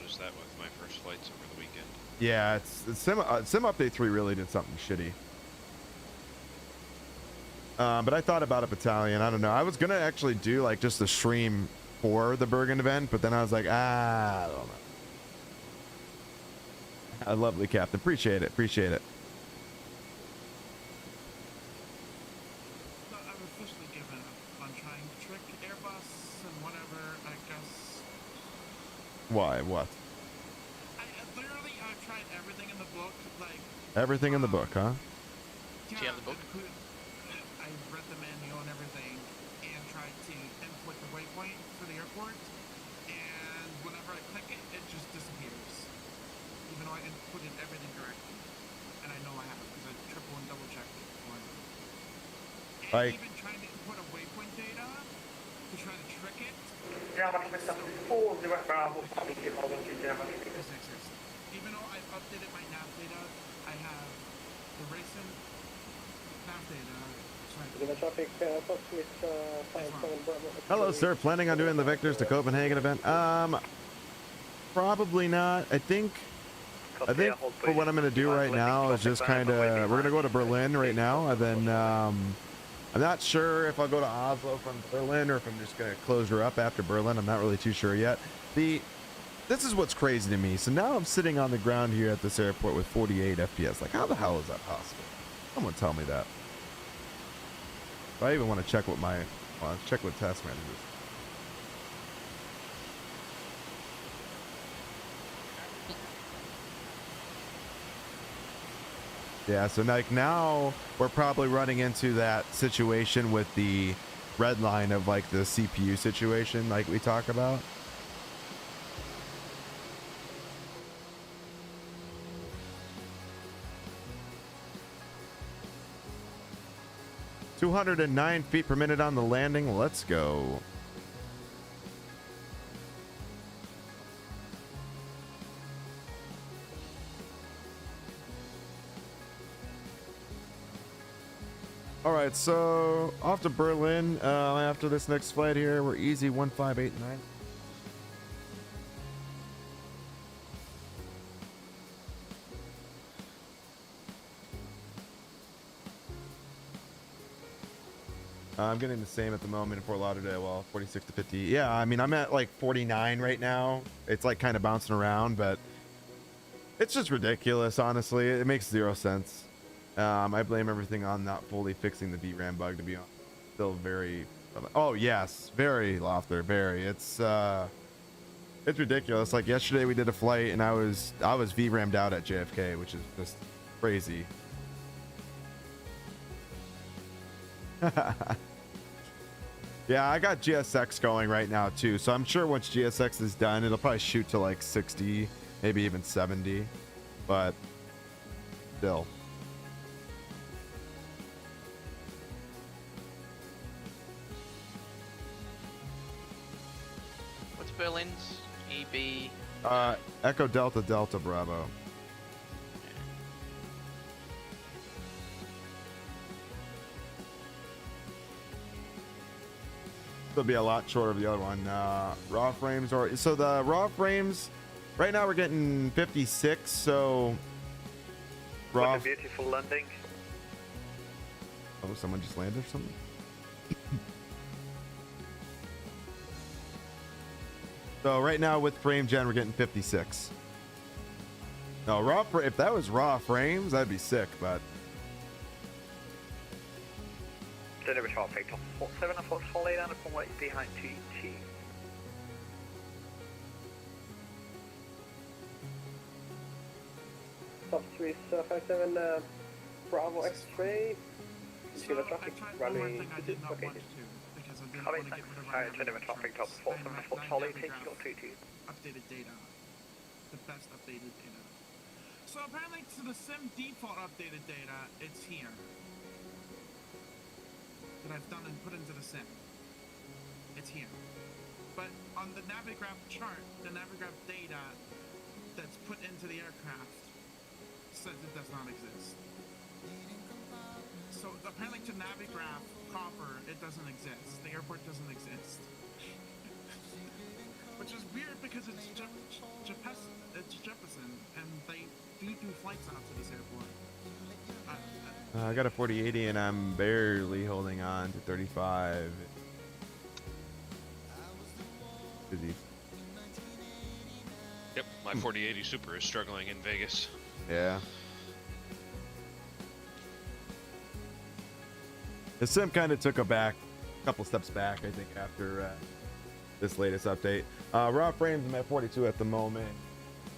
noticed that with my first flights over the weekend. Yeah, it's sim update 3 really did something shitty. But I thought about a battalion. I don't know. I was gonna actually do like just a stream for the Bergen event, but then I was like, I don't know. A lovely captain. Appreciate it. Appreciate it. No, I've officially given up on trying to trick Airbus and whatever, I guess. Why? What? Literally, I've tried everything in the book, like... Everything in the book, huh? Do you have the book? I read the manual and everything, and tried to input the waypoint for the airport, and whenever I click it, it just disappears. Even though I inputted everything correctly. And I know I have, because I triple and double checked it before. And even trying to input a waypoint data to try to trick it. Yeah, but it's up to 4 direct variables. Even though I've updated my nav data, I have the Ryzen nav data. Hello, sir. Planning on doing the Vectors to Copenhagen event? Probably not. I think for what I'm going to do right now is just kind of, we're going to go to Berlin right now, and then I'm not sure if I'll go to Oslo from Berlin or if I'm just going to close her up after Berlin. I'm not really too sure yet. This is what's crazy to me. So now I'm sitting on the ground here at this airport with 48 FPS. Like, how the hell is that possible? Someone tell me that. I even want to check what my, check what task manager is. Yeah, so like now we're probably running into that situation with the red line of like the CPU situation like we talk about. "209 feet per minute on the landing. Let's go." All right, so off to Berlin after this next flight here. We're easy 1589. I'm getting the same at the moment in Fort Lauderdale. Well, 46 to 50. Yeah, I mean, I'm at like 49 right now. It's like kind of bouncing around, but it's just ridiculous, honestly. It makes zero sense. I blame everything on not fully fixing the VRAM bug, to be honest. Still very... Oh, yes. Very, Lofter. Very. It's ridiculous. Like, yesterday we did a flight, and I was VRAM'd out at JFK, which is just crazy. Yeah, I got GSX going right now, too. So I'm sure once GSX is done, it'll probably shoot to, like, 60, maybe even 70. But still... Berlin's EB. Echo Delta Delta Bravo. It'll be a lot shorter of the other one. Raw frames are so the raw frames right now we're getting 56. So raw. What a beautiful landing. Oh, someone just landed or something. So right now with frame gen, we're getting 56. No, raw. If that was raw frames, that'd be sick. But delivery traffic top 47 and 44 down upon way behind TT. Top 3 57 Bravo X-ray. So traffic running. I did not want to. Because I didn't want to get rid of our traffic top 47 and 44 taking your 22. Updated data. The best updated data. So apparently to the sim default updated data, it's here. That I've done and put into the sim. It's here. But on the Navigraph chart, the Navigraph data that's put into the aircraft says it does not exist. So apparently to Navigraph proper, it doesn't exist. The airport doesn't exist. Which is weird because it's Jefferson, and they do flights out to this airport. I got a 4080 and I'm barely holding on to 35. Busy. Yep, my 4080 Super is struggling in Vegas. Yeah. The sim kind of took a couple steps back, I think, after this latest update. Raw frames, I'm at 42 at the moment.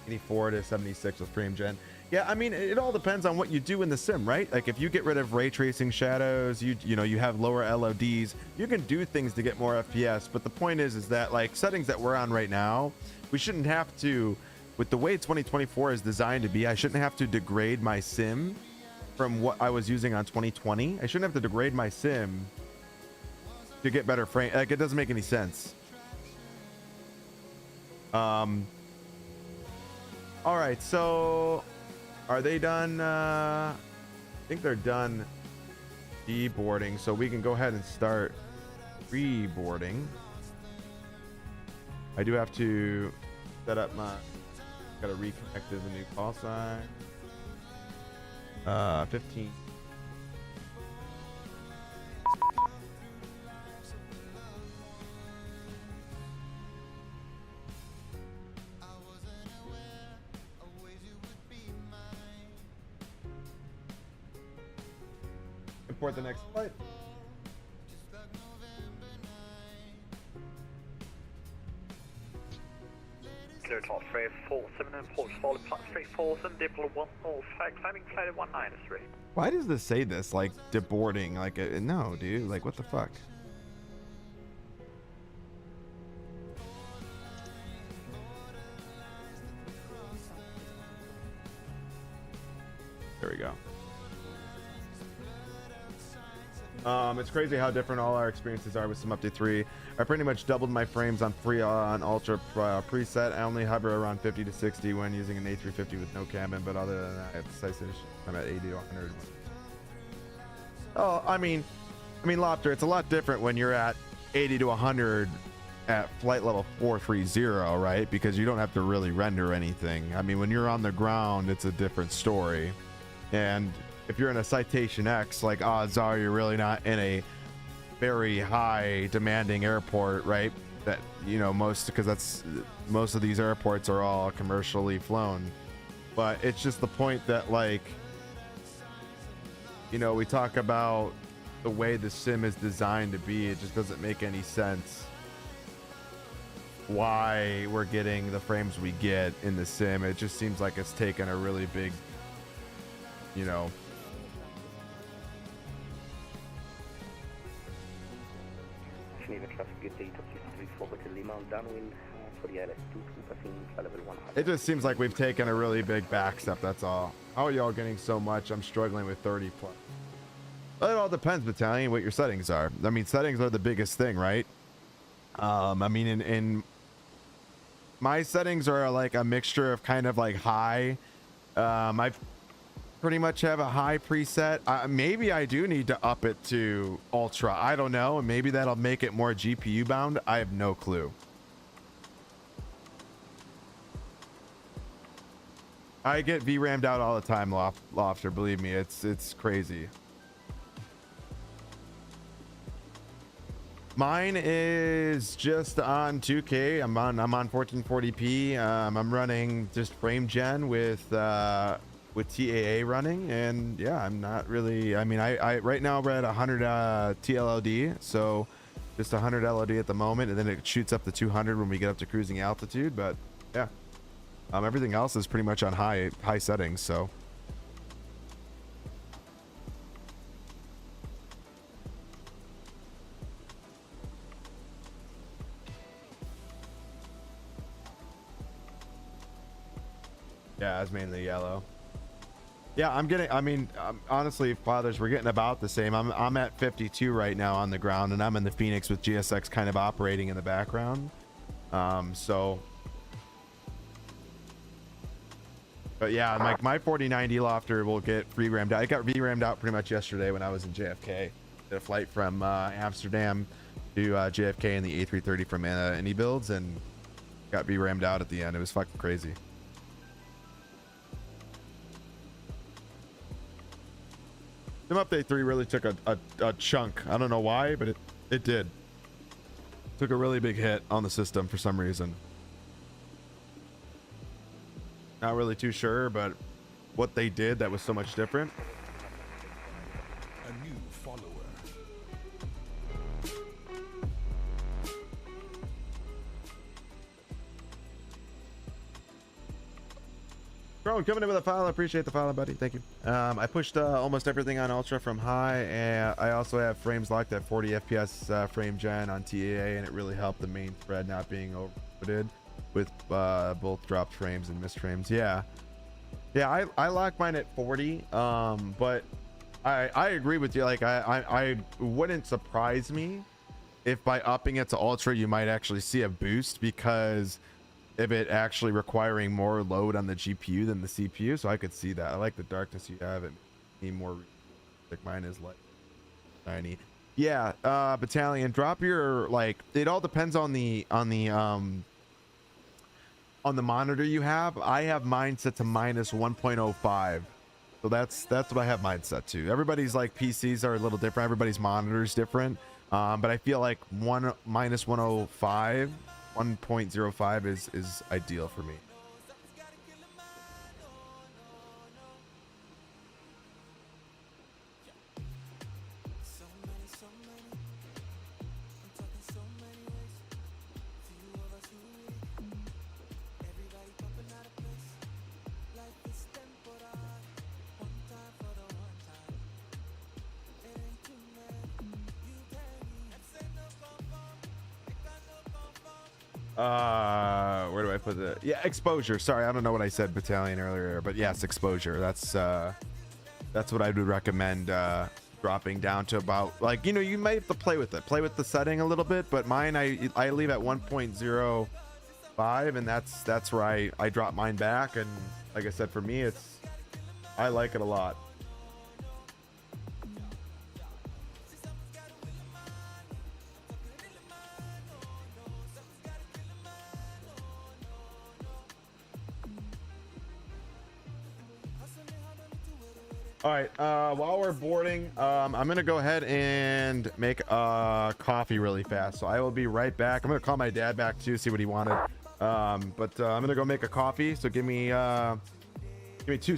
84 to 76 with frame gen. Yeah, I mean, it all depends on what you do in the sim, right? Like if you get rid of ray tracing shadows, you know, you have lower LODs, you can do things to get more FPS. But the point is that like settings that we're on right now, we shouldn't have to, with the way 2024 is designed to be, I shouldn't have to degrade my sim from what I was using on 2020. I shouldn't have to degrade my sim to get better frame. Like it doesn't make any sense. All right, so are they done? I think they're done deboarding, so we can go ahead and start reboarding. I do have to set up my, gotta reconnect to the new call sign. 15. Import the next flight. Clear top 347 and port follow plus 347, Diplo 1 North, climbing flight 193. Why does this say this like deboarding? Like no, dude. Like what the fuck? There we go. It's crazy how different all our experiences are with some update 3. I pretty much doubled my frames on ultra preset. I only hover around 50 to 60 when using an A350 with no cabin, but other than that, it's I'm at 80 to 100. Oh, I mean, Lofter, it's a lot different when you're at 80 to 100 at flight level 430, right? Because you don't have to really render anything. I mean, when you're on the ground, it's a different story. And if you're in a Citation X, like odds are you're really not in a very high demanding airport, right? That, you know, most of these airports are all commercially flown. But it's just the point that, like, you know, we talk about the way the sim is designed to be. It just doesn't make any sense why we're getting the frames we get in the sim. It just seems like it's taken a really big, you know, it just seems like we've taken a really big back step, that's all. How are y'all getting so much? I'm struggling with 30 plus. Well, it all depends, Battalion, what your settings are. I mean, settings are the biggest thing, right? I mean, in my settings are like a mixture of kind of like high. I pretty much have a high preset. Maybe I do need to up it to ultra. I don't know. Maybe that'll make it more GPU bound. I have no clue. I get VRAM'd out all the time, Lofter. Believe me, it's crazy. Mine is just on 2K. I'm on 1440p. I'm running just frame gen with TAA running, and yeah, I'm not really. I mean, I right now we're at 100 TLOD, so just 100 LOD at the moment, and then it shoots up to 200 when we get up to cruising altitude. But yeah, everything else is pretty much on high settings. So. Yeah, it's mainly yellow. Yeah, I mean, honestly, fathers, we're getting about the same. I'm at 52 right now on the ground, and I'm in the Phoenix with GSX kind of operating in the background. So, but yeah, like my 4090 Lofter will get VRAM'd out. I got VRAM'd out pretty much yesterday when I was in JFK. Did a flight from Amsterdam to JFK in the A330 from any builds, and got VRAM'd out at the end. It was fucking crazy. Sim Update 3 really took a chunk. I don't know why, but it did. Took a really big hit on the system for some reason. Not really too sure, but what they did that was so much different. A new follower. Drone coming in with a follow. Appreciate the follow, buddy. Thank you. I pushed almost everything on ultra from high, and I also have frames locked at 40 FPS frame gen on TAA, and it really helped the main thread not being overloaded with both dropped frames and missed frames. Yeah, I locked mine at 40, but I agree with you. Like I wouldn't surprise me if by upping it to ultra you might actually see a boost, because of it actually requiring more load on the GPU than the CPU. So I could see that. I like the darkness you have. It need more, like mine is like tiny. Yeah, Battalion, drop your, like, it all depends on the monitor you have. I have mine set to minus 1.05. So that's what I have mine set to. Everybody's like PCs are a little different. Everybody's monitor is different. But I feel like minus 105, 1.05 is ideal for me. Where do I put it? Yeah, exposure. Sorry, I don't know what I said Battalion earlier, but yes, exposure. That's what I would recommend dropping down to about, like, you know, you might have to play with the setting a little bit, but mine I leave at 1.05, and that's where I drop mine back. And like I said, for me, I like it a lot. All right, while we're boarding, I'm gonna go ahead and make a coffee really fast, so I will be right back. I'm gonna call my dad back too, see what he wanted, but I'm gonna go make a coffee, so give me 2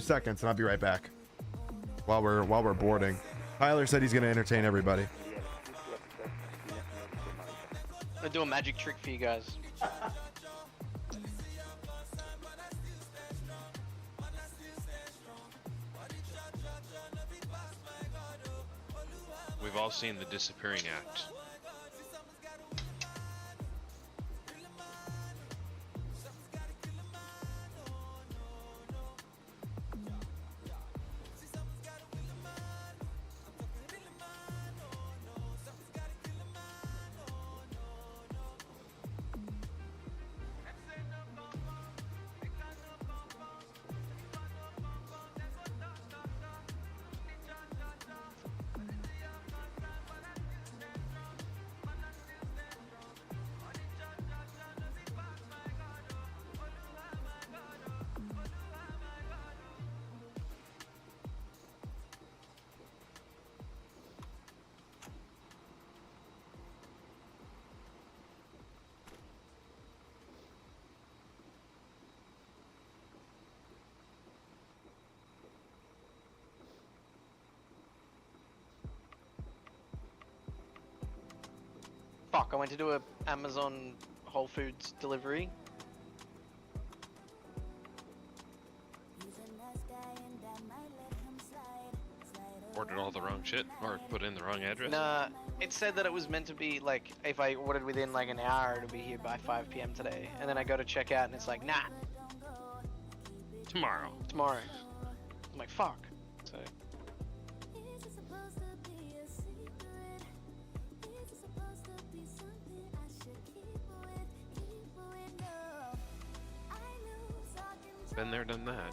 seconds and I'll be right back while we're boarding. Tyler said he's gonna entertain everybody. I'm gonna do a magic trick for you guys. We've all seen The Disappearing Act. Fuck, I went to do a Amazon Whole Foods delivery. Ordered all the wrong shit, or put in the wrong address. Nah, it said that it was meant to be like, if I ordered within like an hour, it'll be here by 5 p.m. today. And then I go to check out and it's like, nah. Tomorrow. I'm like, fuck. So. Been there, done that.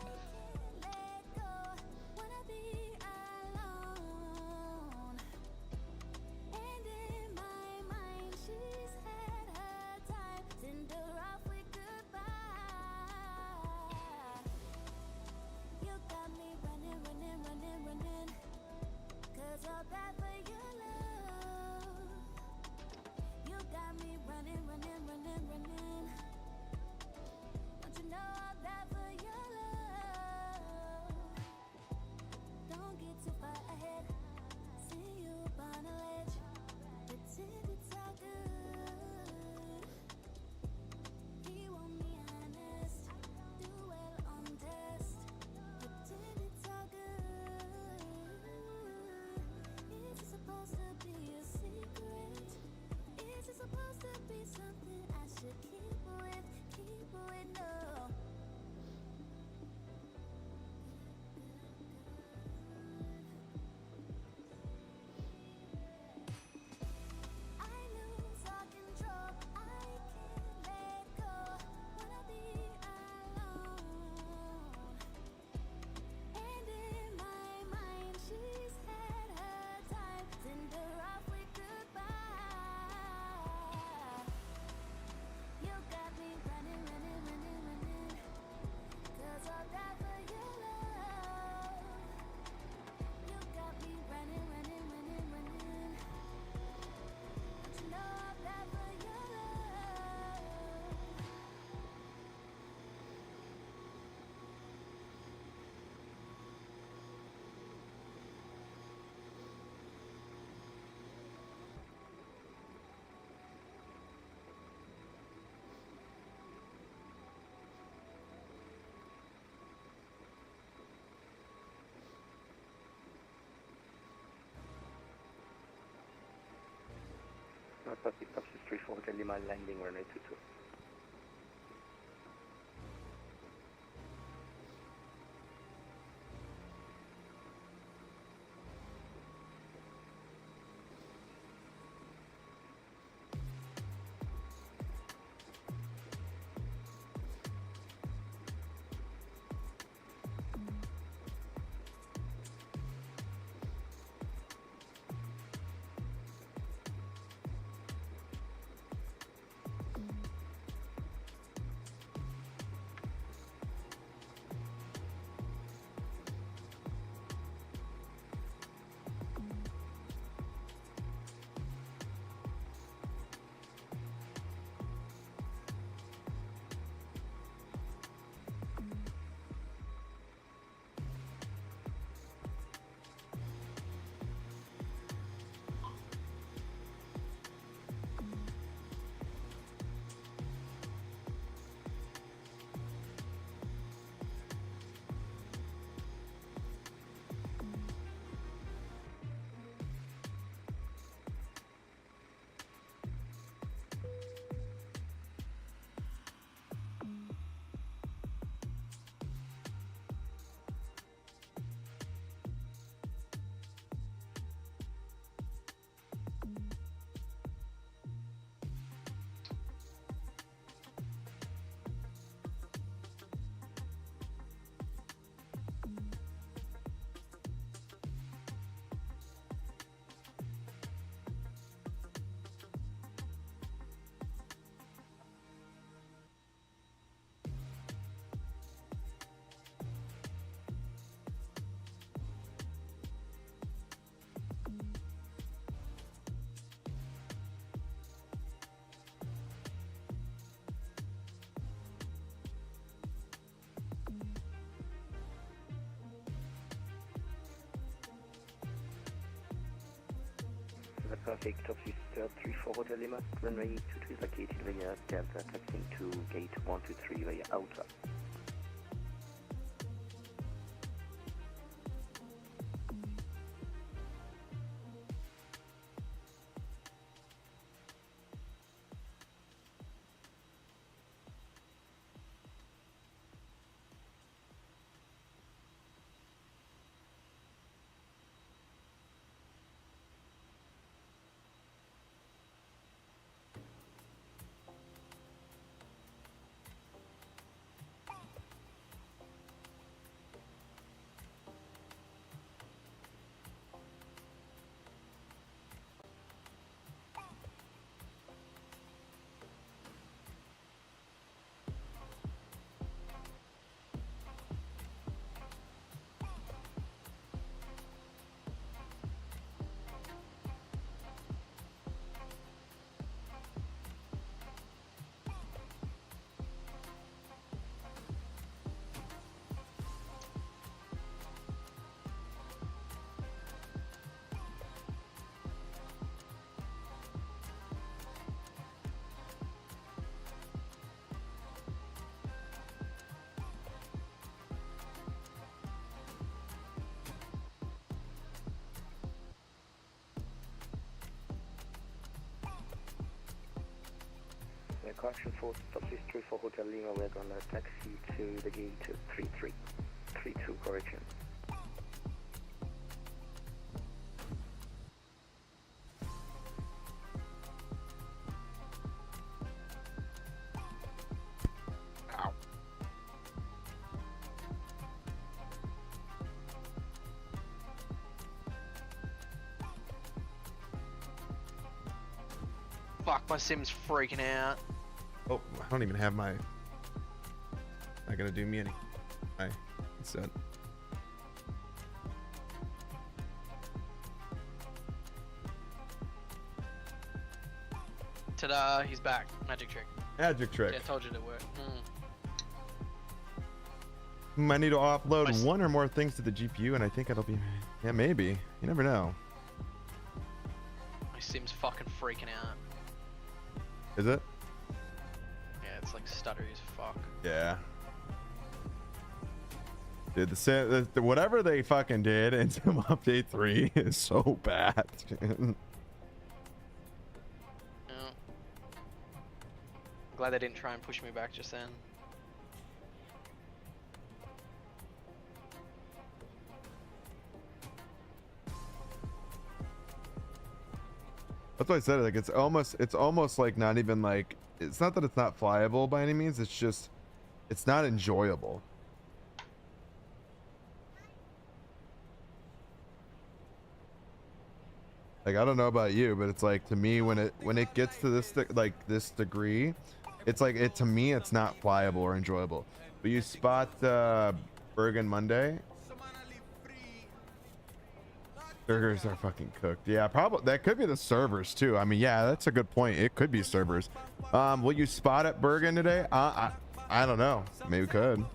Pacific Taxi 34 Hotel Lima landing runway 22. Perfect, Taxi 34 Hotel Lima, runway 22 is located via Delta, taxiing to gate 123 via Alpha. Correction for Taxi 34 Hotel Lima, we're gonna taxi to the gate 3332, correction. Ow. Fuck, my sim's freaking out. Oh, I don't even have my. Not gonna do me any. I said. Ta-da! He's back. Magic trick. Magic trick. Yeah, I told you to work. I need to offload one or more things to the GPU, and I think it'll be. Yeah, maybe. You never know. My sim's fucking freaking out. Is it? Yeah, it's like stuttery as fuck. Yeah. Dude, the whatever they fucking did in Sim Update 3 is so bad. Yeah, Glad they didn't try and push me back just then. That's why I said it. Like it's almost like not even like, it's not that it's not flyable by any means. It's just, it's not enjoyable. Like I don't know about you, but it's like to me when it gets to this like this degree, it's like to me it's not flyable or enjoyable. But you spot Bergen Monday. Burgers are fucking cooked. Yeah, probably that could be the servers too. I mean, yeah, that's a good point. It could be servers. Will you spot at Bergen today? I don't know. Maybe we could.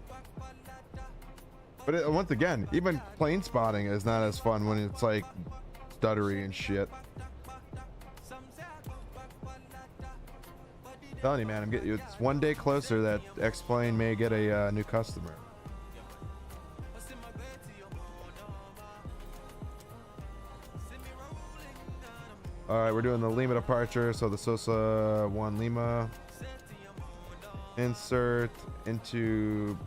But once again, even plane spotting is not as fun when it's like stuttery and shit. I'm telling you, man, I'm getting you. It's one day closer that X-Plane may get a new customer. All right, we're doing the Lima departure. So the Sosa 1 Lima. Insert into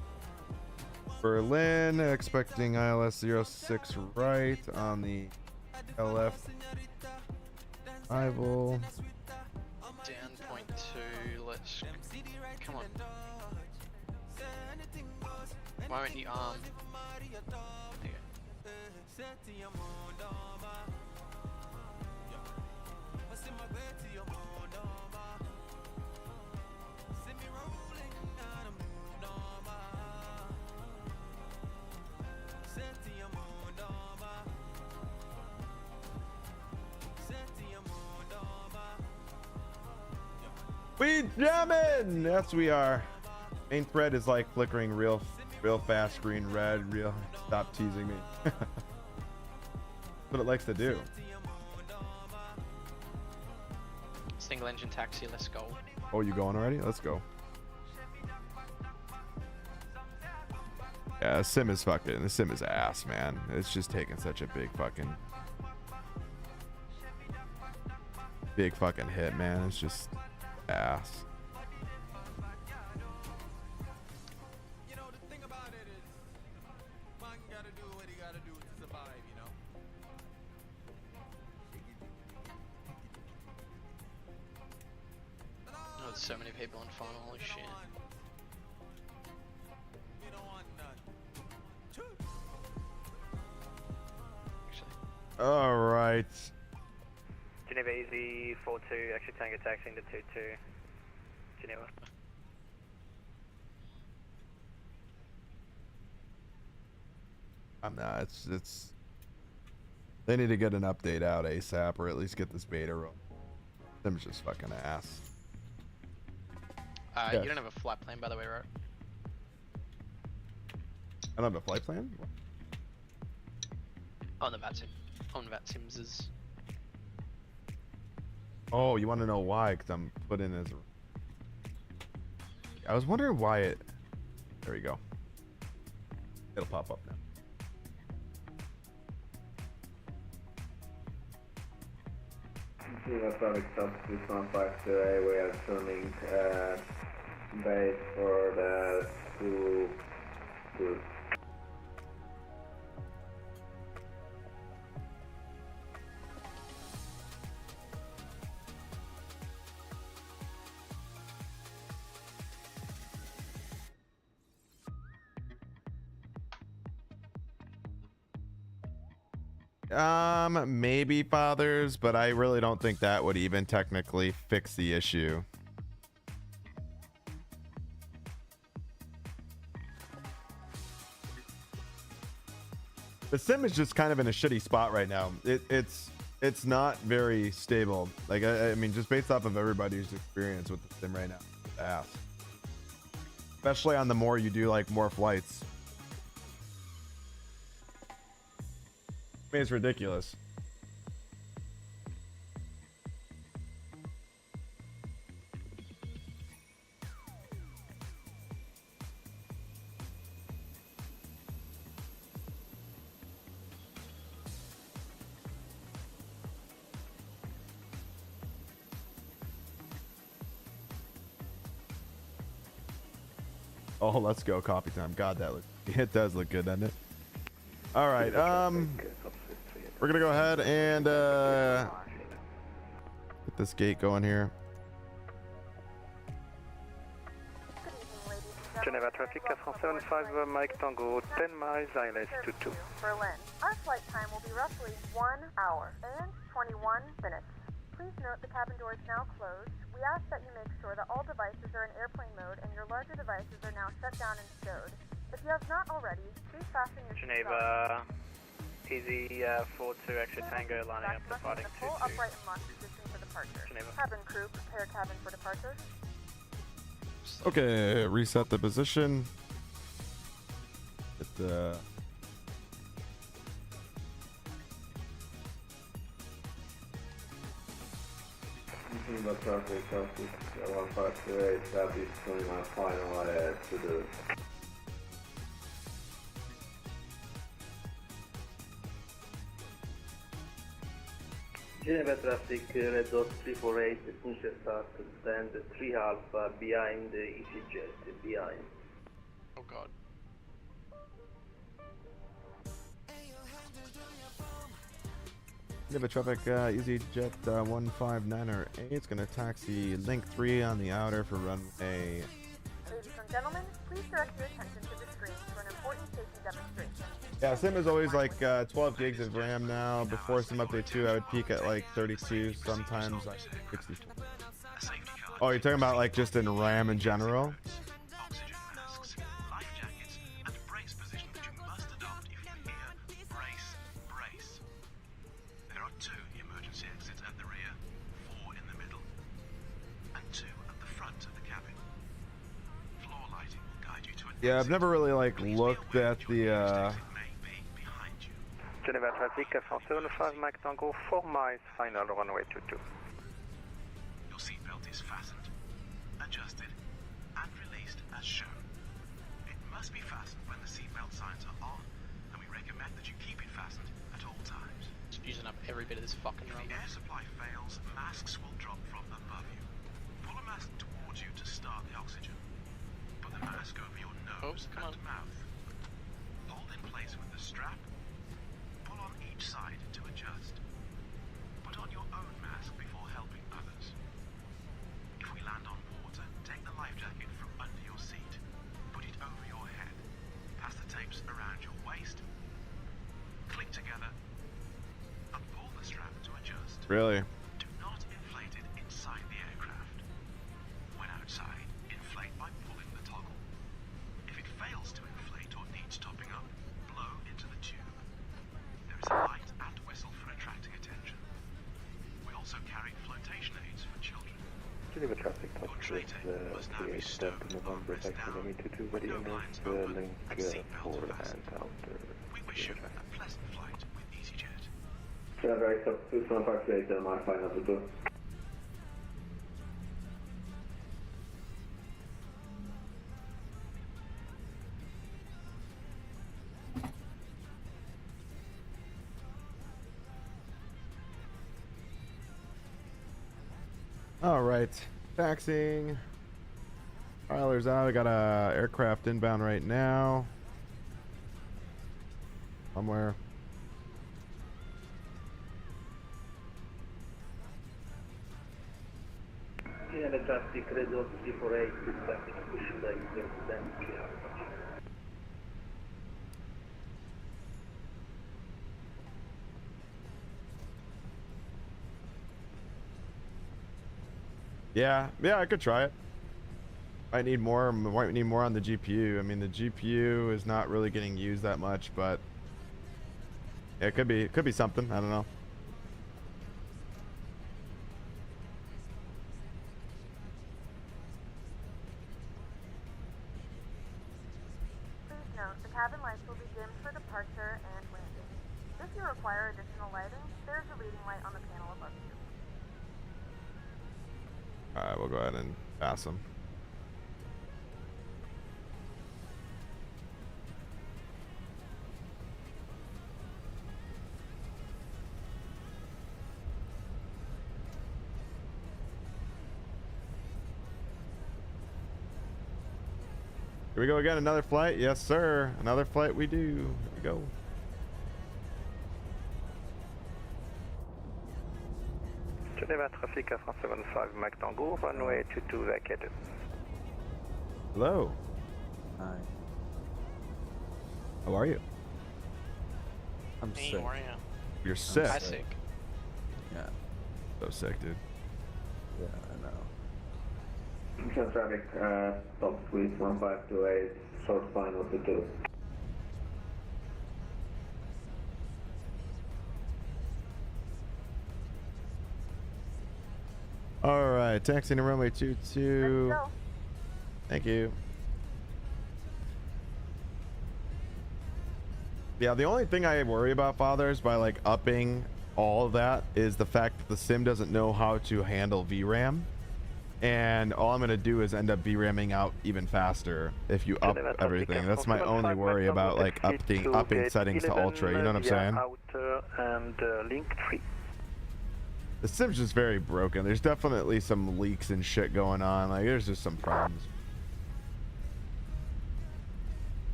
Berlin. Expecting ILS 06 right on the LF arrival. Down 0.2. Let's. Come on. Why won't you arm? There you go. We jamming! Yes, we are. Main thread is like flickering real fast green red. Real. Stop teasing me. That's what it likes to do. Single engine taxi. Let's go. Oh, you going already? Let's go. Yeah, this sim is fucking. This sim is ass, man. It's just taking such a big fucking hit, man. It's just ass. Oh, there's so many people in final. Holy shit. All right. Geneva Easy 42, exit Tango taxiing to 22. Geneva. I'm not. It's. They need to get an update out ASAP, or at least get this beta roll. Them's just fucking ass. You don't have a flight plan, by the way, right? I don't have a flight plan. On the Vatsim. On Vatsims is. Oh, you want to know why? Because I'm put in as. I was wondering why it. There we go. It'll pop up now. Traffic stop 6152A, we are turning base for the 2. Maybe fathers, but I really don't think that would even technically fix the issue. The sim is just kind of in a shitty spot right now. It's not very stable. Like I mean, just based off of everybody's experience with the sim right now, it's ass. Especially on the more you do like more flights. I mean, it's ridiculous. Oh, let's go. Coffee time. God, it does look good, doesn't it? All right. We're gonna go ahead and get this gate going here. Geneva traffic 475 Mike Tango 10 miles ILS 22. Berlin. Our flight time will be roughly 1 hour and 21 minutes. Please note the cabin door is now closed. We ask that you make sure that all devices are in airplane mode and your larger devices are now shut down and stowed. If you have not already, please fasten your Geneva, easy 42 extra Tango lining up departing full 22. upright and locked position for departure. Geneva. Cabin crew, prepare cabin for departure. Okay, reset the position. Hit the About traffic, Celsius 1528, Southeast 29 final to the Geneva traffic, red dot 348, initial start, stand 3 Alpha behind EasyJet, behind. Oh god. Nibba traffic, EasyJet 159er 8. It's gonna taxi link 3 on the outer for runway. Ladies and gentlemen, please direct your attention to the screen for an important safety demonstration. Yeah, Sim is always like 12 gigs of RAM now. Before Sim Update 2, I would peak at like 32, sometimes like 64. Oh, you're talking about like just in RAM in general? Oxygen masks, life jackets, and brace position that you must adopt if you hear brace, brace. There are 2 emergency exits at the rear, 4 in the middle, and 2 at the front of the cabin. Floor lighting will guide you to an Yeah, I've never really like looked at the Geneva traffic 475 Mike Tango 4 miles final runway 22. Your seatbelt is fastened, adjusted, and released as shown. It must be fastened when the seatbelt signs are on, and we recommend that you keep it fastened at all times. Just using up every bit of this fucking If rubber. the air supply fails, masks will drop from above you. Pull a mask towards you to start the oxygen. Put the mask over your nose and mouth. Hold in place with the strap. Pull on each side to adjust. Put on your own mask before helping others. If we land on water, take the life jacket from under your seat. Put it over your head. Pass the tapes around your waist. Click together. And pull the strap to adjust. Really? Do not inflate it inside the aircraft. When outside, inflate by pulling the toggle. If it fails to inflate or needs topping up, blow into the tube. There is a light and whistle for attracting attention. We also carry flotation aids for children. Geneva traffic, Toxic 38 November, taxi 22 ready index, link 4 and outer. We wish you a pleasant flight with EasyJet. Geneva accept 2158 my final to do. All right, taxiing. Tyler's out. I got a aircraft inbound right now. Somewhere. Geneva traffic, red dot 348, traffic push back, stand 3 Alpha. Yeah, I could try it. Might need more on the GPU. I mean, the GPU is not really getting used that much, but yeah, it could be something. I don't know. Please note, the cabin lights will be dimmed for departure and landing. If you require additional lighting, there's a reading light on the panel above you. All right, we'll go ahead and pass them. Here we go again. Another flight. Yes, sir. Another flight we do. Here we go. Geneva traffic à 175 Mac Tango, runway 22 vacated. Hello. Hi. How are you? I'm Hey, sick. how are you? You're sick. I'm sick. Yeah. So sick, dude. Yeah, I know. Ocean traffic, top suite 1528, short line of the 2. All right, taxiing to runway 22. Thank you. Yeah, the only thing I worry about, fathers, by like upping all of that is the fact that the sim doesn't know how to handle VRAM. And all I'm going to do is end up VRAMing out even faster if you up everything. That's my only worry about like upping settings to ultra, you know what I'm saying? Outer and link 3. The sim's just very broken. There's definitely some leaks and shit going on. Like there's just some problems.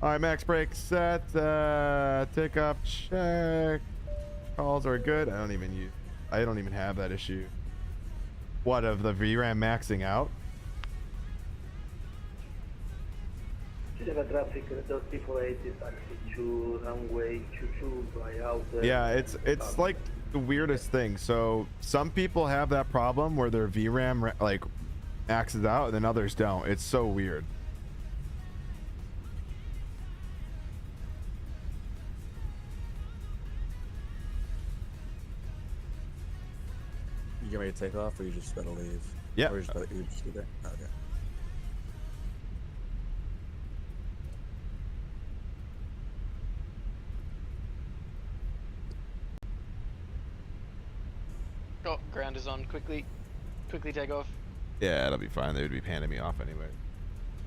All right, max brake set. Take off check. Calls are good. I don't even have that issue. What, of the VRAM maxing out? Geneva traffic, Dusty 480, taxi to runway 22 by outer. Yeah, it's like the weirdest thing. So some people have that problem where their VRAM like maxes out and then others don't. It's so weird. You get ready to take off, or you just gotta leave? Yeah. Or you just be there? Okay. Oh, ground is on. Quickly take off. Yeah, it'll be fine. They would be handing me off anyway.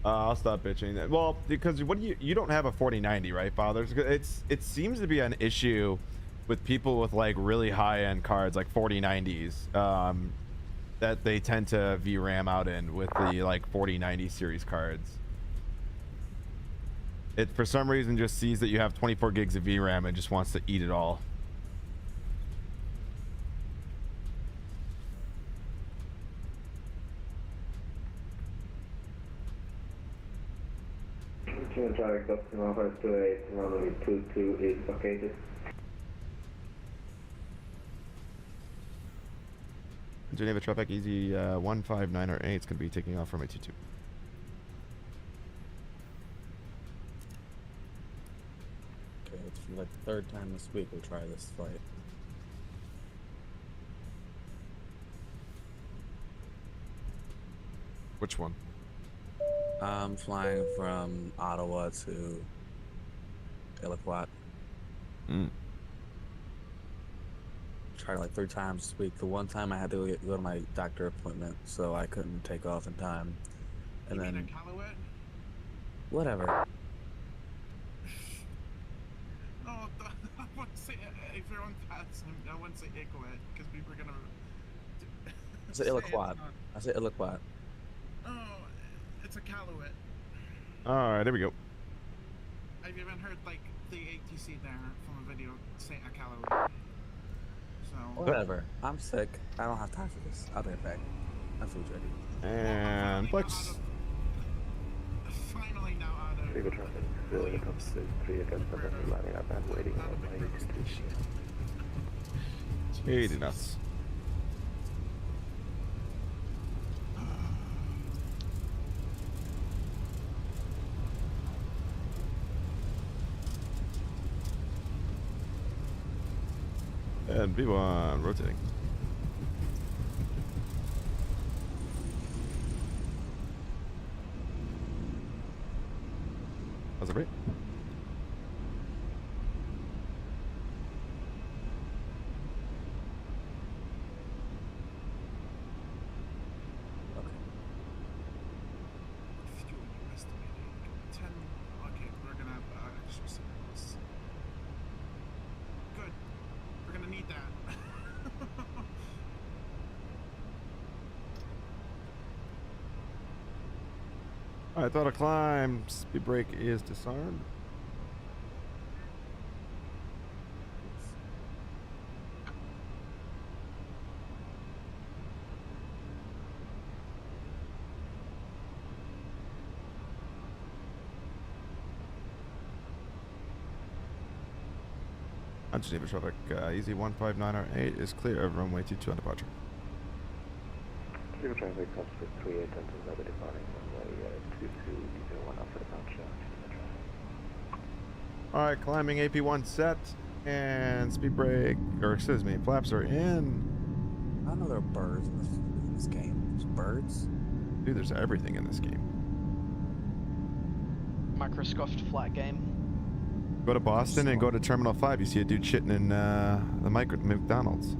I'll stop bitching. Well, because you don't have a 4090, right, fathers? It seems to be an issue with people with like really high-end cards, like 4090s, that they tend to VRAM out in with the like 4090 series cards. It for some reason just sees that you have 24 gigs of VRAM and just wants to eat it all. Ocean traffic, top 1528, runway 22 is vacated. Geneva traffic easy 159 or 8 is going to be taking off from a 22. Okay, it's like the third time this week we'll try this flight. Which one? I'm flying from Ottawa to Iloquat. Tried like 3 times this week. The one time I had to go to my doctor appointment, so I couldn't take off in time. And You then mean a Calouette? whatever. No, I wouldn't say if you're on Vatsim, I wouldn't say Iqaluit because people are gonna. I said Iloquat. I said Iloquat. Oh, it's a Calouette. All right, there we go. I've even heard like the ATC there from a video say a Calouette. So Whatever. I'm sick. I don't have time for this. I'll be right back. My food's ready. And flex. Finally now out of. River traffic, top 3 against the lining up and waiting on my station. Shady nuts. And B1 rotating. How's it rate? Fuel estimating 10. Okay, we're gonna have extra signals. Good. We're gonna need that. Alright, throttle climb. Speed brake is disarmed. Geneva traffic, easy 159R8 is clear of runway 22 on departure. Geneva traffic comes to 38 until weather departing runway 2201 after departure. Alright, climbing AP1 set and speed brake, or excuse me, flaps are in. I know there are birds in this game. There's birds? Dude, there's everything in this game. Microscopic flat game. Go to Boston and go to Terminal 5. You see a dude shitting in the McDonald's.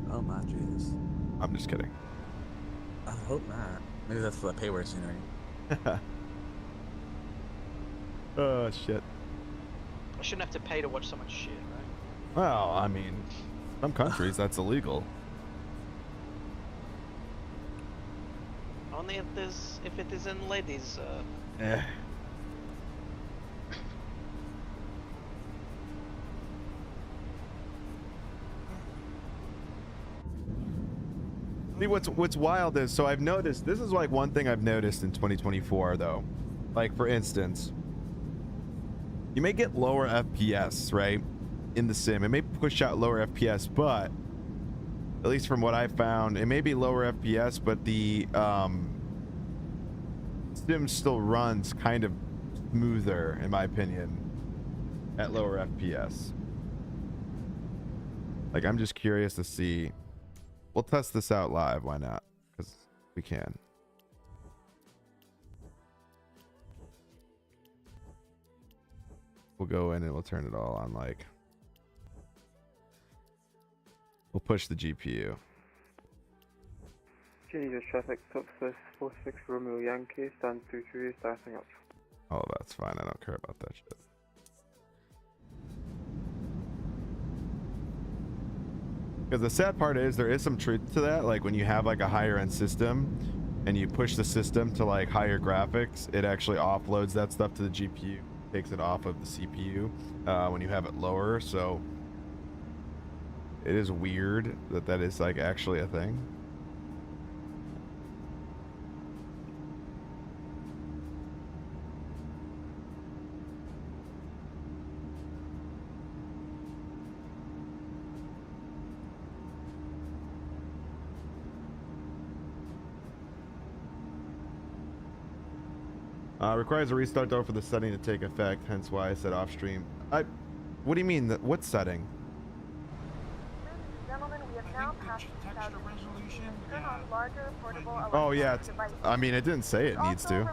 Oh my Jesus. I'm just kidding. I hope not. Maybe that's for the payware scenery. Oh, shit. I shouldn't have to pay to watch so much shit, right? Well, I mean, some countries that's illegal. Only if it is in ladies. Eh. See, what's wild is, so I've noticed, this is like one thing I've noticed in 2024 though. Like for instance, you may get lower FPS, right? In the sim, it may push out lower FPS, but at least from what I found, it may be lower FPS, but the sim still runs kind of smoother, in my opinion, at lower FPS. Like, I'm just curious to see. We'll test this out live. Why not? Because we can. We'll go in and we'll turn it all on. Like, we'll push the GPU. Geneva traffic, top 46 Romeo Yankee, stand 23, starting up. Oh, that's fine. I don't care about that shit. Because the sad part is there is some truth to that. Like when you have like a higher end system and you push the system to like higher graphics, it actually offloads that stuff to the GPU, takes it off of the CPU when you have it lower. So it is weird that that is like actually a thing. Requires a restart though for the setting to take effect, hence why I said off stream. What do you mean? What setting? Gentlemen, we have now passed the texture resolution. Turn on larger portable Oh yeah, I mean it didn't say it needs to.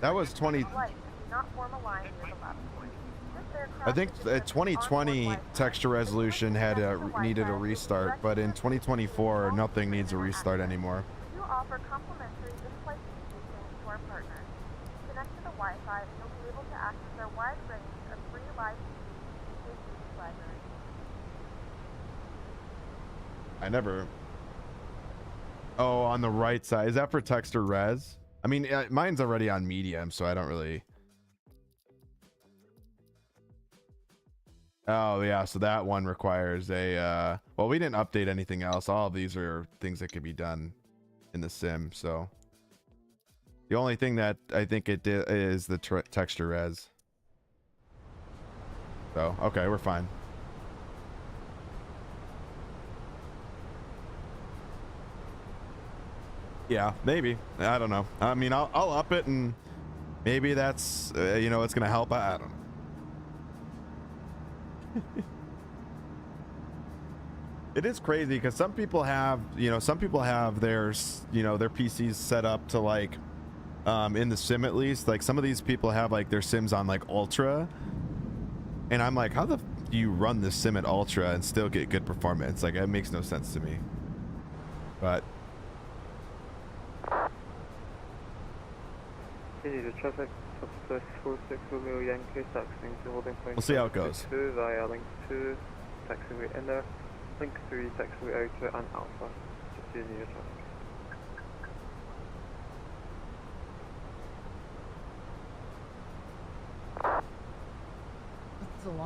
That was 20. I think 2020 texture resolution had needed a restart, but in 2024 nothing needs a restart anymore. You offer complimentary in-flight communications to our partners. Connect to the Wi-Fi and you'll be able to access our wide range of free live communications library. I never. Oh, on the right side. Is that for text or res? I mean, mine's already on medium, so I don't really. Oh yeah, so that one requires a. Well, we didn't update anything else. All of these are things that could be done in the sim. So the only thing that I think it did is the texture res. So okay, we're fine. Yeah, maybe. I don't know. I mean, I'll up it and maybe that's, you know, it's going to help. I don't know. It is crazy because some people have, you know, some people have their, you know, their PCs set up to like, in the sim at least, like some of these people have like their sims on like ultra. And I'm like, how the f do you run the sim at ultra and still get good performance? Like, it makes no sense to me. But The traffic, top 46 Romeo Yankee, taxiing to holding point. We'll see how it goes. 2 via link 2, taxiway inner, link 3, taxiway outer, and alpha. Just using your traffic.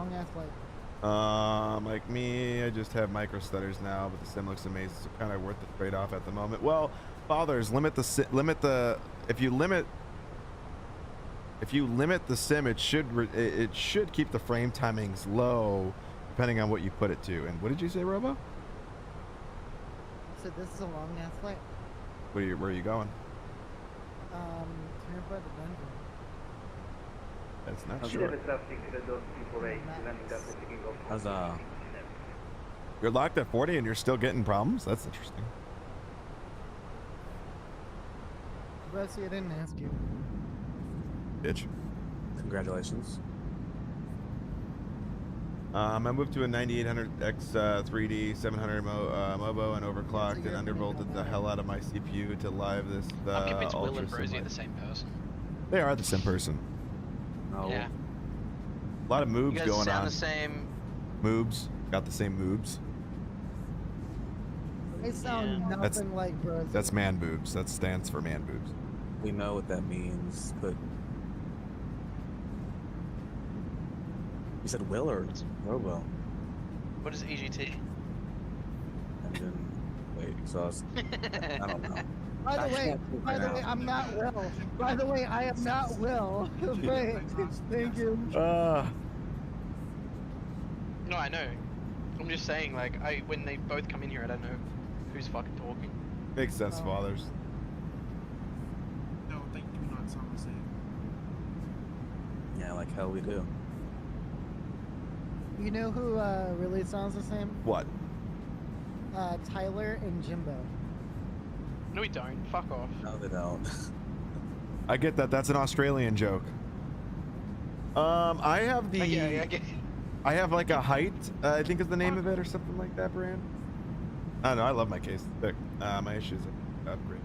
long ass flight. Like me, I just have micro stutters now, but the sim looks amazing, so kind of worth the trade-off at the moment. Well, fathers, if you limit the sim, it should keep the frame timings low, depending on what you put it to. And what did you say, Robo? So this is a long ass flight. Where are you going? Here by the dungeon. That's not Sure. sure. You're locked at 40 and you're still getting problems? That's interesting. Bessie, I didn't ask you. Bitch. Congratulations. I moved to a 9800X 3D 700 Mobo and overclocked and undervolted the hell out of my CPU to live this. I'm convinced Will Ultra and Rosie Sim are the same person. They are the same person. No. Yeah. A lot of moves You guys going sound on. the same. Moves. Got the same moves. They sound nothing like bros. That's man boobs. That stands for man boobs. We know what that means, but you said Will or Robo? What is EGT? And then wait, exhaust. I don't know. By the way, I'm not Will. By the way, I am not Will. Wait, thank you. No, I know. I'm just saying, like, when they both come in here, I don't know who's fucking talking. Makes sense, fathers. No, they do not sound the same. Yeah, like hell we do. You know who really sounds the same? What? Tyler and Jimbo. No, we don't. Fuck off. No, they don't. I get that. That's an Australian joke. I have the. Yeah, I get. I have like a height, I think is the name of it, or something like that, brand. I don't know. I love my case. It's thick. My issues are upgrade.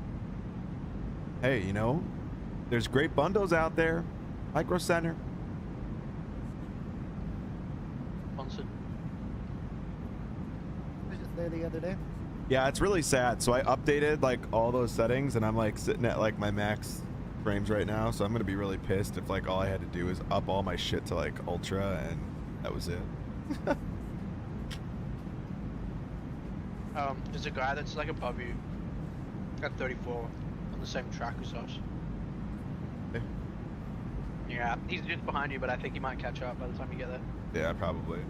Hey, you know, there's great bundles out there. Micro Center. Sponsored. I was just there the other day. Yeah, it's really sad. So I updated like all those settings, and I'm like sitting at like my max frames right now. So I'm gonna be really pissed if like all I had to do is up all my shit to like ultra, and that was it. There's a guy that's like above you at 34 on the same track as us. Yeah. Yeah, he's just behind you, but I think he might catch up by the time you get there. Yeah, probably.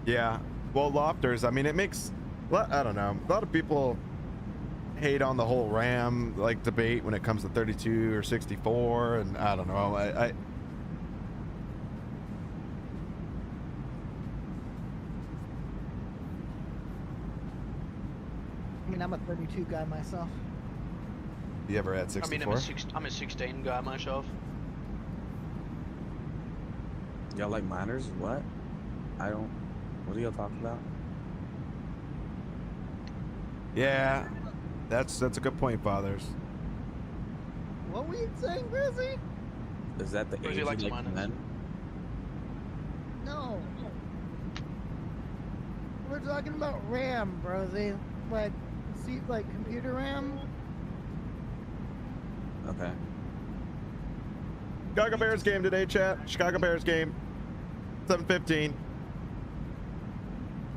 Yeah, well, lofters, I mean, it makes, I don't know, a lot of people hate on the whole RAM like debate when it comes to 32 or 64, and I don't know, I mean, I'm a 32 guy myself. You ever had 64? I mean, I'm a 16 guy myself. Y'all like minors? What? I don't. What are y'all talking about? Yeah, that's a good point, fathers. What were you saying, Grizzy? Is that the age you like men? No. We're talking about RAM, Brosy. Like, see, like computer RAM. Okay. Chicago Bears game today, chat. Chicago Bears game. 7:15.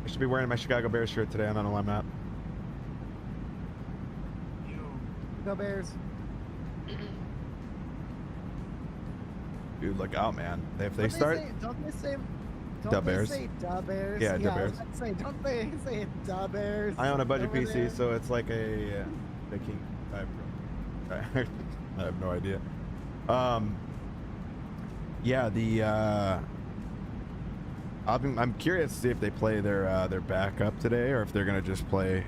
I should be wearing my Chicago Bears shirt today. I don't know why I'm not. Go Bears. Dude, look out, man. If they Don't start. Don't they say Da Bears. Da Bears? Yeah, Da Bears. I was about to say, don't they say Da Bears? I own a budget over PC, there? so it's like a making. I have no idea. Yeah, the I'm curious to see if they play their backup today, or if they're gonna just play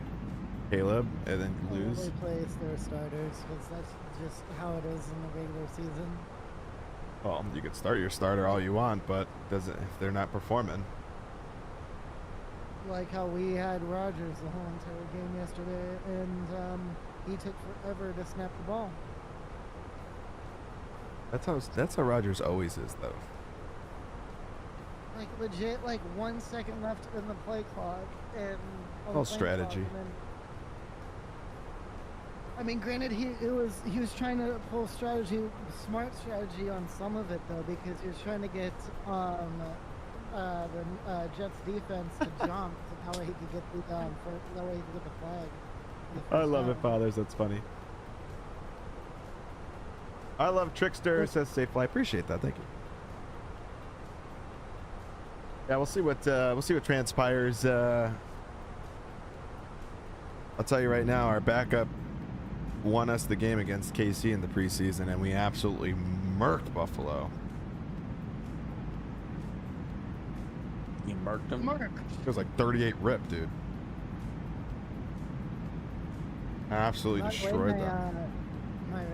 Caleb and then lose. They play their starters because that's just how it is in the regular season. Well, you could start your starter all you want, but does it if they're not performing? Like how we had Rogers the whole entire game yesterday, and he took forever to snap the ball. That's how Rogers always is, though. Like legit, like 1 second left in the play clock, and All strategy. I mean, granted, he was trying to pull smart strategy on some of it though, because he was trying to get the Jets defense to jump, so that way he could get the that way he could get the flag. I love it, fathers. That's funny. I love Trickster. Says safe flight. Appreciate that. Thank you. Yeah, we'll see what transpires. I'll tell you right now, our backup won us the game against KC in the preseason, and we absolutely murked Buffalo. You murked them? It was like 38 rip, dude. Absolutely destroyed them. My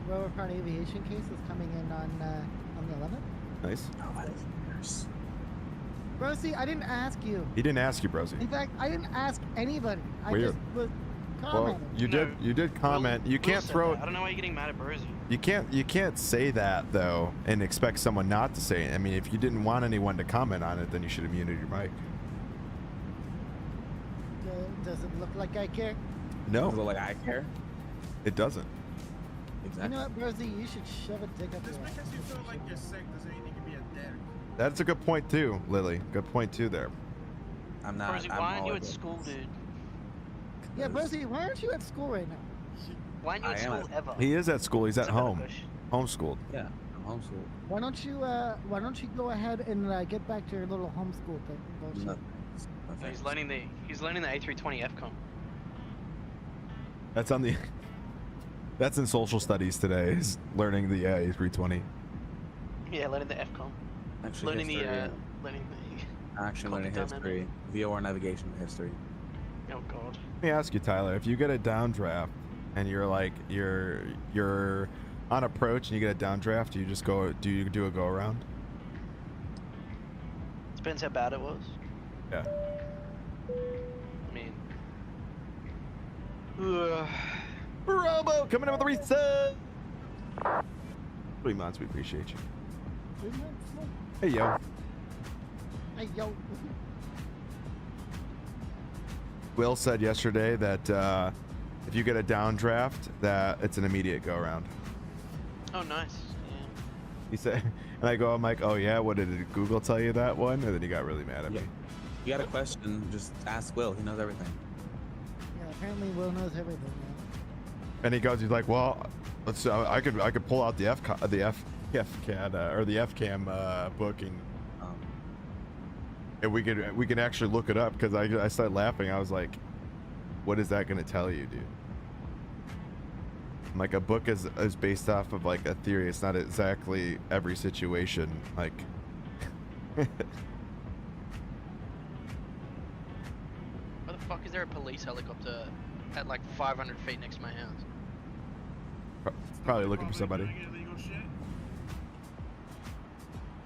Rover Prime Aviation case is coming in on the 11th. Nice. Oh, that is nice. Brosi, I didn't ask you. He didn't ask you, Brosi. In fact, I didn't ask anybody. Weird. I just was commenting. Well, you did comment. You can't throw. I don't know why you're getting mad at Brosi. You can't say that though and expect someone not to say it. I mean, if you didn't want anyone to comment on it, then you should have muted your mic. Does it look like I care? No. Does it look like I care? It doesn't. Exactly. You know what, Brosi? You should shove a dick up Just your ass. because you feel like you're sick doesn't mean you can be a dick. That's a good point too, Lily. Good point too there. I'm not. Brosi, why aren't you at school, dude? Yeah, Brosi, why aren't you at school right now? Why aren't you at school ever? He is at school. He's at home. Homeschooled. Yeah, I'm homeschooled. Why don't you go ahead and get back to your little homeschool thing? Bullshit. No, He's learning the A320 FCOM. That's on the. That's in social studies today. Is learning the A320. Yeah, learning the FCOM. Actually, Learning history, learning the. Actually, learning history. VOR navigation history. Oh God. Let me ask you, Tyler. If you get a downdraft and you're like you're on approach and you get a downdraft, do you just go? Do you do a go around? Depends how bad it was. Yeah. I mean. Robo coming in with a reset. 3 months. We appreciate you. Hey yo. Hey yo. Will said yesterday that if you get a downdraft, that it's an immediate go around. Oh, nice. Yeah. He said, and I'm like, oh yeah, what did Google tell you that one? And then he got really mad at me. You got a question? Just ask Will. He knows everything. Yeah, apparently Will knows everything, man. And he's like, well, let's. I could pull out the FCAD or the FCAM book and we could actually look it up, because I started laughing. I was like, what is that going to tell you, dude? Like, a book is based off of like a theory. It's not exactly every situation. Like. Why the fuck is there a police helicopter at like 500 feet next to my house? Probably looking for somebody.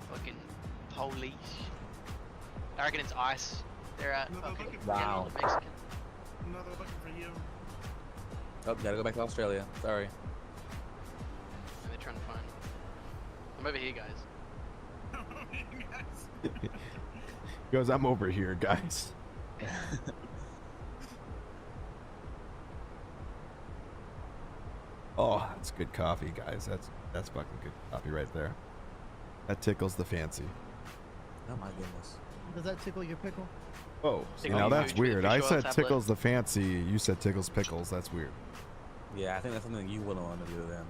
Fucking police. I reckon it's ICE. They're at fucking Wow. Mexican. No, they're looking for you. Oh, gotta go back to Australia. Sorry. They're trying to find. I'm over here, guys. He goes, I'm over here, guys. Oh, that's good coffee, guys. That's fucking good coffee right there. That tickles the fancy. Oh my goodness. Does that tickle your pickle? Oh, see, Tickle now you, that's Jude. weird. You I show us said that tickles the fancy. You said tickles pickles. That's weird. Yeah, I think that's something you wouldn't want to do then.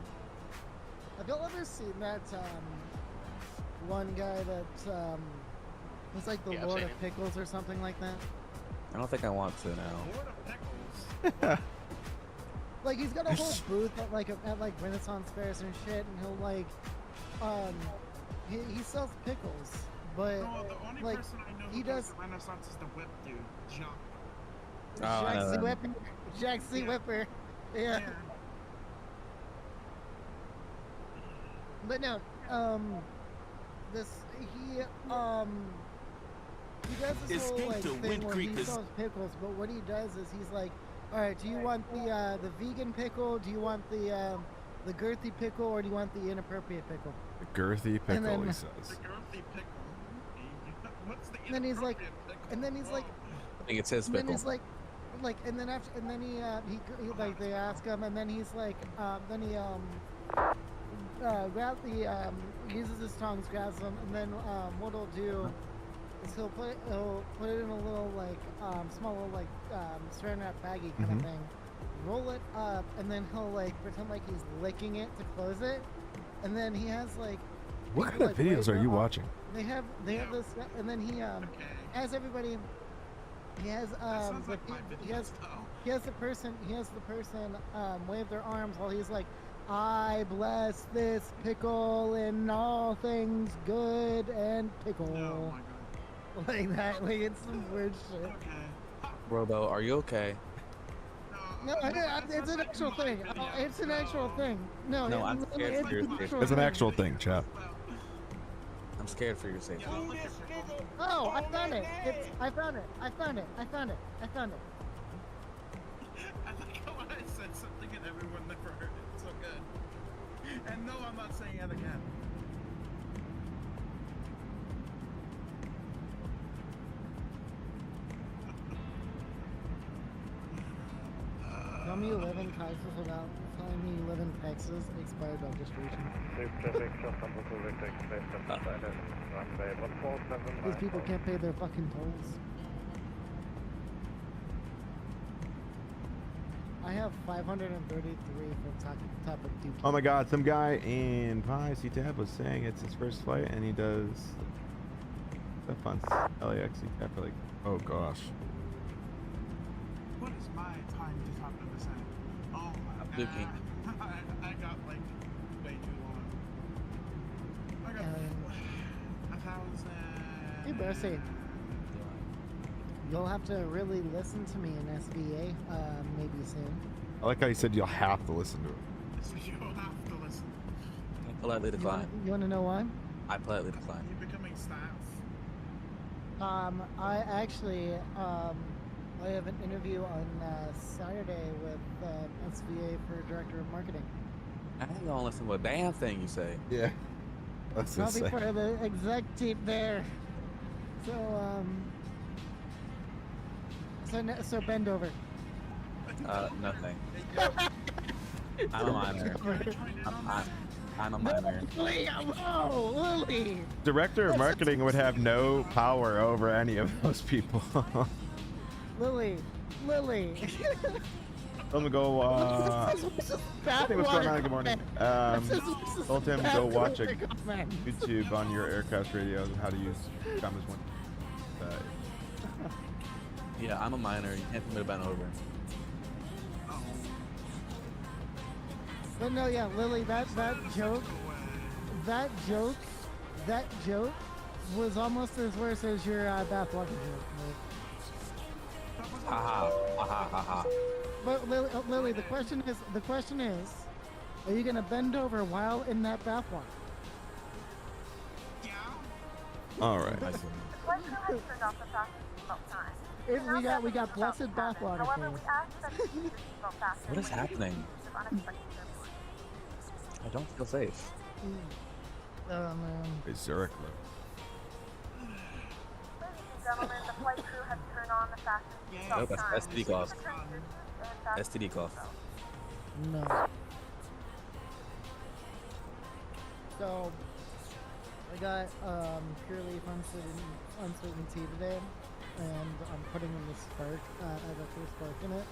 Have y'all ever seen that one guy that was like the Yeah, I've Lord seen of him. Pickles or something like that? I don't think I want to now. Lord of Pickles. Like, he's got a whole booth at like Renaissance fairs and shit, and he'll like he sells pickles, but No, the only like person I know he who goes does to Renaissance is the whip dude, Jump. Oh, I know Jack C. that. Whipper. Jack C. Whipper. Yeah. But no, he does this whole like thing where he sells pickles, but what he does is he's like, all right, do you want the vegan pickle? Do you want the girthy pickle, or do you want the inappropriate pickle? The girthy pickle, And then- he The says. girthy pickle. What's the And then he's like, inappropriate pickle? and then he's like, I think it's his and then pickle. he's like, like, and then after, and then he like they ask him, and then he's like, then he grabs the uses his tongs, grabs them, and then what he'll do is he'll put it in a little like small little like saran wrap baggie kind of thing, roll it up, and then he'll like pretend like he's licking it to close it, and then he has like. What kind of videos are you watching? They have this, and then he has everybody. He has he has the person wave their arms while he's like, I bless this pickle in all things good and pickle. Oh my god. Like that, like it's some weird shit. Okay. Robo, are you okay? No, it's an actual thing. It's an actual thing. No, I'm scared for your safety. It's an actual thing, chap. I'm scared for your safety. Oh, I found it. I found it. I found it. I found it. I found it. I like how I said something and everyone never heard it. It's so good. And no, I'm not saying it again. Tell me you live in Texas without telling me you live in Texas. Expired registration. These people can't pay their fucking tolls. I have 533 from top of Duke. Oh my god, some guy in Pi CTAB was saying it's his first flight and he does stuff on LAX CTAB for like, oh gosh. What is my time to top of the set? Oh, I got like way too long. I got 1,000. Hey, Bercy. You'll have to really listen to me in SVA, maybe soon. I like how you said you'll have to listen to it. You'll have to listen. I politely decline. You want to know why? I politely decline. You're becoming staff. I actually, I have an interview on Saturday with SVA for Director of Marketing. I ain't gonna listen to a damn thing you say. Yeah. That's I'll be insane. part of the exec team there. So, so bend over. Nothing. I'm a minor. I'm a minor. Lily! Director of marketing would have no power over any of those people. Lily. Let me go, hey, what's going on? Good morning. Told him to go watch a YouTube on your aircraft radio and how to use Commas 1. Yeah, I'm a minor. You can't tell me to bend over. But no, yeah, Lily, that joke was almost as worse as your bathwater joke. Ha ha. But Lily, the question is, are you gonna bend over while in that bathwater? All right. The flight crew has turned off the fasten seatbelt sign. We got blessed bathwater. However, we ask that you keep your seatbelt fastened. What is happening? Of unexpected turbulence. I don't feel safe. Oh man. Hey, Zurich. Ladies and gentlemen, the flight crew has turned on the fasten seatbelt Nope, that's sign. STD cough. Return to your seats and fasten STD cough. No. So I got pure leaf uncertainty today, and I'm putting in the spark. I got first spark in it.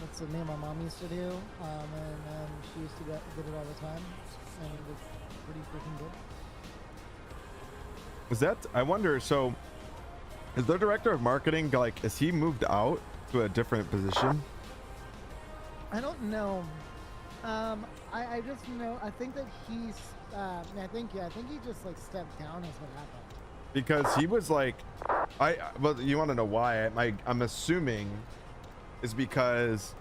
That's what me and my mom used to do, and she used to get it all the time, and it was pretty freaking good. Is that, I wonder, so is the director of marketing, like, is he moved out to a different position? I don't know. I just know. I think that he's. I think he just like stepped down is what happened. Because he was like, well, you want to know why? I'm assuming is because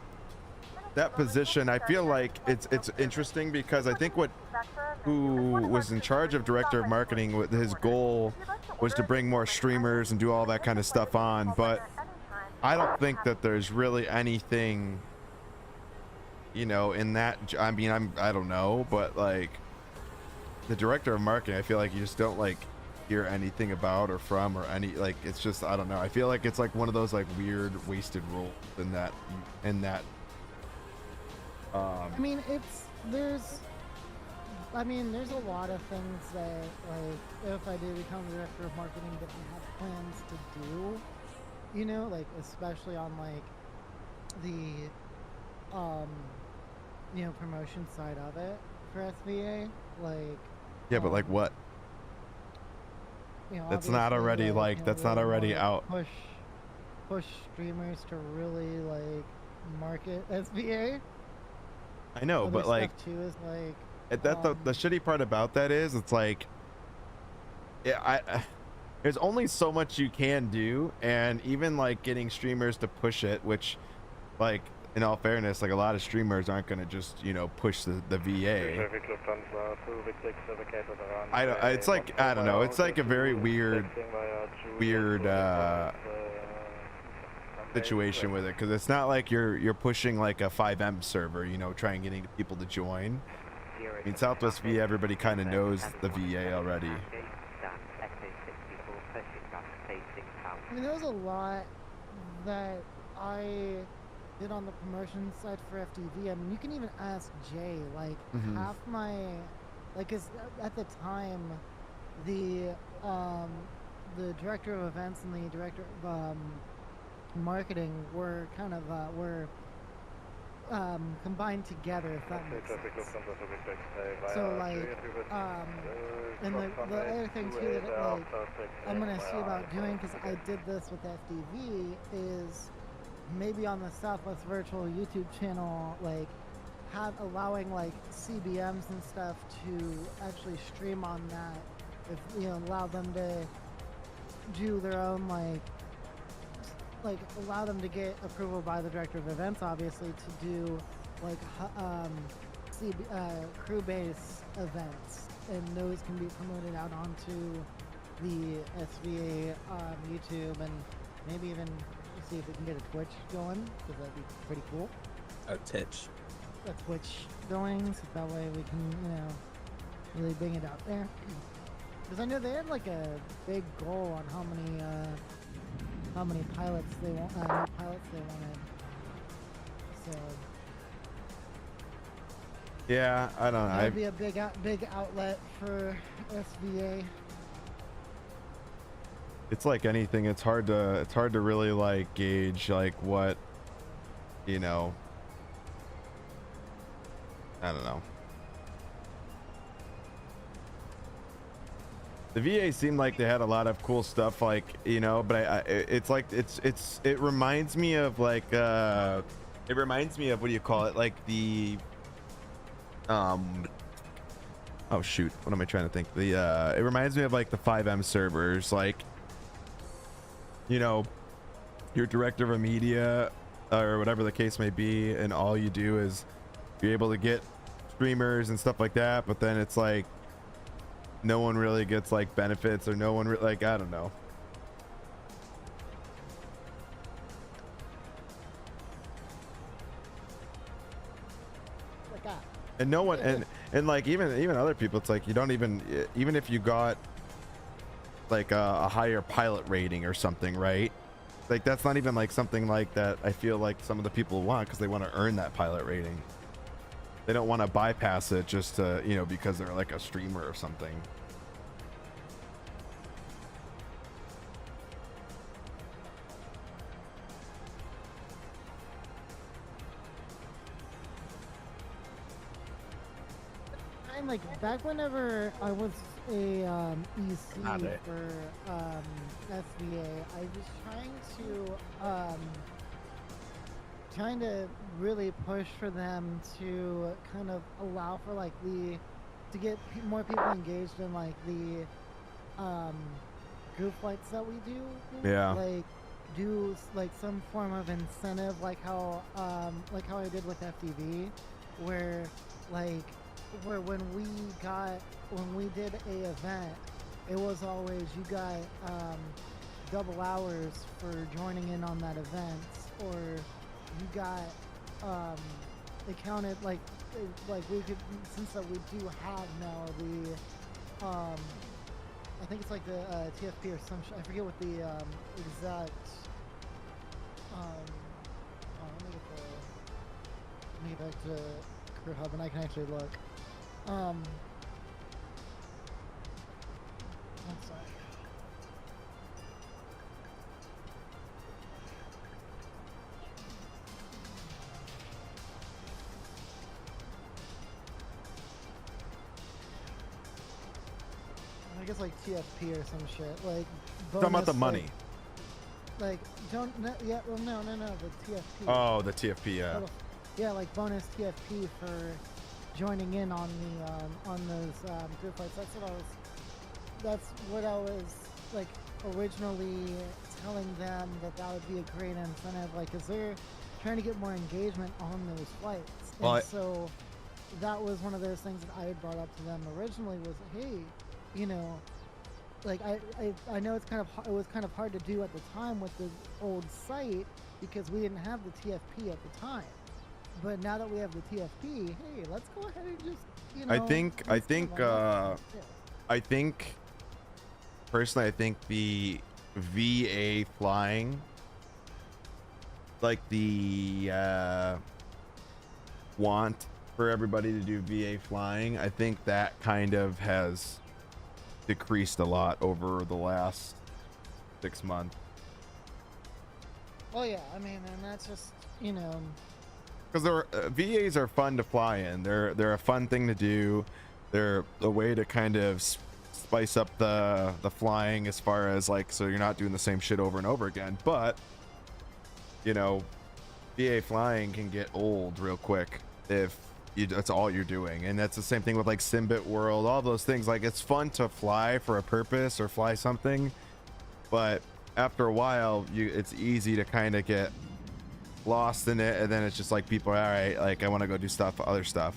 that position, I feel like it's interesting because I think who was in charge of director of marketing, with his goal was to bring more streamers and do all that kind of stuff on, but I don't think that there's really anything, you know, in that. I mean, I don't know, but like the director of marketing, I feel like you just don't, like, hear anything about or from or any, like, it's just, I don't know. I feel like it's like one of those like weird wasted rules in that I mean, there's a lot of things that, like, if I do become director of marketing, that I have plans to do, you know, like, especially on, like, the, you know, promotion side of it for SVA, like... Yeah, but like what? You know, that's not already, like, you know, that's really not already wanna out. Push streamers to really, like, market SVA. I know, Other but, like... stuff too is, like... the shitty part about that is, it's like... Yeah, there's only so much you can do, and even, like, getting streamers to push it, which, like, in all fairness, like, a lot of streamers aren't gonna just, you know, push the VA. It's like, I don't know, it's like a very weird situation with it, because it's not like you're pushing like a 5M server, you know, trying getting people to join. I mean, Southwest VA, everybody kind of knows the VA already. I mean, there was a lot that I did on the promotion side for FTV. I mean, you can even ask Jay, like, half my, like, 'cause at the time, the director of events and the director of marketing were kind of combined together, if that makes sense. So, like, and the other thing too that, like, I'm gonna see about doing, because I did this with FTV, is maybe on the Southwest Virtual YouTube channel, like, allowing, like, CBMs and stuff to actually stream on that, if, you know, allow them to do their own, like allow them to get approval by the director of events, obviously, to do, like, crew base events, and those can be promoted out onto the SVA YouTube, and maybe even see if we can get a Twitch going, because that'd be pretty cool. A Twitch going, so that way we can, you know, really bring it out there. Because I know they had, like, a big goal on how many pilots they want, new pilots they wanted. So yeah, I don't know. That'd be a big outlet for SVA. It's like anything. It's hard to really, like, gauge, like, what, you know. I don't know. The VA seemed like they had a lot of cool stuff, like, you know, but it's like, it reminds me of, like, what do you call it? Like the, oh shoot, what am I trying to think? It reminds me of, like, the 5M servers, like, you know, you're director of a media or whatever the case may be, and all you do is you're able to get streamers and stuff like that, but then it's like, no one really gets, like, benefits, or no one like, I don't know. Like that. And no one, and like, even other people, it's like, you don't even if you got, like, a higher pilot rating or something, right? Like, that's not even, like, something like that I feel like some of the people want, because they want to earn that pilot rating. They don't want to bypass it just to, you know, because they're, like, a streamer or something. And, like, back whenever I was a EC for SVA, I was trying to really push for them to kind of allow for, like, to get more people engaged in, like, the group flights that we do. Yeah. Like, do, like, some form of incentive, like how I did with FTV, where when we did a event, it was always, you got double hours for joining in on that event, or you got it counted, like we could, since that we do have now the I think it's like the TFP or some. I forget what the exact. Let me get back to Career Hub, and I can actually look. One sec. I guess like TFP or some shit. Like bonus, Talking about the money. Like don't yeah well no the TFP. Oh, the TFP, yeah. Yeah, like bonus TFP for joining in on the on those group fights. That's what I was like originally telling them that would be a great incentive. Like, cause they're trying to get more engagement on those flights, and so that was one of those things that I had brought up to them originally. Was hey, you know, like I know it was kind of hard to do at the time with the old site because we didn't have the TFP at the time. But now that we have the TFP, hey, let's go ahead and just, you know. I think personally, I think the VA flying, like the want for everybody to do VA flying, I think that kind of has decreased a lot over the last 6 months. Well, yeah, I mean, and that's just, you know, because VAs are fun to fly in. They're a fun thing to do. They're a way to kind of spice up the flying as far as like, so you're not doing the same shit over and over again. But you know, VA flying can get old real quick if that's all you're doing. And that's the same thing with like Simbit World, all those things. Like, it's fun to fly for a purpose or fly something, but after a while it's easy to kind of get lost in it, and then it's just like people are, all right, like I want to go do other stuff,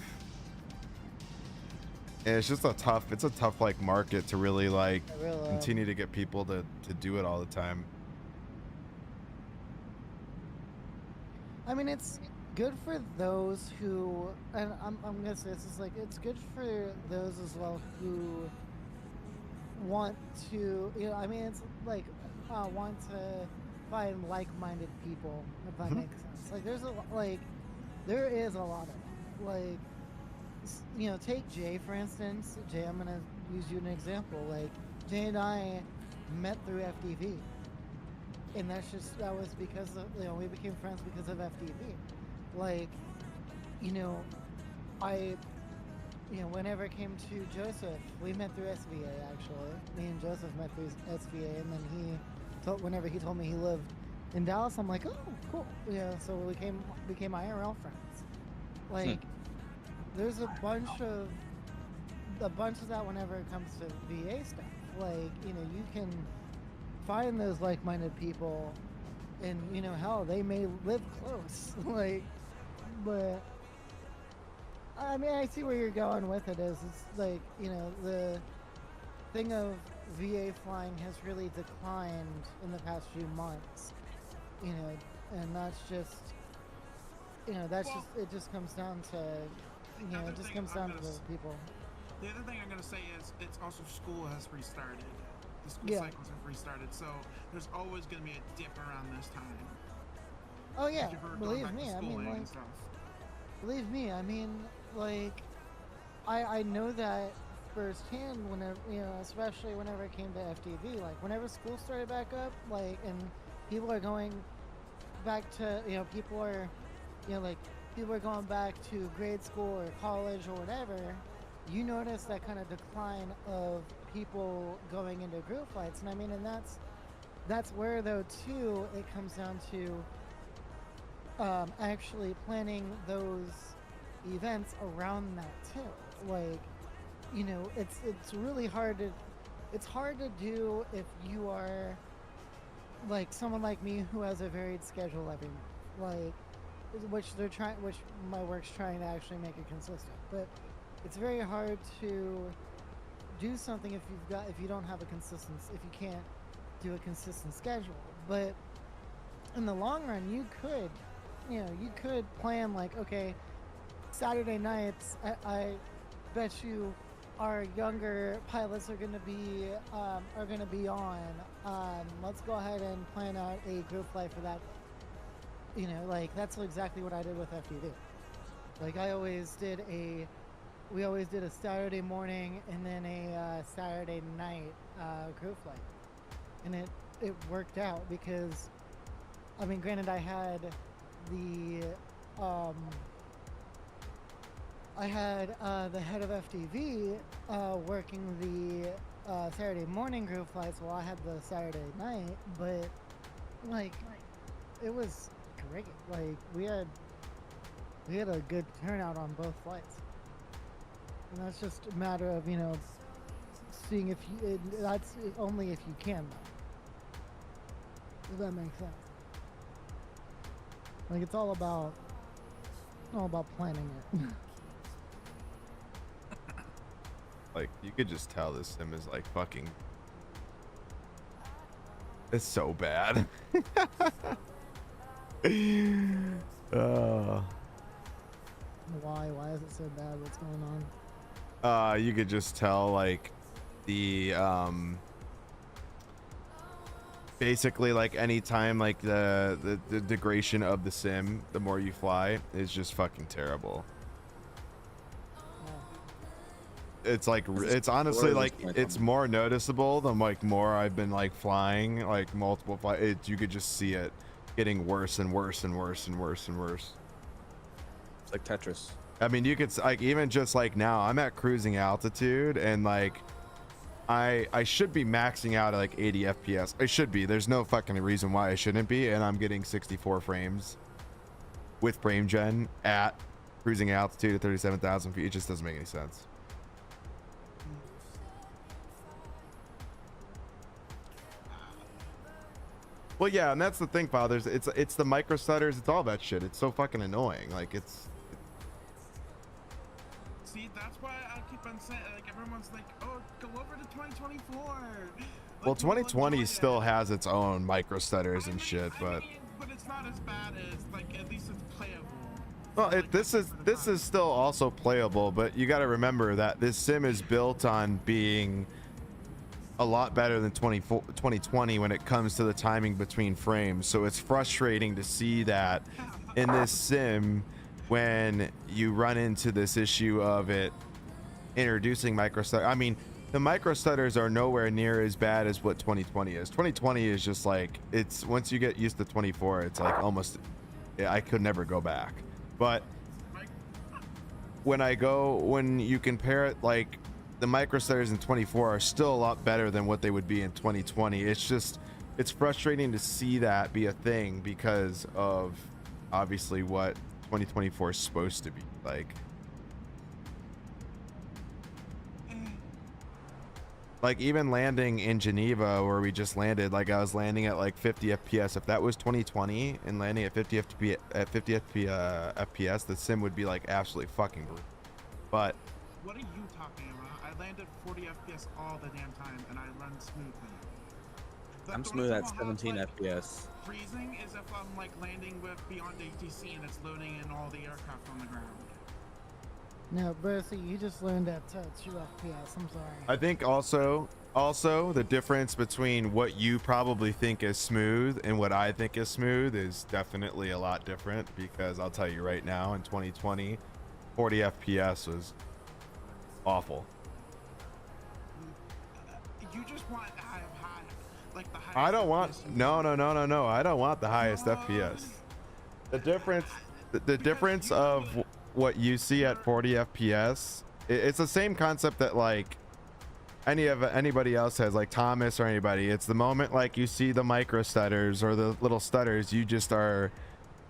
and it's just a tough like market to really like continue to get people to do it all the time. I mean, it's good for those who, and I'm gonna say this is like, it's good for those as well who want to, you know, I mean, it's like want to find like-minded people, if that makes sense. Like, there is a lot of them. Like, you know, take Jay for instance. Jay, I'm gonna use you an example. Like, Jay and I met through FDV, and that was because of, you know, we became friends because of FDV. Like, you know, whenever it came to Joseph, we met through SVA actually. Me and Joseph met through SVA, and then whenever he told me he lived in Dallas, I'm like, oh, cool. Yeah, so we became IRL friends. Like, there's a bunch of that whenever it comes to VA stuff. Like, you know, you can find those like-minded people, and, you know, hell, they may live close. Like, but I mean, I see where you're going with it. It's like, you know, the thing of VA flying has really declined in the past few months, you know, and that's just, you know, it just comes down to, you know, it just comes down to the people. The other thing I'm going to say is it's also school has restarted. The school cycles have restarted, so there's always going to be a dip around this time. Oh yeah, believe me, I mean, like, believe me, I mean, like, I know that firsthand whenever, you know, especially whenever it came to FDV, like, whenever school started back up, like, and people are going back to, you know, people are going back to grade school or college or whatever, you notice that kind of decline of people going into group fights. And I mean, and that's where, though, too, it comes down to actually planning those events around that too. Like, you know, it's really hard to do if you are like someone like me who has a varied schedule every month, like, which my work's trying to actually make it consistent. But it's very hard to do something if you don't have if you can't do a consistent schedule. But in the long run, you could plan, like, okay, Saturday nights, I bet you our younger pilots are gonna be on, let's go ahead and plan out a group flight for that. You know, like that's exactly what I did with FTD. Like we always did a Saturday morning and then a Saturday night group flight, and it worked out because, I mean, granted, I had the head of FTV working the Saturday morning group flights while I had the Saturday night, but like it was great. Like we had a good turnout on both flights, and that's just a matter of, you know, seeing if you that's only if you can though. Does that make sense? Like it's all about planning it. Like you could just tell this sim is like fucking. It's so bad. Why is it so bad? What's going on? You could just tell like the basically like anytime like the degradation of the sim, the more you fly, is just fucking terrible. It's like it's honestly like it's more noticeable the like more I've been like flying like multiple flights. You could just see it getting worse and worse and worse and worse and worse. It's like Tetris. I mean, you could like even just like now I'm at cruising altitude and like I should be maxing out at like 80 FPS. I should be. There's no fucking reason why I shouldn't be, and I'm getting 64 frames with frame gen at cruising altitude at 37,000 feet. It just doesn't make any sense. Well, yeah, and that's the thing, fathers. It's the micro stutters. It's all that shit. It's so fucking annoying. Like it's. See, that's why I keep on saying, like everyone's like, oh, go over to 2024. Like, Well, 2020 still has its own micro stutters and shit, but. But it's not as bad as like at least it's playable. Well, this is still also playable, but you got to remember that this sim is built on being a lot better than 2020 when it comes to the timing between frames. So it's frustrating to see that in this sim when you run into this issue of it introducing micro stutter. I mean, the micro stutters are nowhere near as bad as what 2020 is. 2020 is just like, it's once you get used to 24, it's like almost, I could never go back. But when you compare it, like the micro stutters in 24 are still a lot better than what they would be in 2020. It's frustrating to see that be a thing because of obviously what 2024 is supposed to be like. Like even landing in Geneva where we just landed, like I was landing at like 50 FPS. If that was 2020 and landing at 50 FPS, the sim would be like absolutely fucking brutal. But What are you talking about? I landed 40 FPS all the damn time and I run smoothly. I'm smooth at 17 FPS. Freezing is if I'm like landing with beyond ATC and it's loading in all the aircraft on the ground. No, Bertha, you just learned at 2 FPS. I'm sorry. I think also the difference between what you probably think is smooth and what I think is smooth is definitely a lot different, because I'll tell you right now, in 2020, 40 FPS was awful. You just want to have high, like the highest. I don't want no. I don't want the highest FPS. The difference of what you see at 40 FPS, it's the same concept that like anybody else has, like Thomas or anybody. It's the moment like you see the micro stutters or the little stutters, you just are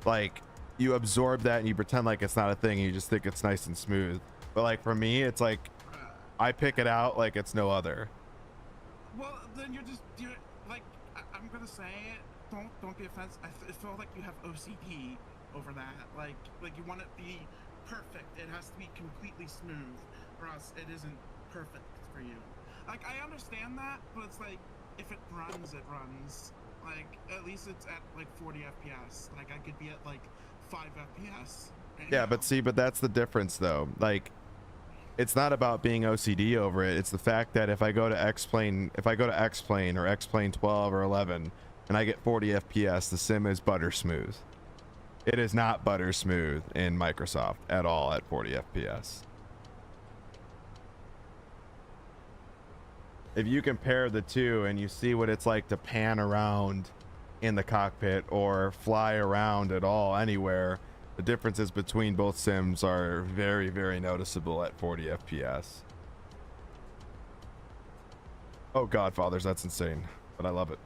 like, you absorb that and you pretend like it's not a thing and you just think it's nice and smooth. But like for me, it's like I pick it out like it's no other. Well, then you're like, I'm gonna say it. Don't be offensive. I feel like you have OCD over that. Like you want it to be perfect. It has to be completely smooth, or else it isn't perfect for you. Like I understand that, but it's like if it runs, it runs. Like at least it's at like 40 FPS. Like I could be at like 5 FPS. Yeah, but see, but that's the difference though. Like it's not about being OCD over it. It's the fact that if I go to X-Plane, or X-Plane 12 or 11 and I get 40 FPS, the sim is butter smooth. It is not butter smooth in Microsoft at all at 40 FPS. If you compare the two and you see what it's like to pan around in the cockpit or fly around at all anywhere, the differences between both sims are very, very noticeable at 40 FPS. Oh, Godfathers, that's insane, but I love it.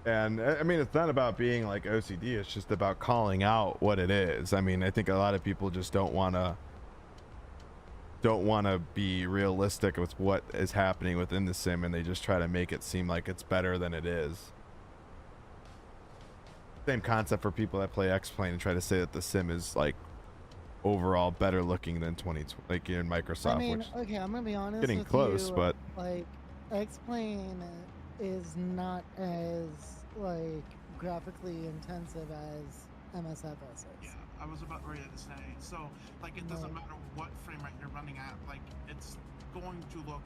And I mean, it's not about being like OCD, it's just about calling out what it is. I mean, I think a lot of people just don't want to be realistic with what is happening within the sim, and they just try to make it seem like it's better than it is. Same concept for people that play X-Plane and try to say that the sim is like overall better looking than 20, like in Microsoft. I mean, which okay, I'm gonna be honest. getting with close, you, but like X-Plane is not as like graphically intensive as MSFS is. Yeah, I was about ready to say. So, like, it doesn't matter what frame rate you're running at. Like, it's going to look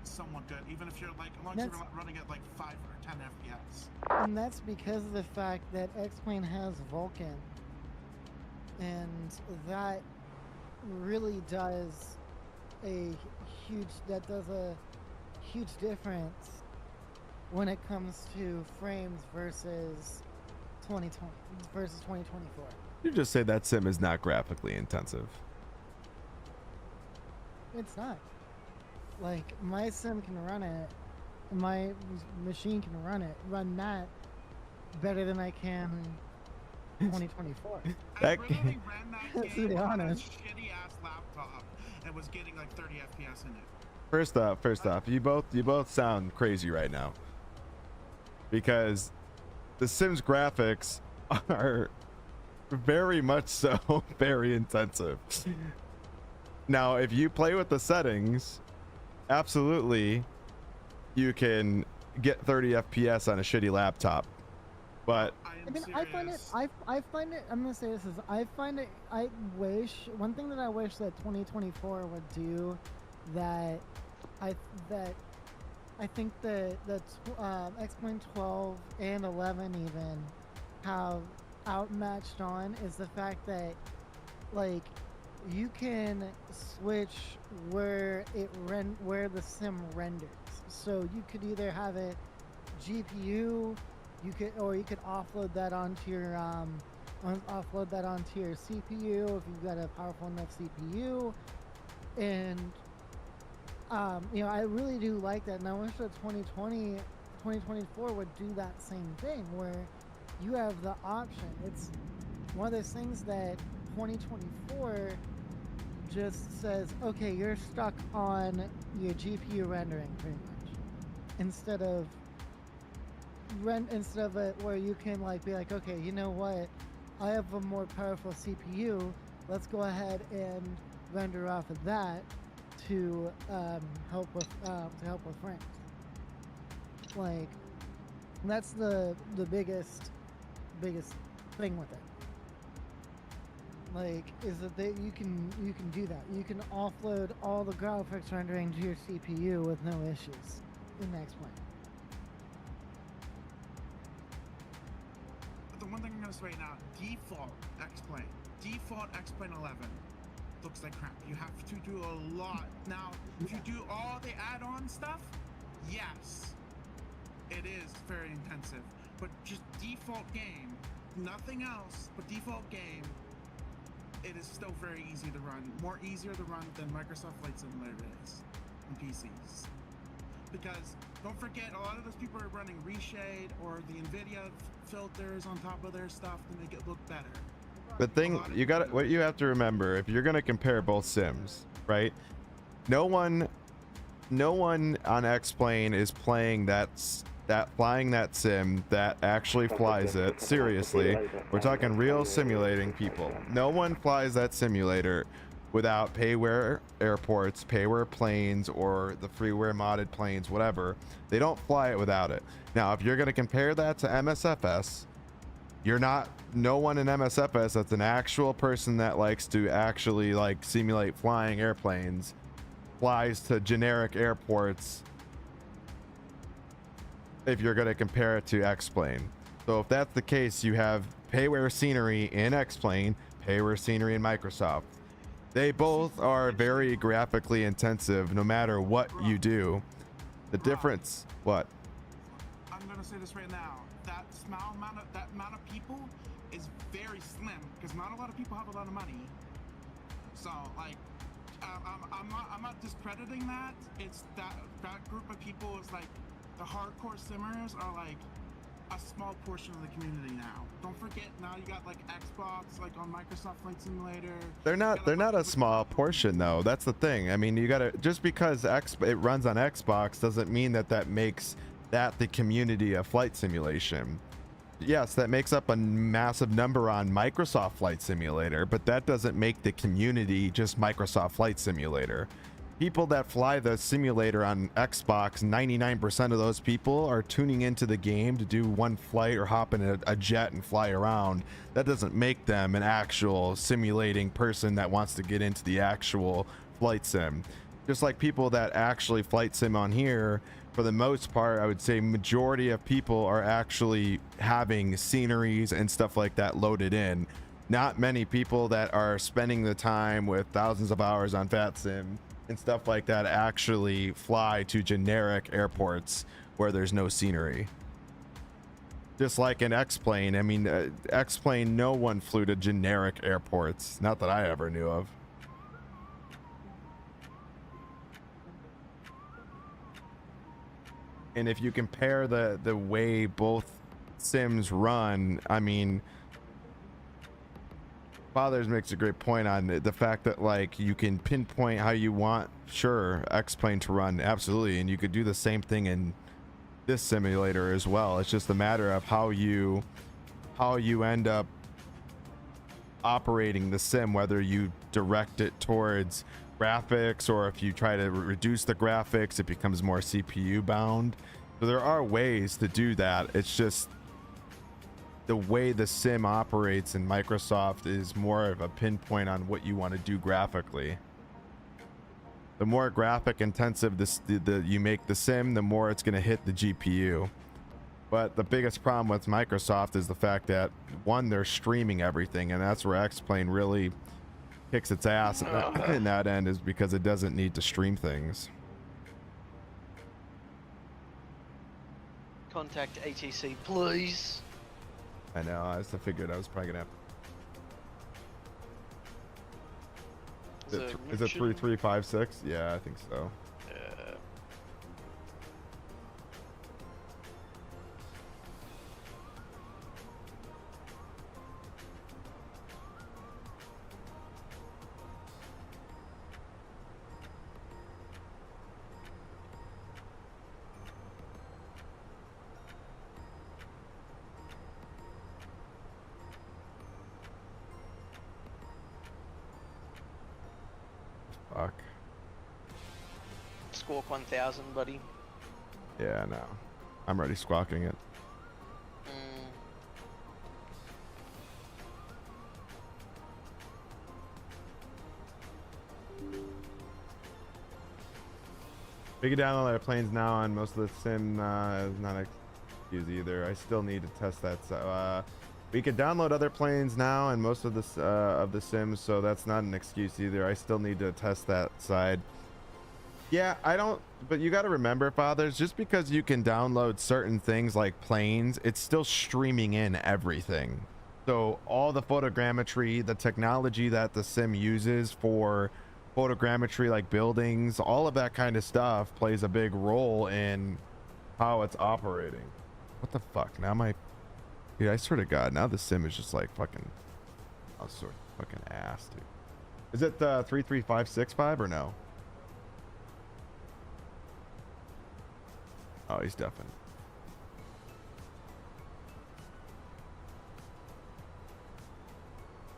somewhat good, even if you're like, as long as you're running at like 5 or 10 FPS. And that's because of the fact that X-Plane has Vulkan, and that really does a huge difference when it comes to frames versus 2020 versus 2024. you just say that sim is not graphically intensive. It's not. Like, my sim can run it, my machine can run that better than I can 2024. I literally ran that To be game on a honest. shitty ass laptop and was getting like 30 FPS in it. First off, you both sound crazy right now, because the Sims graphics are very much so very intensive. Now, if you play with the settings, absolutely you can get 30 FPS on a shitty laptop, but I mean, I find it, I'm gonna say this is, I wish, one thing that I wish that 2024 would do that I think the X-Plane 12 and 11 even have outmatched on is the fact that, like, you can switch where the sim renders. So you could either have it GPU, you could offload that onto your CPU if you've got a powerful enough CPU, and you know, I really do like that, and I wish that 2024 would do that same thing, where you have the option. It's one of those things that 2024 just says, okay, you're stuck on your GPU rendering pretty much, instead of it where you can like be like, okay, you know what, I have a more powerful CPU, let's go ahead and render off of that to help with frames. Like, that's the biggest thing with it. Like, is that you can do that. You can offload all the graphics rendering to your CPU with no issues in X-Plane. The one thing I'm gonna say right now, default X-Plane 11 looks like crap. You have to do a lot. Now, if you do all the add-on stuff, yes, it is very intensive. But just default game, nothing else, but default game, it is still very easy to run. More easier to run than Microsoft Flight Simulator is on PCs. Because don't forget, a lot of those people are running reshade or the NVIDIA filters on top of their stuff to make it look better. the thing what you have to remember, if you're going to compare both sims, right, no one on X-Plane is playing flying that sim that actually flies it seriously. We're talking real simulating people. No one flies that simulator without payware airports, payware planes, or the freeware modded planes, whatever. They don't fly it without it. Now, if you're going to compare that to MSFS, You're not, no one in MSFS that's an actual person that likes to actually like simulate flying airplanes flies to generic airports if you're going to compare it to X-Plane. So if that's the case, you have payware scenery in X-Plane, payware scenery in Microsoft. They both are very graphically intensive no matter what you do. The difference, what? I'm gonna say this right now. That amount of people is very slim because not a lot of people have a lot of money. So like, I'm not discrediting that. It's that group of people is like the hardcore simmers are like a small portion of the community now. Don't forget, now you got like Xbox, like on Microsoft Flight Simulator. They're not a small portion though. That's the thing. I mean, you gotta, just because it runs on Xbox doesn't mean that makes that the community of flight simulation. Yes, that makes up a massive number on Microsoft Flight Simulator, but that doesn't make the community just Microsoft Flight Simulator. People that fly the simulator on Xbox, 99% of those people are tuning into the game to do one flight or hop in a jet and fly around. That doesn't make them an actual simulating person that wants to get into the actual flight sim. Just like people that actually flight sim on here, for the most part, I would say majority of people are actually having sceneries and stuff like that loaded in. Not many people that are spending the time with thousands of hours on Vatsim and stuff like that actually fly to generic airports where there's no scenery. Just like in X-Plane, I mean, X-Plane, no one flew to generic airports, not that I ever knew of. And if you compare the way both sims run, I mean, Fathers makes a great point on the fact that like you can pinpoint how you want, sure, X-Plane to run, absolutely, and you could do the same thing in this simulator as well. It's just a matter of how you end up operating the sim, whether you direct it towards graphics or if you try to reduce the graphics, it becomes more CPU bound. So there are ways to do that. It's just the way the sim operates in Microsoft is more of a pinpoint on what you want to do graphically. The more graphic intensive you make the sim, the more it's going to hit the GPU. But the biggest problem with Microsoft is the fact that, one, they're streaming everything, and that's where X-Plane really kicks its ass in that end, is because it doesn't need to stream things. Contact ATC, please. I know, I just figured I was probably gonna have... Is it 3356? Yeah, I think so. Fuck. Squawk 1000, buddy. Yeah, no. I'm already squawking it. We can download our planes now, and most of the sim is not an excuse either. I still need to test that. So, we could download other planes now and most of the sims, so that's not an excuse either. I still need to test that side. Yeah, I don't, but you got to remember, Fathers, just because you can download certain things like planes, it's still streaming in everything. So all the photogrammetry, the technology that the sim uses for photogrammetry, like buildings, all of that kind of stuff plays a big role in how it's operating. What the fuck? Now my... Dude, I swear to God, now the sim is just like fucking... Oh, sort of fucking ass, dude. Is it 33565 or no? Oh, he's deafened.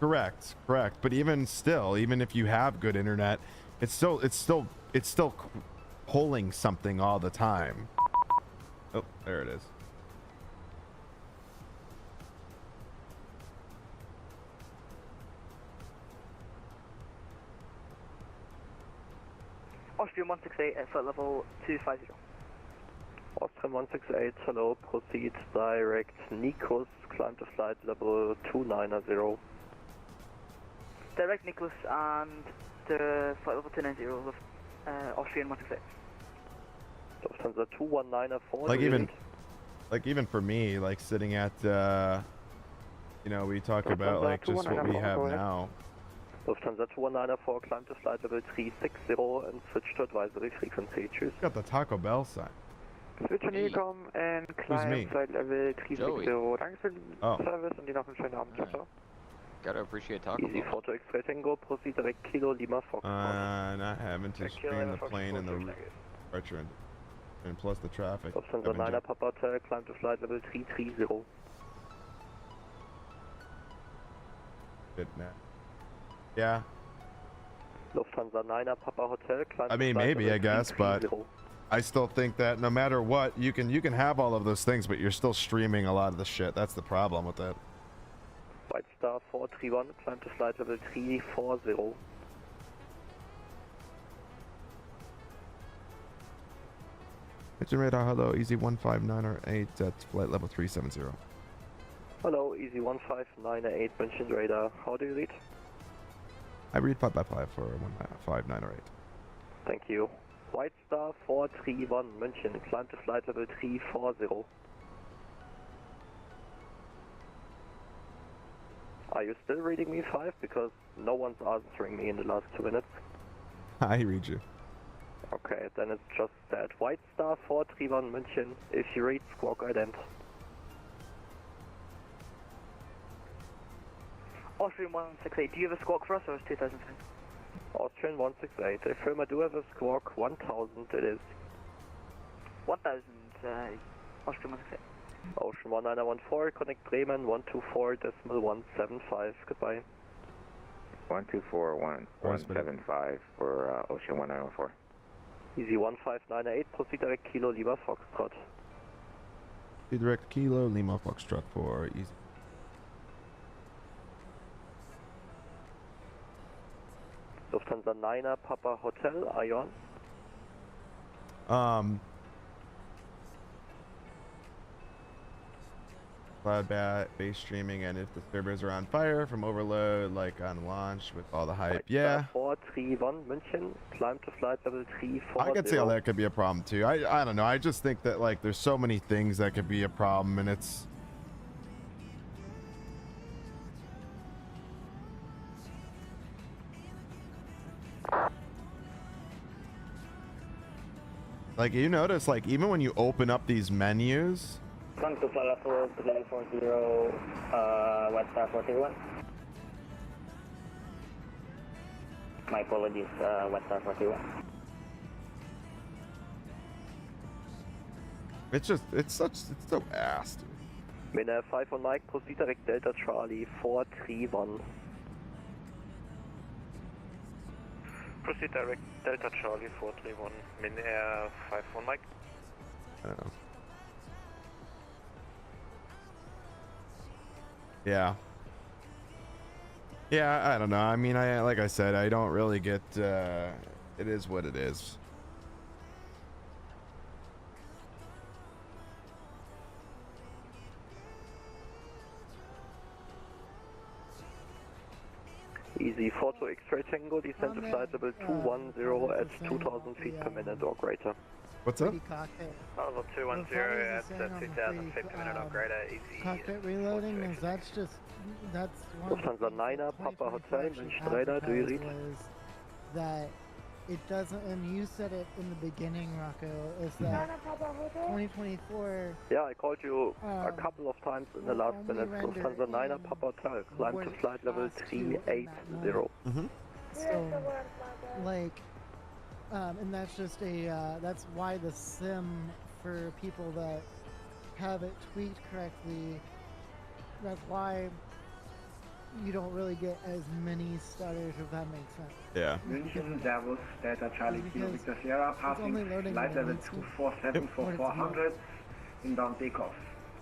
Correct, correct. But even still, even if you have good internet, it's still pulling something all the time. Oh, there it is. Austrian 168 at flight level 250. Austrian 168, hello, proceed direct Nikos, climb to flight level 290. Direct Nicholas and the flight level 290 of Austrian 168. Lufthansa 2194. Like even for me, like sitting at, you know, we talk about like just what we have now. Lufthansa 2194, climb to flight level 360 and switch to advisory frequency. Choose. Got the Taco Bell sign. Switch on Unicom and climb flight level 360. Thanks for service and you're not going to show up. Gotta appreciate Taco Easy Bell. Photo X-Ray Tango, proceed direct Kilo Lima Fox. Not having to stream the plane and the departure and plus the traffic. Lufthansa 9 Papa Hotel, climb to flight level 330. Good now. Yeah. Lufthansa 9 Papa Hotel, climb I mean, maybe, I guess, but I still think that no matter what, you can have all of those things, but you're still streaming a lot of the shit. That's the problem with that. White Star 431, climb to flight level 340. Pigeon radar, hello, easy 15908 at flight level 370. Hello, easy 15908, mentioned radar. How do you read? I read 5x5 for 15908. Thank you. White Star 431, München, climb to flight level 340. Are you still reading me 5? Because no one's answering me in the last 2 minutes. I read you. Okay, then it's just that. White Star 431, München, if you read, squawk ident. Austrian 168, do you have a squawk for us or is 2010? Austrian 168, I affirm I do have a squawk, 1000 it is. 1000, Austrian 168. Ocean 1914, connect Bremen 124.175, goodbye. 124.175 for Ocean 1914. Easy 1598, proceed direct Kilo Lima Foxtrot. Direct Kilo Lima Foxtrot for easy. Lufthansa 9 Papa Hotel, are you on? Cloud base streaming, and if the servers are on fire from overload, like on launch with all the hype, yeah. 431 München, climb to flight level 340. I could see how that could be a problem too. I don't know. I just think that like there's so many things that could be a problem, and it's. Like you notice, like even when you open up these menus. Come to flight level 340, White Star 431. My apologies, White Star 431. It's so ass, dude. Min 5 on Mike, proceed direct Delta Charlie 431. Proceed direct Delta Charlie 431, Min Air 5 on Mike. I don't know. Yeah. Yeah, I don't know. I mean, like I said, I don't really get, it is what it is. Easy Photo X-ray Tango, descend to flight level 210 at 2000 feet per minute or greater. What's up? Level 210 at 2000 feet per minute or greater, easy. Cockpit reloading is that's one Lufthansa 9 Papa Hotel, München radar, do you read? Was that it doesn't, and you said it in the beginning, Rocco, is that 2024. Yeah, I called you a couple of times in the last minute. Lufthansa 9 Papa Hotel, climb to flight level 380. So, like, and that's just that's why the sim for people that have it tweaked correctly, that's why you don't really get as many stutters, if that makes sense. Yeah. München, Davos, Delta Charlie Kilo Victor Sierra, passing flight level 247 for 400, inbound takeoff.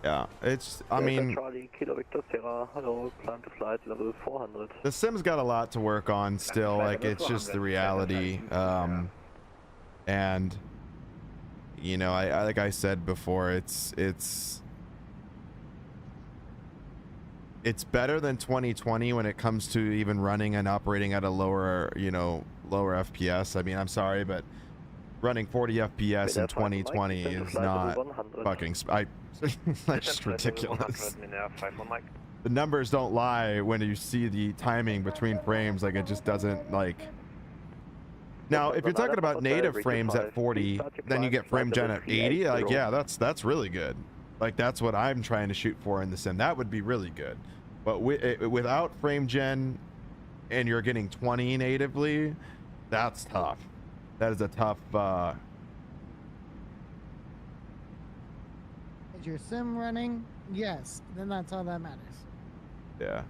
Yeah, it's, I mean, Charlie Kilo Victor Sierra, hello, climb to flight level 400. the sim's got a lot to work on still, like it's just the reality. And you know, I like I said before, it's better than 2020 when it comes to even running and operating at a lower, you know, lower FPS. I mean, I'm sorry, but running 40 FPS in 2020 is not fucking that's just ridiculous. The numbers don't lie when you see the timing between frames. Like, it just doesn't, like. Now, if you're talking about native frames at 40, then you get frame gen at 80. Like, yeah, that's really good. Like, that's what I'm trying to shoot for in the sim. That would be really good. But without frame gen and you're getting 20 natively, that's tough. That is a tough. Is your sim running? Yes. Then that's all that matters. Yeah.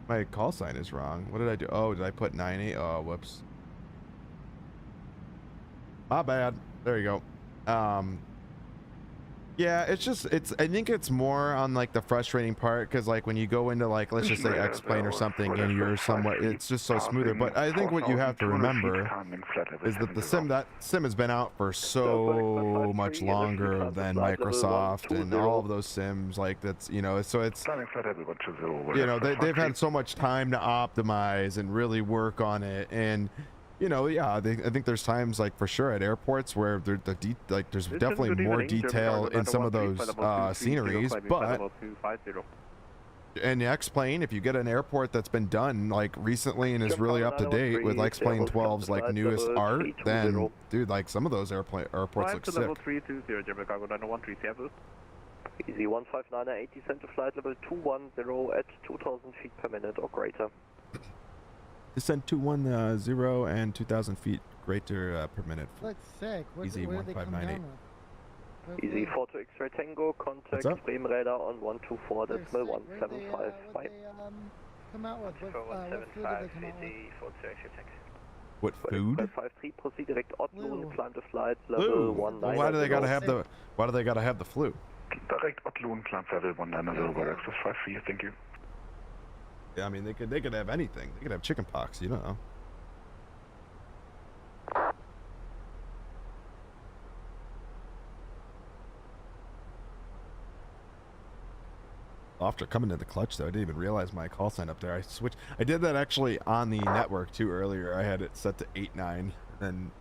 My call sign is wrong. What did I do? Oh, did I put 98? Oh, whoops. My bad. There you go. Yeah, it's just, I think it's more on like the frustrating part, because like when you go into like, let's just say X-Plane or something, and you're somewhat, it's just so smoother. But I think what you have to remember is that that sim has been out for so much longer than Microsoft and all of those sims. Like, that's, you know, so it's, you know, they've had so much time to optimize and really work on it. And you know, yeah, I think there's times, like, for sure at airports where there's definitely more detail in some of those sceneries, but in X-Plane, if you get an airport that's been done like recently and is really up to date with X-Plane 12's like newest art, then dude, like some of those airports look sick. Easy 159er 80 center flight level 210 at 2000 feet per minute or greater. Descent 210 and 2,000 feet greater per minute. Looks sick. Easy 1598. Easy 4 to X-ray Tango, contact frame radar on 124 decimal 175. Come out with what food did they come out with? What food? 53, proceed direct Otloon, climb the flight level 19. Well, why do they gotta have the flu? Direct Otloon, climb level 19 access 54, thank you. Yeah, I mean, they could have anything. They could have chicken pox, you know. After coming to the clutch, though, I didn't even realize my call sign up there. I did that actually on the network too earlier. I had it set to 89, and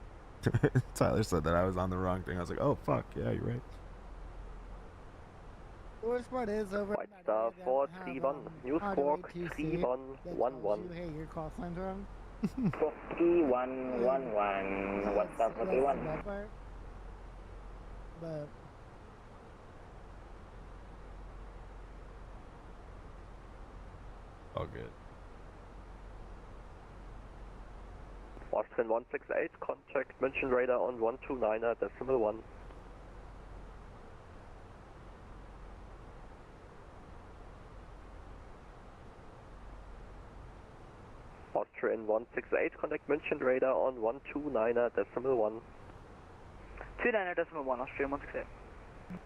Tyler said that I was on the wrong thing. I was like, oh fuck, yeah, you're right. The worst part is over White Star 431, News Squawk 3111. Hey, your call sign's wrong. 4111, White Star 41. But all good. Austrian 168, contact München radar on 129er decimal 1. Austrian 168, contact München radar on 129er decimal 1. 29er decimal 1, Austrian 168.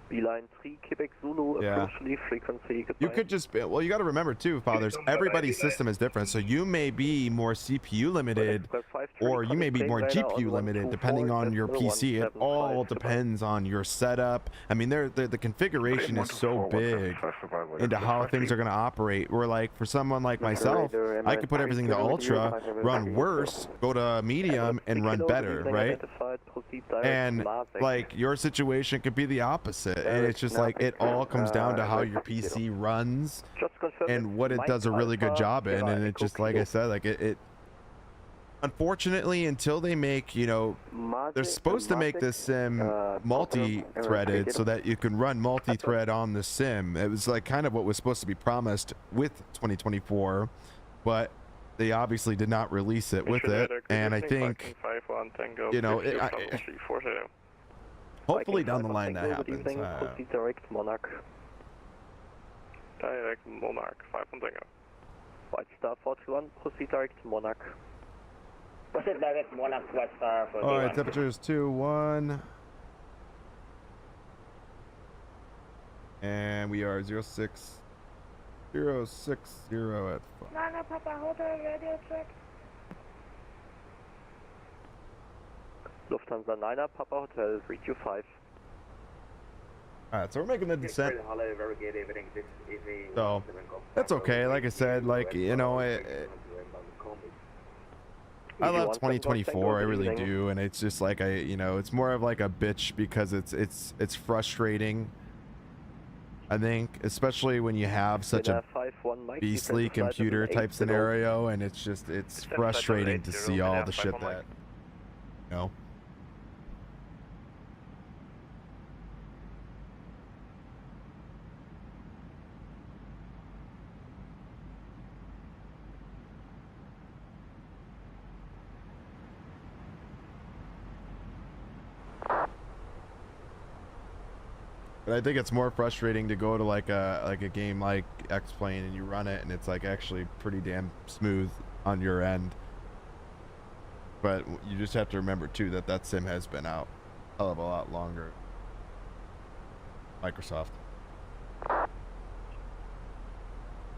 Beeline 3, Quebec Zulu, officially frequency. You could just, well, you got to remember too, fathers, everybody's system is different. So you may be more CPU limited, or you may be more GPU limited, depending on your PC. It all depends on your setup. I mean, the configuration is so big into how things are going to operate. Where like for someone like myself, I could put everything to ultra, run worse, go to medium, and run better, right? And like your situation could be the opposite. And it's just like it all comes down to how your PC runs and what it does a really good job in. And it just, like I said, like it unfortunately, until they make, you know, they're supposed to make this sim multi-threaded so that you can run multi-thread on the sim. It was like kind of what was supposed to be promised with 2024, but they obviously did not release it with it. And I think, you know, hopefully down the line that happens. Direct Monarch. Direct Monarch, 5 on Tango. White Star 41, proceed direct Monarch. Proceed direct Monarch, White Star 41. Alright, temperature is 2-1. And we are 06060 at 5. Nana Papa Hotel, radio check. Lufthansa 9er, Papa Hotel 325. Alright, so we're making the descent. So that's okay. Like I said, like, you know, I love 2024, I really do, and it's just like you know, it's more of like a bitch because it's frustrating. I think, especially when you have such a beastly computer type scenario, and it's frustrating to see all the shit that, you know. But I think it's more frustrating to go to like a game like X-Plane and you run it and it's like actually pretty damn smooth on your end. But you just have to remember too that that sim has been out a hell of a lot longer. Microsoft.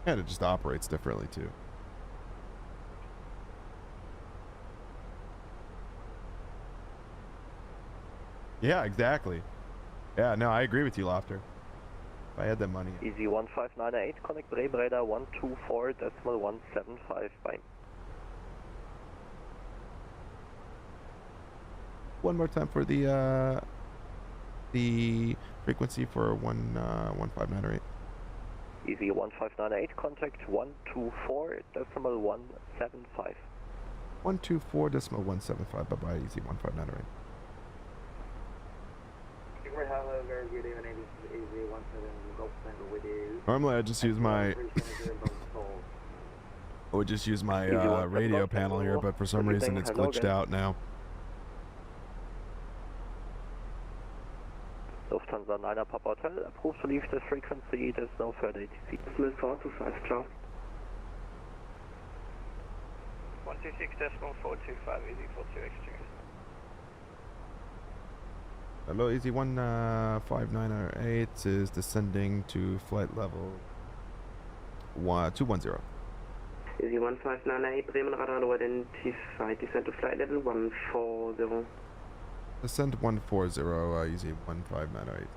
And it just operates differently too. Yeah, exactly. Yeah, no, I agree with you, Lofter. If I had that money. Easy 1598, connect Bremen radar 124.175 by. One more time for the frequency for 15908. Easy 1598, contact 124.175. 124.175. Bye bye, easy 1598. Normally I just use my radio panel here, but for some reason it's glitched out now. Lufthansa 9er Papa Hotel, approves to leave this frequency, there's no further ATC. Smith 425, ciao. 126.425, easy 42 exchange. Hello, easy 15908 is descending to flight level 210. Easy 1598, Bremen radar low identified, descend to flight level 140. Descend 140, easy 1598.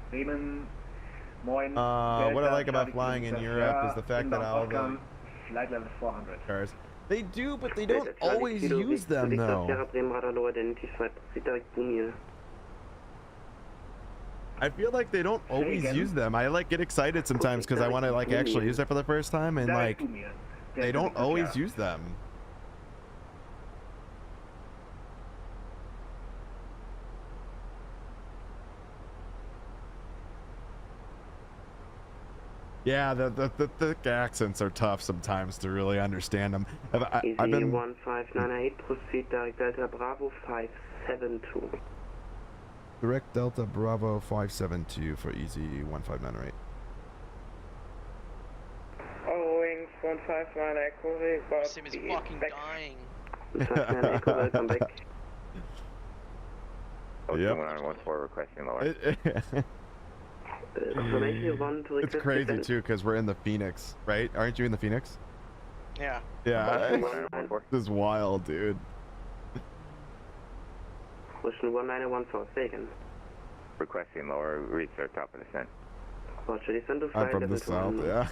Bremen, moin. What I like about flying in Europe is the fact that all the flight level 400 cars, they do, but they don't always use them though. I feel like they don't always use them. I like get excited sometimes because I want to like actually use it for the first time, and like they don't always use them. Yeah, the accents are tough sometimes to really understand them. I've been 1598, proceed direct Delta Bravo 572. Direct Delta Bravo 572 for easy 1598. Wings 159 Echo, Sim is fucking dying. 159 Echo, welcome back. Yep. 1914 requesting lower. It's crazy too because we're in the Phoenix, right? Aren't you in the Phoenix? Yeah. Yeah. This is wild, dude. Ocean 1914, taken. Requesting lower, reach our top of descent. I'm from the south, yeah.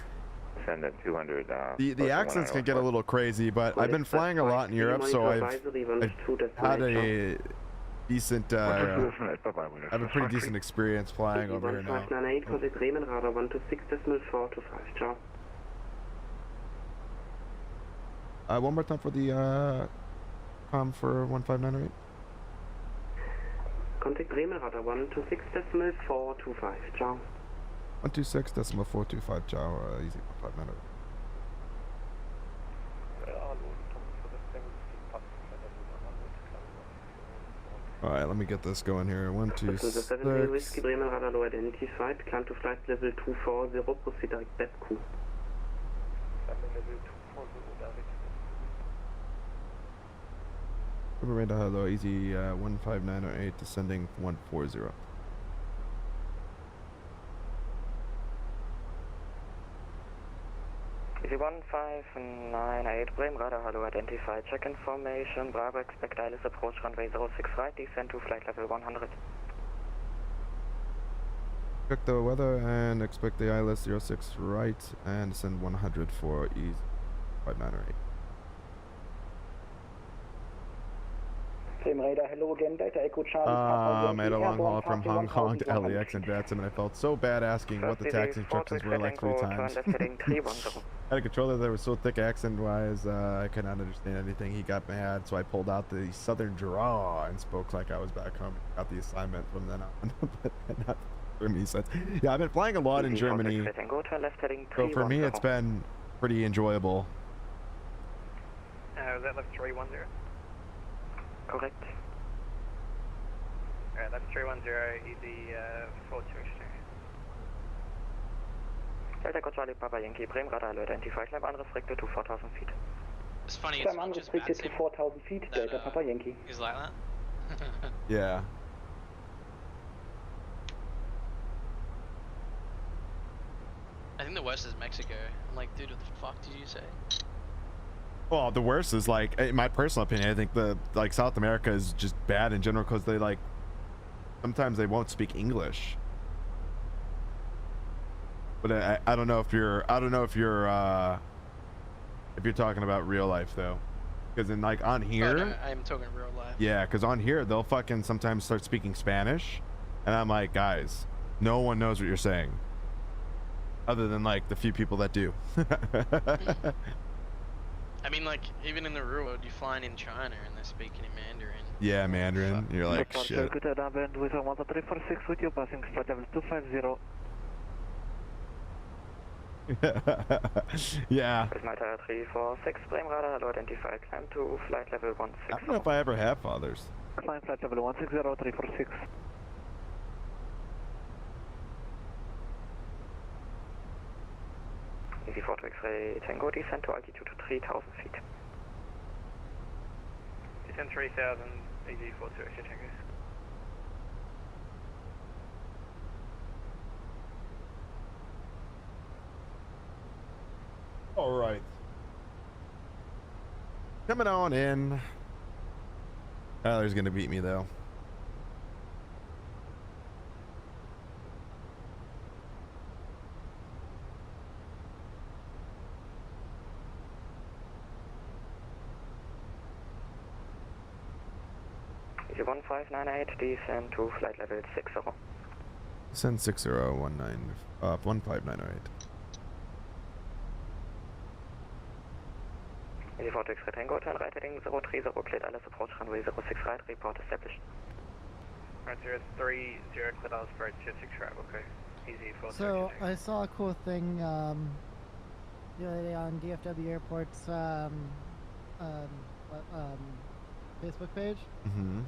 Send at 200. The accents can get a little crazy, but I've been flying a lot in Europe, so I've had a decent, I have a pretty decent experience flying over here now. 1598, contact Bremen radar 126.425, ciao. One more time for the com for 1598. Contact Bremen radar 126.425, ciao. 126.425, ciao, easy 1598. Alright, let me get this going here. 126. Whiskey Bremen radar low identified, climb to flight level 240, proceed direct BEPQ. Radar hello, easy 15908, descending 140. Easy 1598, Bremen radar, hello, identify, check information, Bravo, expect ILS approach runway 06 right, descend to flight level 100. Check the weather and expect the ILS 06 right and send 100 for ease 5908. Bremen radar, hello again, Delta Echo Charlie. Made a long haul from Hong Kong to LAX and Vatsim, and I felt so bad asking what the taxi instructions were like 3 times. I had a controller that was so thick accent-wise, I could not understand anything. He got mad, so I pulled out the southern draw and spoke like I was back home. Got the assignment from then on, but not for me. So, yeah, I've been flying a lot in Germany, so for me it's been pretty enjoyable. Was that left 310? Correct. Alright, that's 310, easy 42. Delta Echo Charlie, Papa Yankee, Bremen radar, identify, climb unrestricted to 4,000 feet. It's funny, Climb unrestricted to 4,000 feet, Delta Papa Yankee. He's like that. Yeah. I think the worst is Mexico. I'm like, dude, what the fuck did you say? Well, the worst is, like, in my personal opinion, I think like South America is just bad in general because they, like, sometimes they won't speak English. But I don't know if you're talking about real life though, because in like on here, oh, no, I'm talking real life. yeah, because on here they'll fucking sometimes start speaking Spanish, and I'm like, guys, no one knows what you're saying, other than like the few people that do. I mean, like, even in the real world, you fly in China and they're speaking in Mandarin. Yeah, Mandarin. You're like, shit. With 1346 with you, passing flight level 250. Yeah. Igniter 346, Bremen radar, hello, identify, climb to flight level 16. I don't know if I ever have fathers. Climb flight level 160, 346. Easy 4 to X-ray Tango, descend to altitude 3,000 feet. Descend 3,000, easy 4 to X-ray Tango. All right. Coming on in. Tyler's gonna beat me though. Easy 1598, descend to flight level 60. Send 6019 15908. Easy 4 to X-ray Tango, turn right heading 030, cleared ILS approach runway 06 right, report established. Right, 030, cleared ILS approach 06 right, okay. Easy 4 to So I saw a cool thing the other day on DFW Airport's Facebook page. Mm-hmm.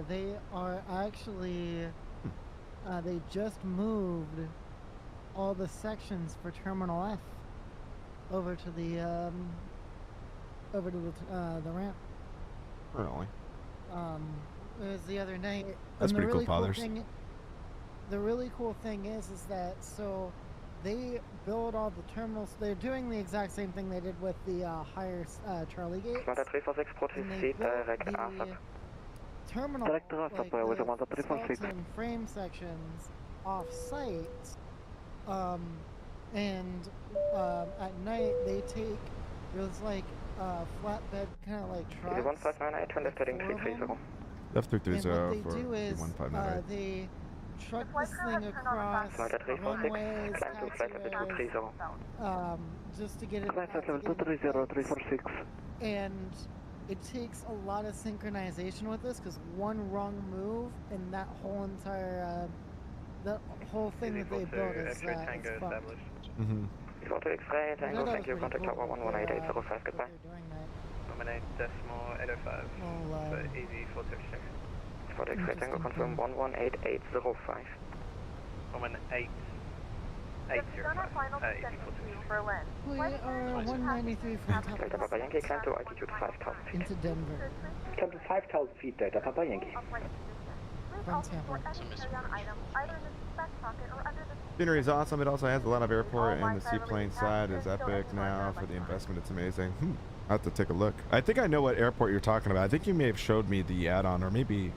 They are actually they just moved all the sections for Terminal F over to the ramp. Really? It was the other night. That's and pretty the really cool, fathers. The really cool thing is that so they build all the terminals. They're doing the exact same thing they did with the higher Charlie gates. And they built the terminal, like the skeleton frame sections off-site. And at night they take, there's like flatbed kind of like trucks. 1598, turn left heading 330. Left 330 and what they for do is 1598. they truck this thing across runways, taxiways, just to get it flight level 230, and it takes a lot of synchronization with this, because one wrong move and that whole entire whole thing that they built is fucked. Mm-hmm. Easy 4 to X-ray Tango, thank you, contact tower 118805, goodbye. 18.805, so easy 4 to X-ray. 4 to X-ray Tango, confirm 118805. 11805, easy 4 to Berlin. We are 193 from top Delta Papa Yankee, climb to altitude 5,000 feet. into Denver. Climb to 5,000 feet, Delta Papa Yankee. from also Tampa. store any carry-on item either in the back pocket or under the Scenery is awesome. It also has a lot of airport, and the Wi-Fi seaplane related side tasks is and still epic any larger now for the electronics. investment. It's amazing. I have to take a look. I think I know what airport you're talking about. I think you may have showed me the add-on, or maybe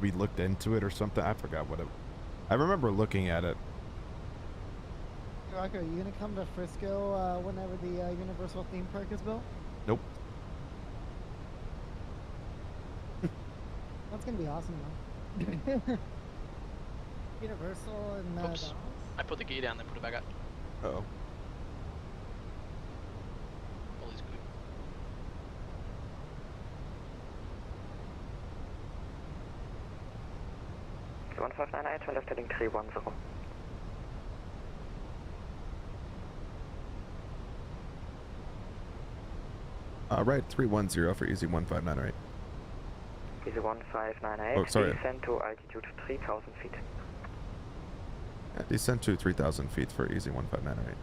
we looked into it or something. I forgot what it. I remember looking at it. Rocker, are you gonna come to Frisco whenever the Universal theme park is built? Nope. That's gonna be awesome though. Universal and Oops. I put the gear down, then put it back up. Uh-oh. All is good. The 1598, left heading 310. Right, 310 for easy 1598. Easy 1598. Oh, sorry. Descend to altitude 3000 feet. Yeah, descend to 3,000 feet for easy 1598.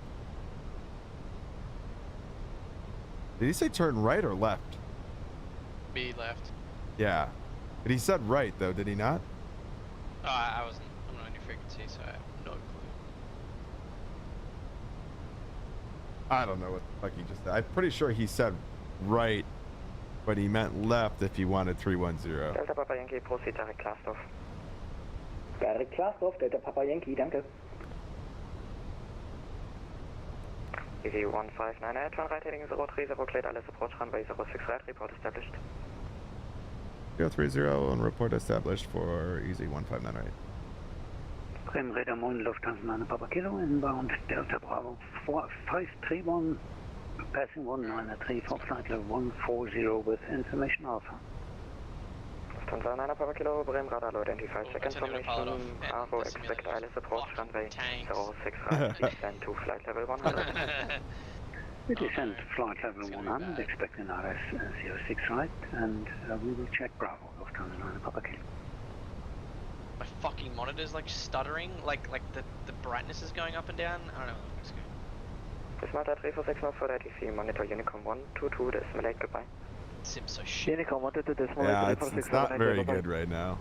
Did he say turn right or left? Me left. Yeah. But he said right, though, did he not? Oh, I wasn't. I'm not on your frequency, so I have no clue. I don't know what the fuck he just said. I'm pretty sure he said right, but he meant left if he wanted 310. Delta Papa Yankee, proceed direct Klarsdorf. Direkt Klarsdorf, Delta Papa Yankee, danke. EV 1598, turn right heading 03, cleared alles approach runway 06 right, report established. 030 and report established for easy 1598. Bremen Radar Moon, Lufthansa 9 Papa Kilo, inbound Delta Bravo 4531, passing 193 for flight level 140 with information alpha. Lufthansa 9 Papa Kilo, Bremen Radar low identified, check information, Aro expect ILS approach runway 06 right, descend to flight level 100. We descend flight level 100, expecting RS 06 right, and we will check Bravo, Lufthansa 9 Papa Kilo. My fucking monitor's like stuttering, like the brightness is going up and down. I don't know what's going on. Dismount 346 for ATC, monitor Unicom 122, decimal 8, goodbye. Sim's so shit. Unicom 122, decimal 8, Yeah, it's not very good right now.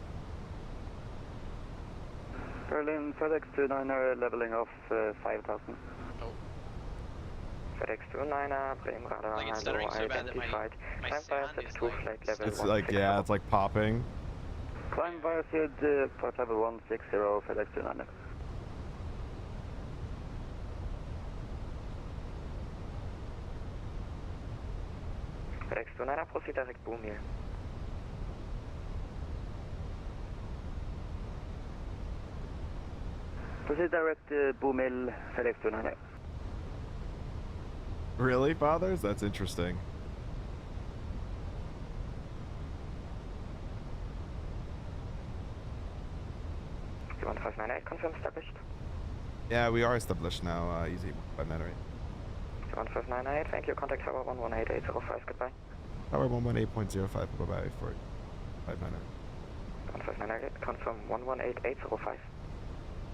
Berlin, FedEx 29er, leveling off 5000. Oh. FedEx 29er, Bremen Radar, Like it's stuttering so bad that my climb via set 2, flight level It's like, yeah, it's like popping. Climb via set flight level 160, FedEx 29er. FedEx 29er, proceed direct boom here. Proceed direct boom hill, FedEx 29er. Really, fathers? That's interesting. You 1598, confirm established. Yeah, we are established now. Easy 1598. 1598, thank you. Contact tower 118805, goodbye. Tower 118.05, bye-bye for 598. 1598, confirm 118805.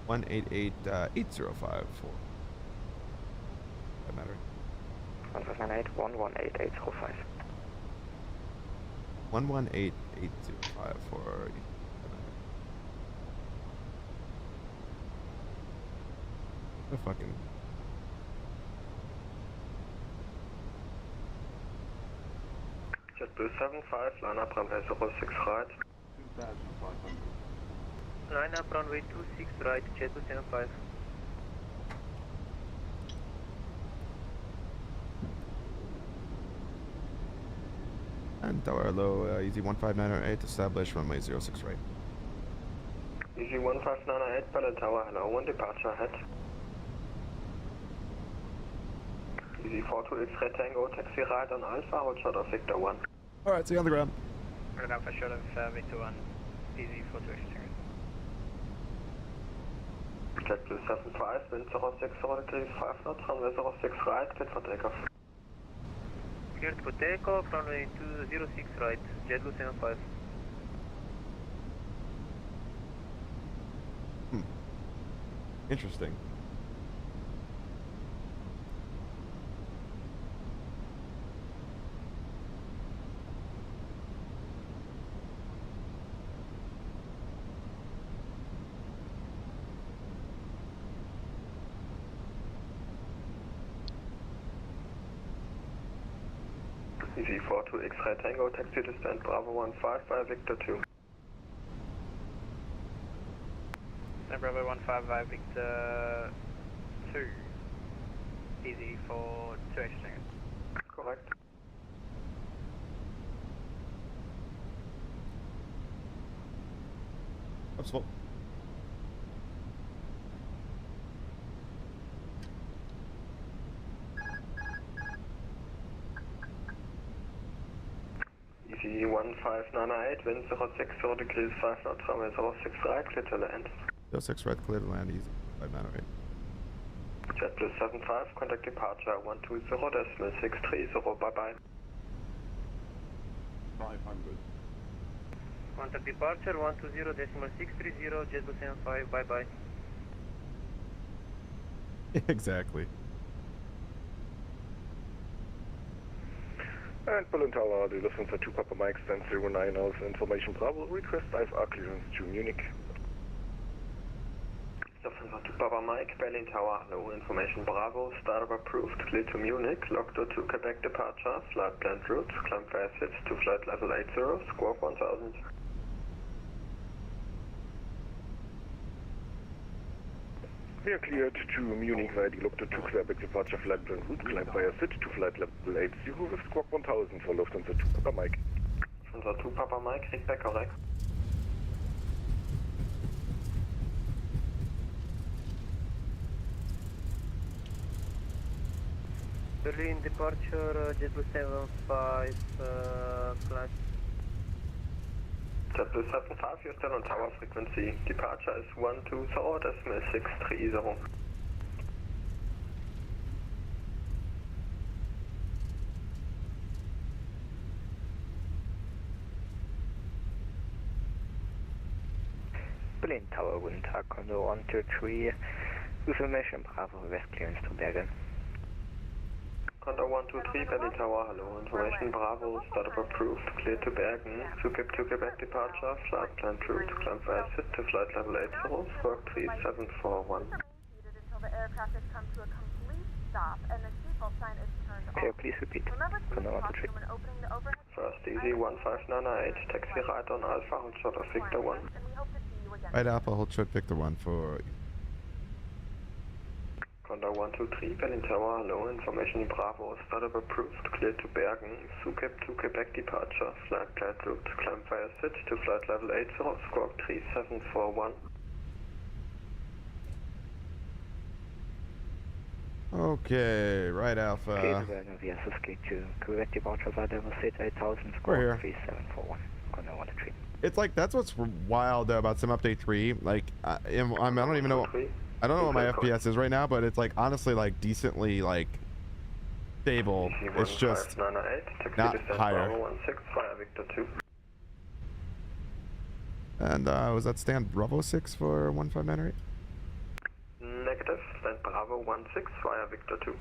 188.805 for 598. 1598, 118805. 118.805 for the fucking. JetBlue 75, line up runway 06 right. 9 up runway 26 right, JetBlue 75. And tower low, easy 15908, established runway 06 right. Easy 1598, Bella Tower, hello, 1 departure ahead. Easy 42 X-ray Tango, taxi right on Alpha, hold short of Victor 1. Alright, see you on the ground. Right Alpha, short of Victor 1, easy 42 X-ray. JetBlue 75, wind 06, 0 degrees 5 knots, runway 06 right, cleared for takeoff. Cleared for takeoff, runway 206 right, JetBlue 75. Interesting. EV42 X-Ray Tango, taxi distance Bravo 15 by Victor 2. Bravo 15 by Victor 2. Easy for 2 extra seconds. Correct. Absolut. Easy 1598, wind 060 degrees 5 knots, runway 06 right, clear to land. 06 right, clear to land, easy. 598. Jet Blue 75, contact departure 120.630, bye bye. 500. Contact departure 120.630, Jet Blue 75, bye bye. Exactly. And Berlin Tower, the Lufthansa 2 Papa Mike stands 09 hours information Bravo, request IFR clearance to Munich. Lufthansa 2 Papa Mike, Berlin Tower, hello, information Bravo, startup approved, clear to Munich, log to Quebec departure, flight planned route, climb fast hits to flight level 80, squawk 1000. We are cleared to Munich via the Log to Quebec departure flight planned route, climb via sit to flight level 80 with squawk 1000 for Lufthansa 2 Papa Mike. Lufthansa 2 Papa Mike, feedback correct. Berlin departure, Jet Blue 75, flight. Jet Blue 75, you're still on tower frequency. Departure is 120.630. Berlin Tower, guten Tag, Condor 123, information Bravo, west clearance to Bergen. Condor 123, Berlin Tower, hello, information Bravo, startup approved, clear to Bergen, to Quebec departure, flight planned route, climb via sit to flight level 80, squawk 3741. Until the aircraft has come to a complete stop and the seatbelt sign is turned off. Okay, please repeat. Remember to Condor use 123. caution when opening the overhead. First Easy 1598, taxi right on Alpha, hold short of Victor 1. And we hope to see you again. Right Alpha, hold short Victor 1 for... Condor 123, Berlin Tower, hello, information Bravo, startup approved, clear to Bergen, to Quebec departure, flight planned route, climb via sit to flight level 80, squawk 3741. Okay, right Alpha. Okay, Bergen via Suzuki to Quebec departure, flight level 8000, We're here. squawk 3741, Condor 123. It's like, that's what's wild though about Sim Update 3. Like, I don't even know... I don't know what my FPS is right now, but it's like honestly like decently like stable. It's just not higher. And was that stand Bravo 6 for 1598? Negative, stand Bravo 16 via Victor 2.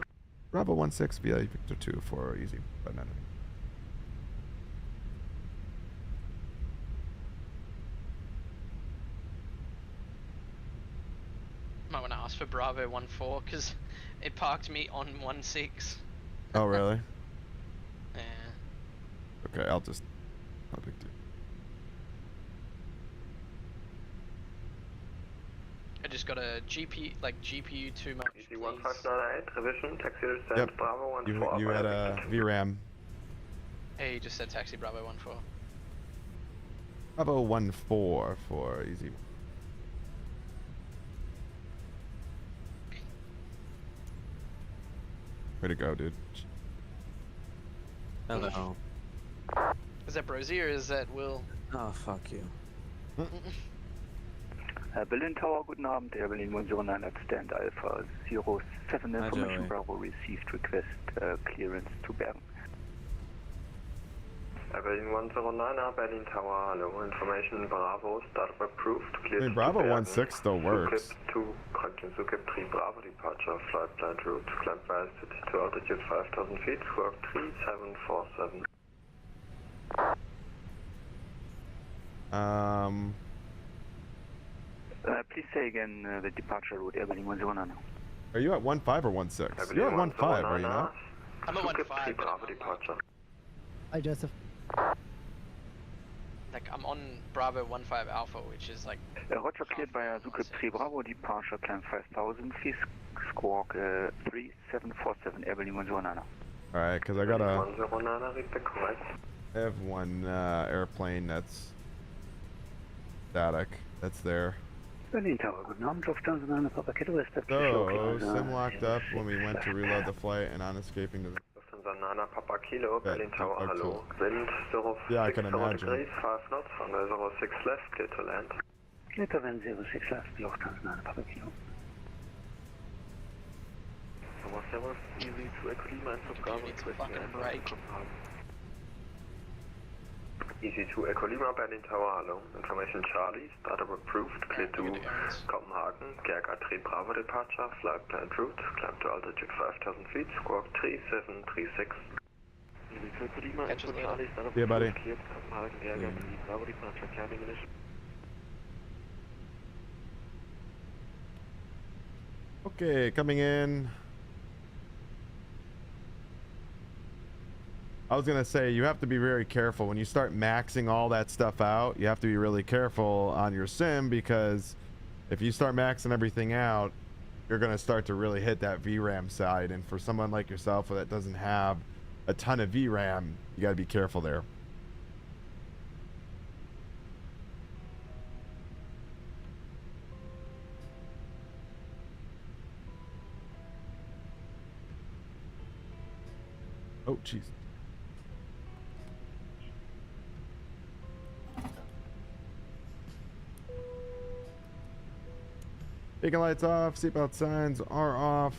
Bravo 16 via Victor 2 for easy 598. Might want to ask for Bravo 14 because it parked me on 16. Oh really? Yeah. Okay, I'll just... No big deal. I just got a GPU 2 much. Easy 1598, revision, taxi descent, Bravo 14. You had a VRAM. Hey, you just said taxi Bravo 14. Bravo 14 for easy. Way to go, dude. Hello. Is that Brozy or is that Will? Oh, fuck you. Berlin Tower, guten Abend, Air Berlin 109 at stand Alpha 07 information Bravo received request clearance to Bergen. Berlin 109, Berlin Tower, hello, information Bravo, startup approved, clear to Bravo Bergen. 16 still works. Suzuki 2, continue Suzuki 3, Bravo departure, flight planned route, climb via city to altitude 5000 feet, squawk 3747. Please say again the departure route, Air Berlin 109. Are you at 15 or 16? You're at 15, are you not? I'm at 15. Bravo departure. Hi, Joseph. Like I'm on Bravo 15 Alpha, which is like. Roger, cleared by Azuka 3 Bravo, departure climb 5000 feet, squawk 3747, Airborne 109. All right, because I got a 109, read the correct. I have one airplane that's static. That's there. Berlin Tower, guten Abend, Lufthansa 9, Papa Kilo, West of So, sim locked up when we went to reload the flight and on escaping to the... Lufthansa Nana Papa Kilo, Berlin Tower, oh, hello. cool. Wind 06 Yeah, I can imagine. degrees, 5 knots, on the 06 left, clear to land. Clear to land 06 left, Lufthansa 9, Papa Kilo. Servus, easy to Equilima, Einflug Bravo, Easy to Equilima, Berlin Tower, hello. Information Charlie, startup approved, clear to Copenhagen, Gerga 3 Bravo departure, flight planned route, climb to altitude 5000 feet, squawk 3736. Easy to Equilima, Einflug Charlie, startup yeah, buddy. approved, clear to Copenhagen, Gerga 3 Bravo departure, climbing initial. Okay, coming in. I was gonna say, you have to be very careful when you start maxing all that stuff out. You have to be really careful on your sim, because if you start maxing everything out, you're gonna start to really hit that VRAM side. And for someone like yourself that doesn't have a ton of VRAM, you gotta be careful there. Oh, jeez. Beacon lights off, seatbelt signs are off.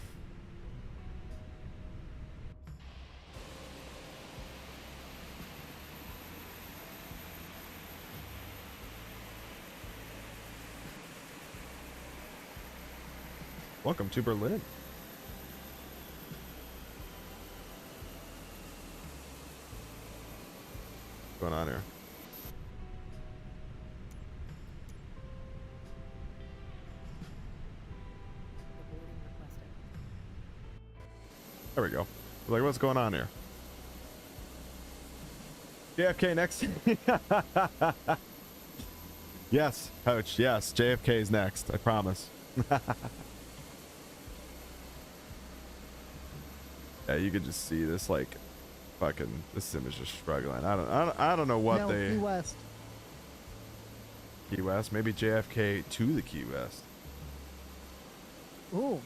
Welcome to Berlin. What's going on here? There we go. Like, what's going on here? JFK next. Yes, coach. Yes, JFK is next. I promise. Yeah, you could just see this, like, fucking. This sim is just struggling. I don't know what they. Key West. Key West. Maybe JFK to the Key West. Ooh.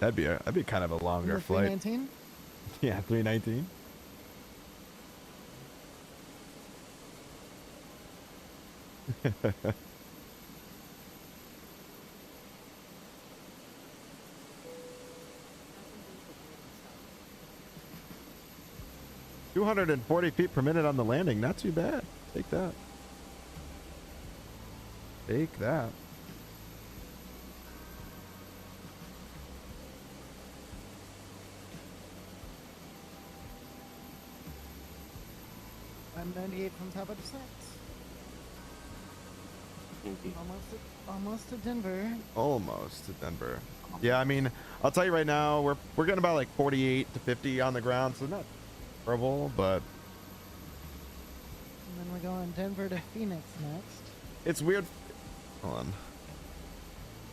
That'd be kind of a longer flight. 319? Yeah, 319. $240 feet per minute on the landing. Not too bad. Take that. Take that. I'm 98 from top of the sets. Almost to Denver. Almost to Denver. Yeah, I mean, I'll tell you right now, we're getting about like 48 to 50 on the ground, so not terrible, but. And then we're going Denver to Phoenix next. It's weird. Hold on.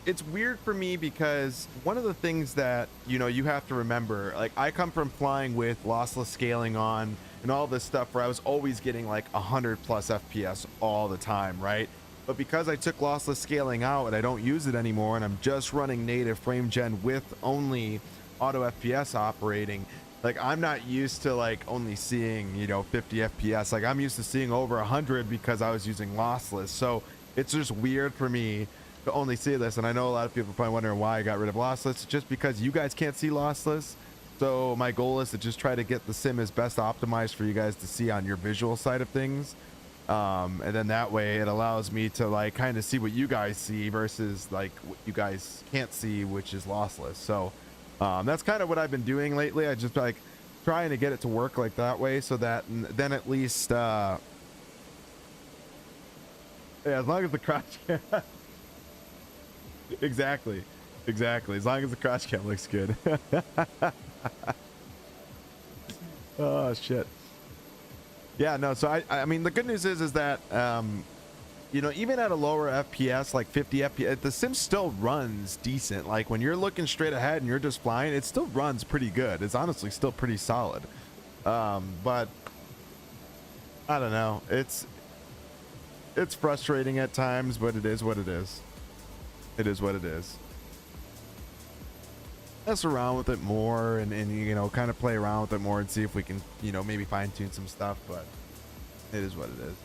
It's weird for me because one of the things that, you know, you have to remember, like, I come from flying with lossless scaling on and all this stuff where I was always getting like 100 plus FPS all the time, right? But because I took lossless scaling out and I don't use it anymore and I'm just running native frame gen with only auto FPS operating, like, I'm not used to like only seeing, you know, 50 FPS. Like, I'm used to seeing over 100 because I was using lossless. So it's just weird for me to only see this. And I know a lot of people are probably wondering why I got rid of lossless, just because you guys can't see lossless. So my goal is to just try to get the sim as best optimized for you guys to see on your visual side of things. And then that way it allows me to like kind of see what you guys see versus like what you guys can't see, which is lossless. So that's kind of what I've been doing lately. I just like trying to get it to work like that way, so that then at least yeah, as long as the crouch cam exactly as long as the crouch cam looks good. Oh shit. Yeah, no, so I mean the good news is that you know, even at a lower FPS, like 50 FPS, the sim still runs decent. Like when you're looking straight ahead and you're just flying, it still runs pretty good. It's honestly still pretty solid. But I don't know. It's frustrating at times, but it is what it is. It is what it is. Mess around with it more and you know, kind of play around with it more and see if we can, you know, maybe fine tune some stuff, but it is what it is.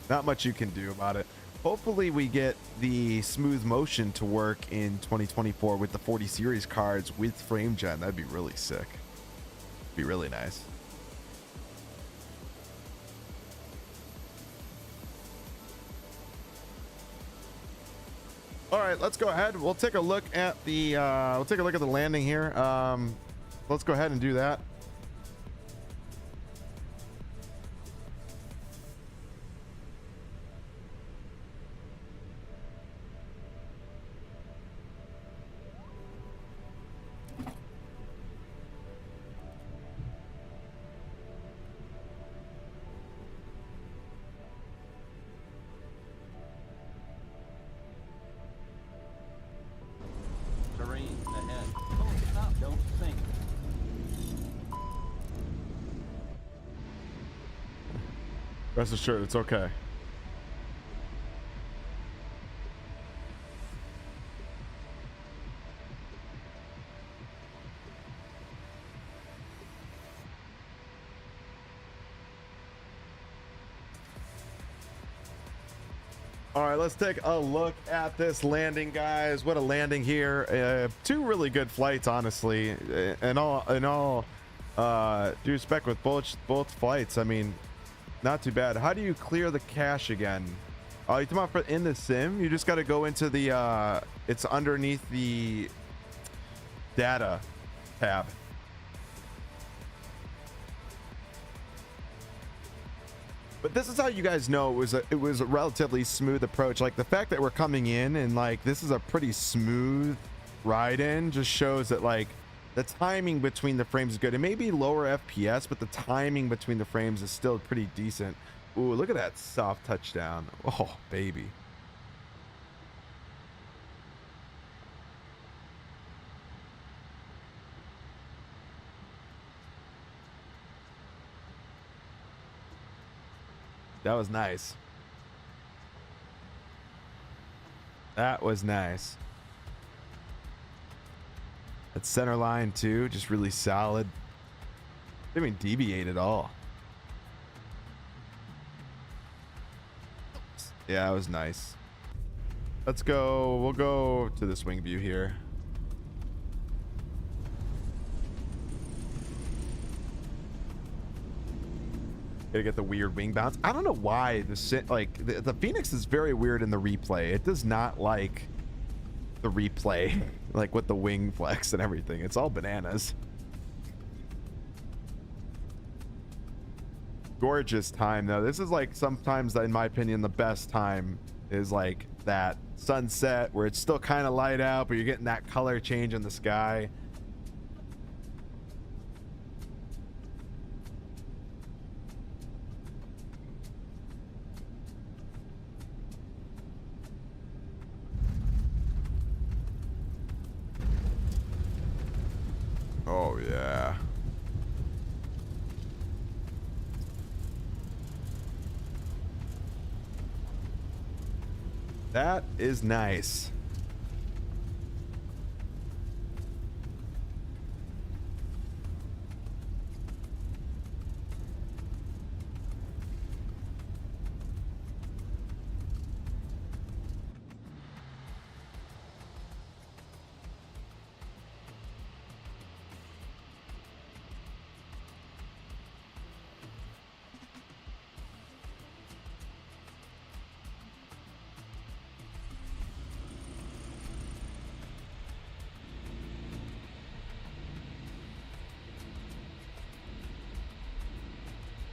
Not much you can do about it. Hopefully we get the smooth motion to work in 2024 with the 40 series cards with frame gen. That'd be really sick. Be really nice. All right, let's go ahead. We'll take a look at the landing here. Let's go ahead and do that. Rest assured, it's okay. All right, let's take a look at this landing, guys. What a landing here. Two really good flights, honestly. And all due respect with both flights. I mean, not too bad. How do you clear the cache again? Oh, you talking about for in the sim? You just got to go into the it's underneath the data tab. But this is how you guys know it was a relatively smooth approach. Like the fact that we're coming in and like this is a pretty smooth ride in just shows that like the timing between the frames is good. It may be lower FPS, but the timing between the frames is still pretty decent. Ooh, look at that soft touchdown. Oh, baby. That was nice. That was nice. That center line too, just really solid. Didn't even deviate at all. Yeah, that was nice. Let's go. We'll go to the swing view here. Gotta get the weird wing bounce. I don't know why the Phoenix is very weird in the replay. It does not like the replay, like with the wing flex and everything. It's all bananas. Gorgeous time though. This is like sometimes, in my opinion, the best time is like that sunset where it's still kind of light out, but you're getting that color change in the sky. Oh yeah. That is nice.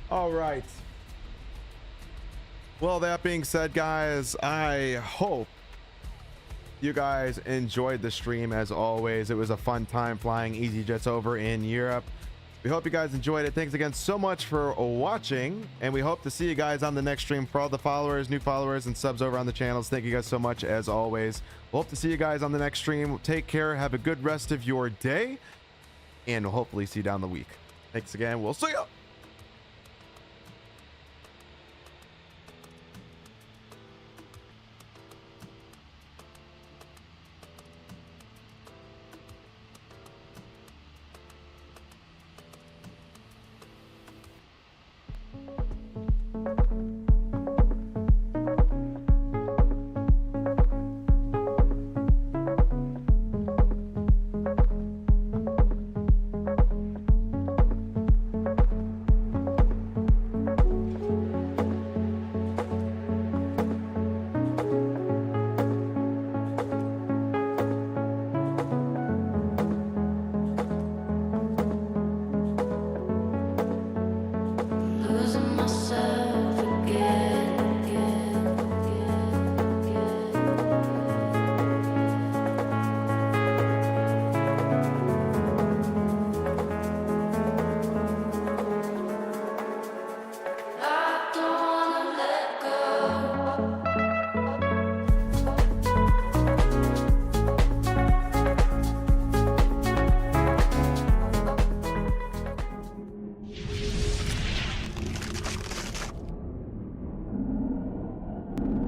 All right. Well, that being said, guys, I hope you guys enjoyed the stream as always. It was a fun time flying EasyJets over in Europe. We hope you guys enjoyed it. Thanks again so much for watching, and we hope to see you guys on the next stream. For all the followers, new followers, and subs over on the channels, thank you guys so much as always. We'll hope to see you guys on the next stream. Take care. Have a good rest of your day, and we'll hopefully see you down the week. Thanks again. We'll see ya.